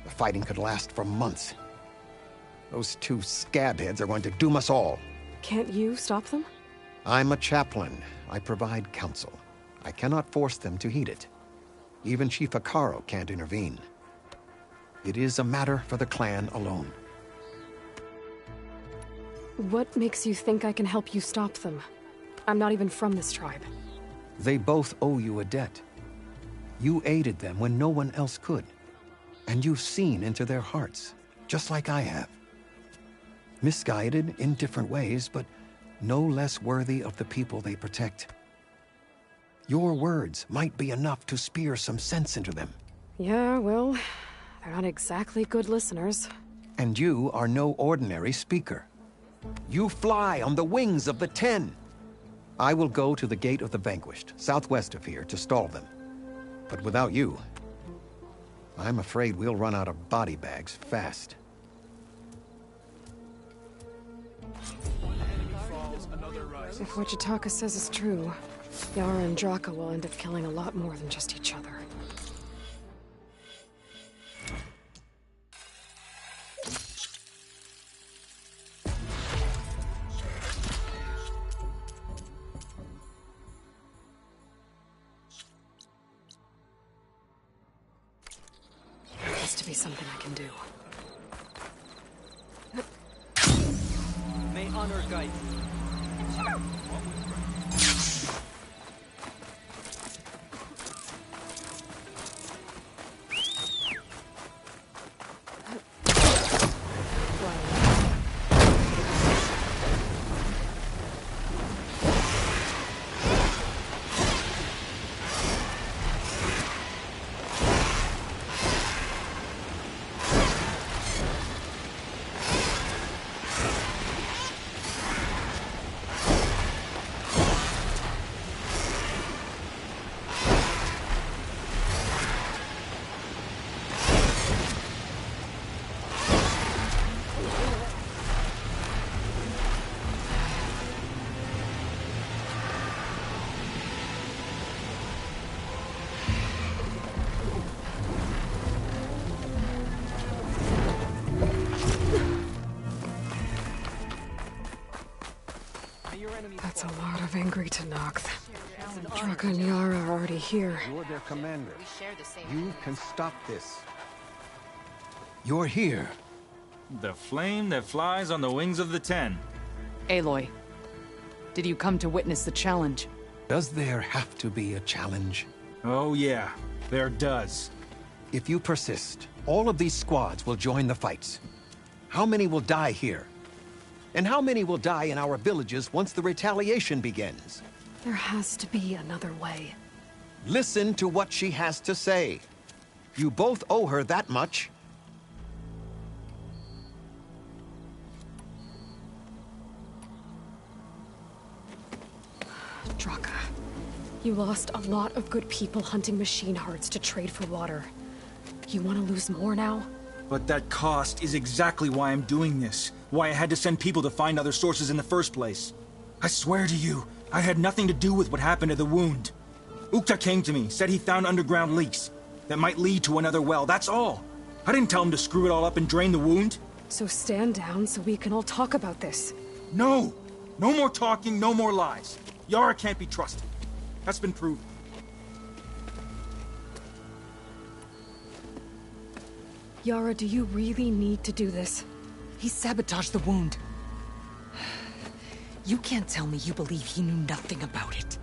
The fighting could last for months. Those two scabheads are going to doom us all. Can't you stop them? I'm a chaplain. I provide counsel. I cannot force them to heed it. Even Chief Akaro can't intervene. It is a matter for the clan alone. What makes you think I can help you stop them? I'm not even from this tribe. They both owe you a debt. You aided them when no one else could. And you've seen into their hearts, just like I have. Misguided in different ways, but no less worthy of the people they protect. Your words might be enough to spear some sense into them. Yeah, well, they're not exactly good listeners. And you are no ordinary speaker. You fly on the wings of the 10. I will go to the Gate of the Vanquished, southwest of here, to stall them. But without you, I'm afraid we'll run out of body bags fast. If what Yataka says is true, Yarra and Drakka will end up killing a lot more than just each other. There has to be something I can do. May honor guide you. That's a lot of angry Tenakth. Drakka and Yarra are already here. You're their commander. You can stop this. You're here. The flame that flies on the wings of the 10. Aloy, did you come to witness the challenge? Does there have to be a challenge? Oh yeah, there does. If you persist, all of these squads will join the fights. How many will die here? And how many will die in our villages once the retaliation begins? There has to be another way. Listen to what she has to say. You both owe her that much. Drakka, you lost a lot of good people hunting machine hearts to trade for water. You want to lose more now? But that cost is exactly why I'm doing this. Why I had to send people to find other sources in the first place. I swear to you, I had nothing to do with what happened to the wound. Ukta came to me, said he found underground leaks that might lead to another well, that's all. I didn't tell him to screw it all up and drain the wound. So stand down so we can all talk about this. No! No more talking, no more lies. Yarra can't be trusted. That's been proven. Yarra, do you really need to do this? He sabotaged the wound. You can't tell me you believe he knew nothing about it.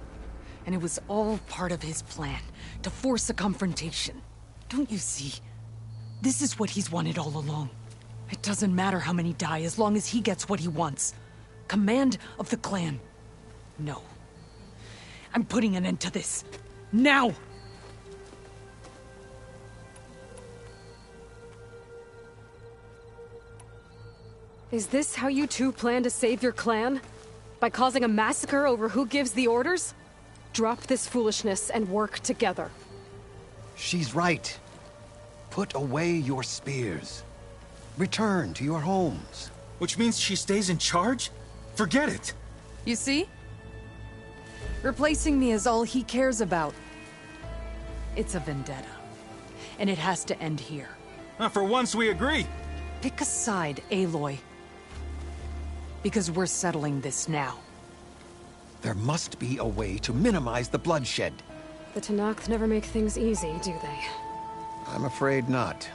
And it was all part of his plan, to force a confrontation. Don't you see? This is what he's wanted all along. It doesn't matter how many die as long as he gets what he wants. Command of the clan. No. I'm putting an end to this. Now! Is this how you two plan to save your clan? By causing a massacre over who gives the orders? Drop this foolishness and work together. She's right. Put away your spears. Return to your homes. Which means she stays in charge? Forget it. You see? Replacing me is all he cares about. It's a vendetta. And it has to end here. For once we agree. Pick a side, Aloy. Because we're settling this now. There must be a way to minimize the bloodshed. The Tenakth never make things easy, do they? I'm afraid not.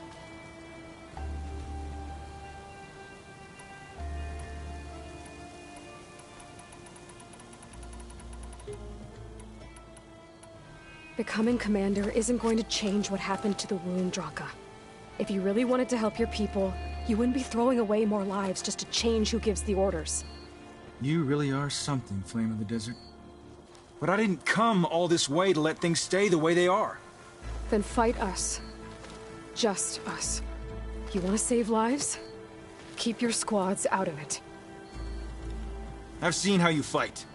Becoming commander isn't going to change what happened to the wound, Drakka. If you really wanted to help your people, you wouldn't be throwing away more lives just to change who gives the orders. You really are something, Flame of the Desert. But I didn't come all this way to let things stay the way they are. Then fight us. Just us. You want to save lives? Keep your squads out of it. I've seen how you fight.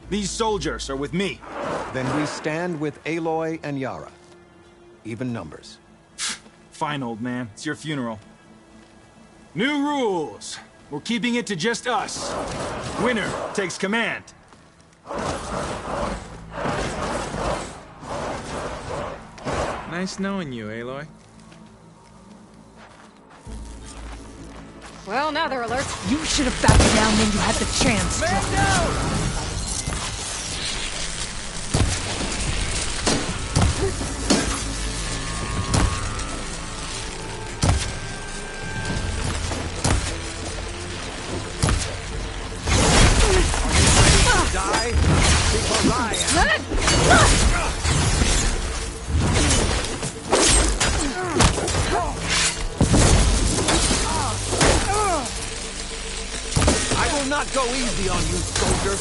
These soldiers are with me. Then we stand with Aloy and Yarra. Even numbers. Fine, old man. It's your funeral. New rules. We're keeping it to just us. Winner takes command. Nice knowing you, Aloy. Well, now they're alert. You should have backed down when you had the chance. Man down! Die because I am. I will not go easy on you, soldier.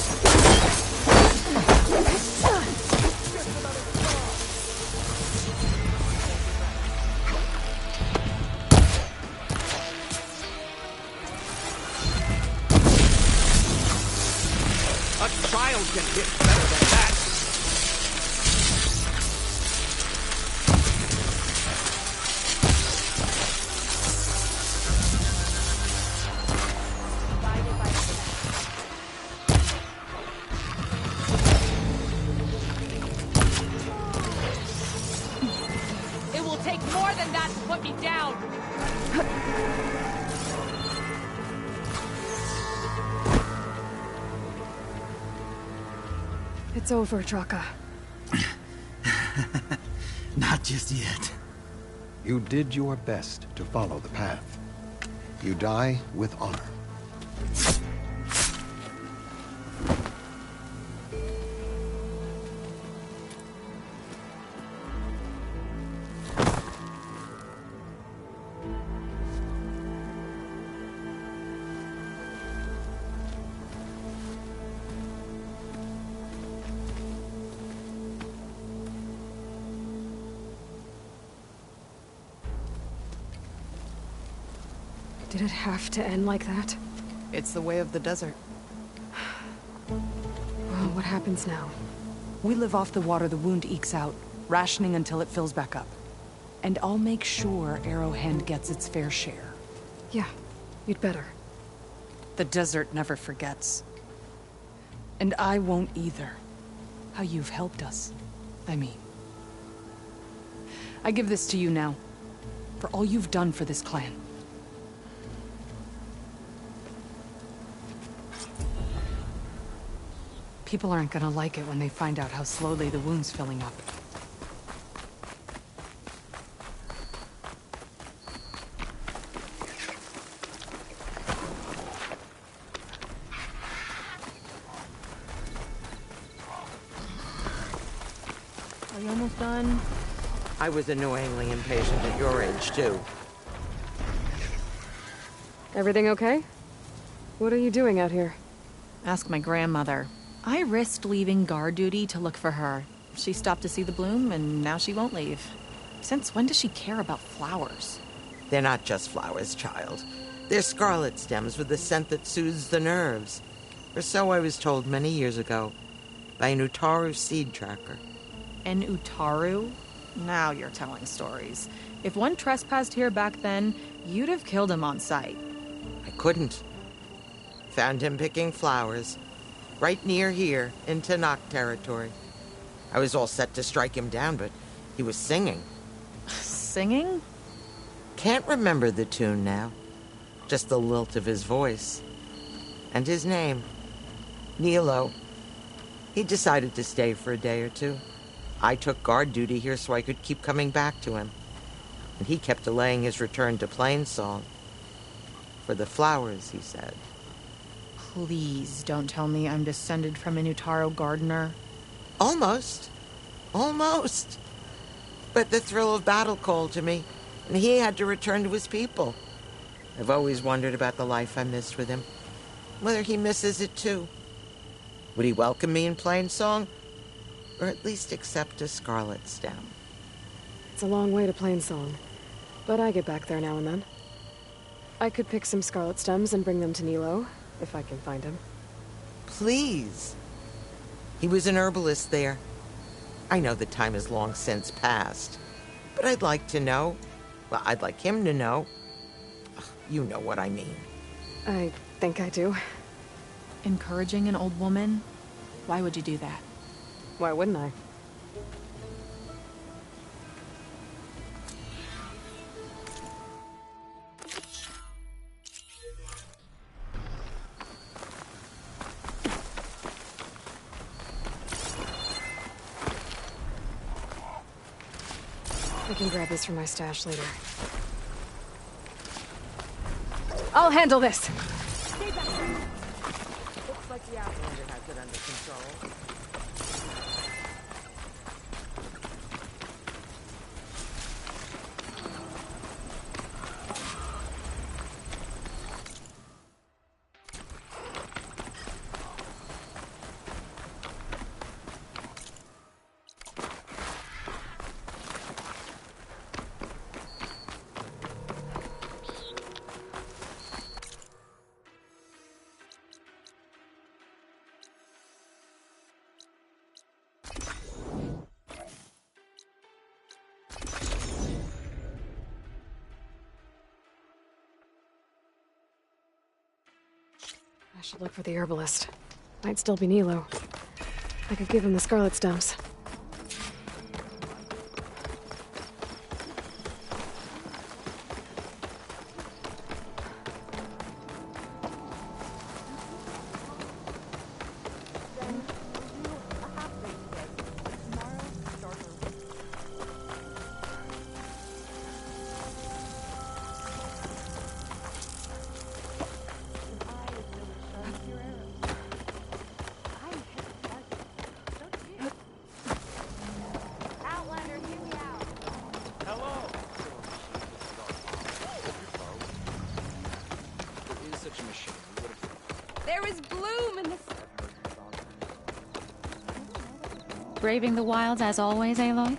A child can hit better than that. It will take more than that to put me down. It's over, Drakka. Not just yet. You did your best to follow the path. You die with honor. Did it have to end like that? It's the way of the desert. Well, what happens now? We live off the water the wound ekes out, rationing until it fills back up. And I'll make sure Arrowhand gets its fair share. Yeah, you'd better. The desert never forgets. And I won't either. How you've helped us. I mean. I give this to you now. For all you've done for this clan. People aren't gonna like it when they find out how slowly the wound's filling up. Are you almost done? I was annoyingly impatient at your age, too. Everything okay? What are you doing out here? Ask my grandmother. I risked leaving guard duty to look for her. She stopped to see the bloom, and now she won't leave. Since when does she care about flowers? They're not just flowers, child. They're scarlet stems with a scent that soothes the nerves. Or so I was told many years ago by an Utaru seed tracker. An Utaru? Now you're telling stories. If one trespassed here back then, you'd have killed him on sight. I couldn't. Found him picking flowers. Right near here, in Tanakh territory. I was all set to strike him down, but he was singing. Singing? Can't remember the tune now. Just the lilt of his voice. And his name. Nilo. He decided to stay for a day or two. I took guard duty here so I could keep coming back to him. And he kept delaying his return to Plainsong. For the flowers, he said. Please don't tell me I'm descended from an Utaru gardener. Almost. Almost. But the thrill of battle called to me, and he had to return to his people. I've always wondered about the life I missed with him. Whether he misses it too. Would he welcome me in Plainsong? Or at least accept a scarlet stem? It's a long way to Plainsong, but I get back there now and then. I could pick some scarlet stems and bring them to Nilo, if I can find him. Please. He was an herbalist there. I know the time has long since passed, but I'd like to know. Well, I'd like him to know. You know what I mean. I think I do. Encouraging an old woman? Why would you do that? Why wouldn't I? I can grab this from my stash later. I'll handle this! Stay back there. Looks like the Outlander has it under control. I should look for the herbalist. Might still be Nilo. I could give him the scarlet stems. There is bloom in this. Braving the wilds as always, Aloy?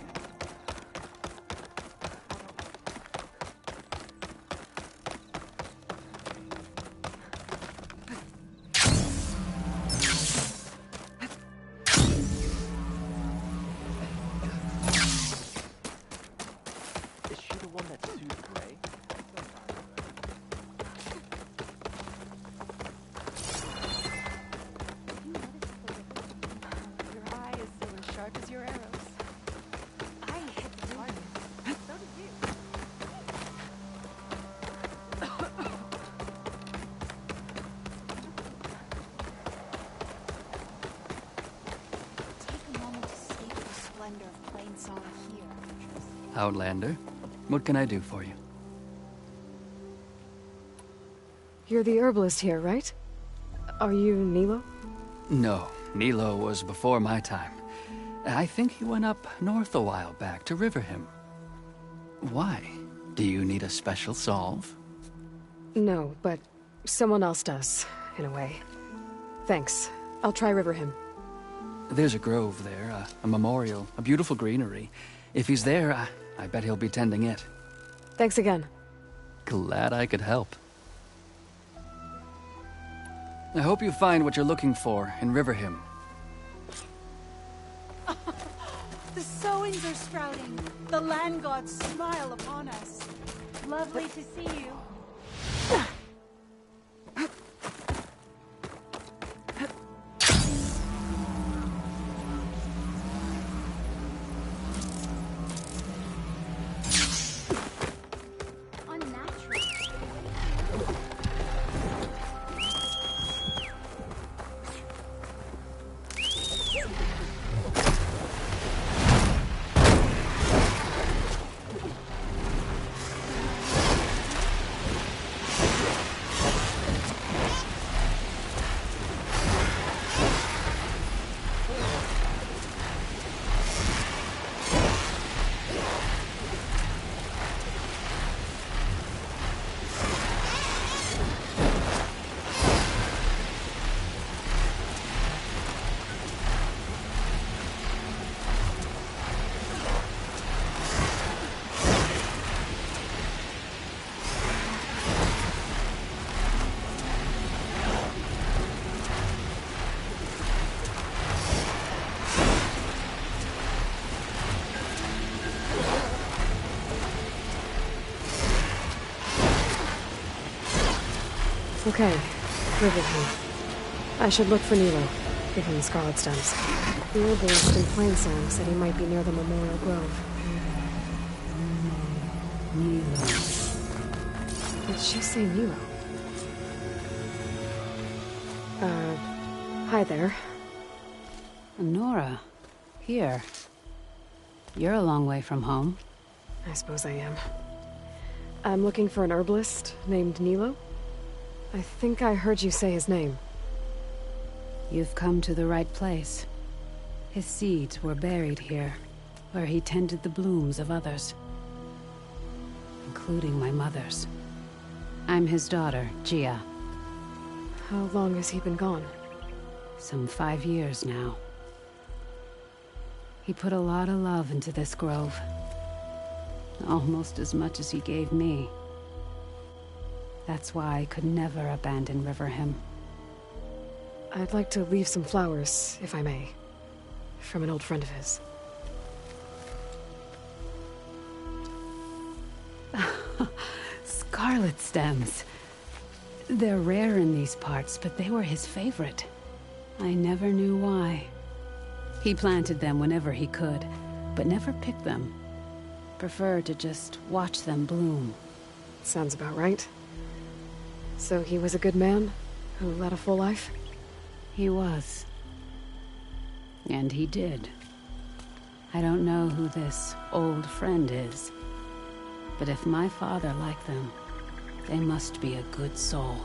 Outlander, what can I do for you? You're the herbalist here, right? Are you Nilo? No, Nilo was before my time. I think he went up north a while back to Riverhim. Why? Do you need a special solve? No, but someone else does, in a way. Thanks. I'll try Riverhim. There's a grove there, a memorial, a beautiful greenery. If he's there, I bet he'll be tending it. Thanks again. Glad I could help. I hope you find what you're looking for in Riverhim. The sowings are sprouting. The land gods smile upon us. Lovely to see you. Okay, Riverview. I should look for Nilo, give him the scarlet stems. The herbalist in Plainsong said he might be near the Memorial Grove. Nilo. Did she say Nilo? Hi there. Nora, here. You're a long way from home. I suppose I am. I'm looking for an herbalist named Nilo. I think I heard you say his name. You've come to the right place. His seeds were buried here, where he tended the blooms of others, including my mother's. I'm his daughter, Gia. How long has he been gone? Some 5 years now. He put a lot of love into this grove. Almost as much as he gave me. That's why I could never abandon Riverhim. I'd like to leave some flowers, if I may. From an old friend of his. Scarlet stems. They're rare in these parts, but they were his favorite. I never knew why. He planted them whenever he could, but never picked them. Preferred to just watch them bloom. Sounds about right. So he was a good man, who led a full life? He was. And he did. I don't know who this old friend is, but if my father liked them, they must be a good soul.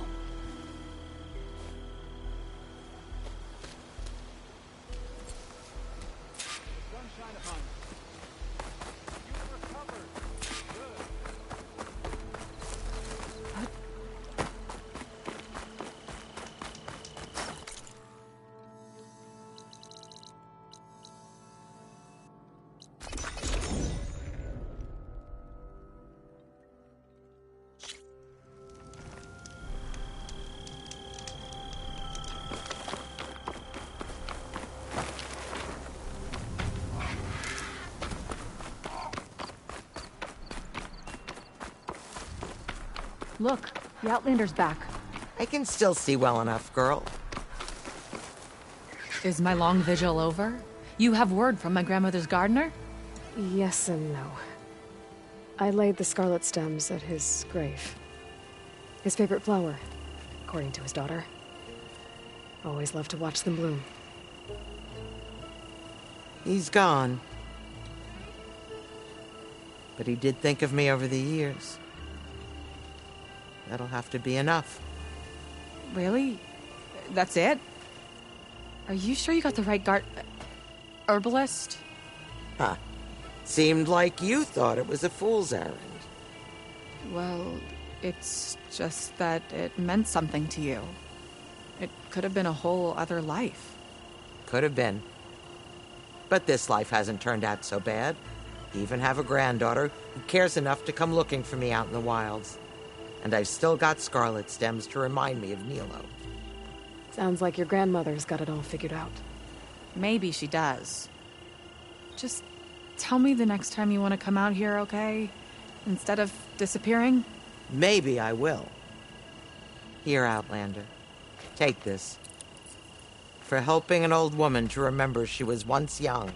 Look, the Outlander's back. I can still see well enough, girl. Is my long vigil over? You have word from my grandmother's gardener? Yes and no. I laid the scarlet stems at his grave. His favorite flower, according to his daughter. Always loved to watch them bloom. He's gone. But he did think of me over the years. That'll have to be enough. Really? That's it? Are you sure you got the right herbalist? Huh. Seemed like you thought it was a fool's errand. Well, it's just that it meant something to you. It could have been a whole other life. Could have been. But this life hasn't turned out so bad. I even have a granddaughter who cares enough to come looking for me out in the wilds. And I've still got scarlet stems to remind me of Nilo. Sounds like your grandmother's got it all figured out. Maybe she does. Just tell me the next time you want to come out here, okay? Instead of disappearing? Maybe I will. Here, Outlander. Take this. For helping an old woman to remember she was once young.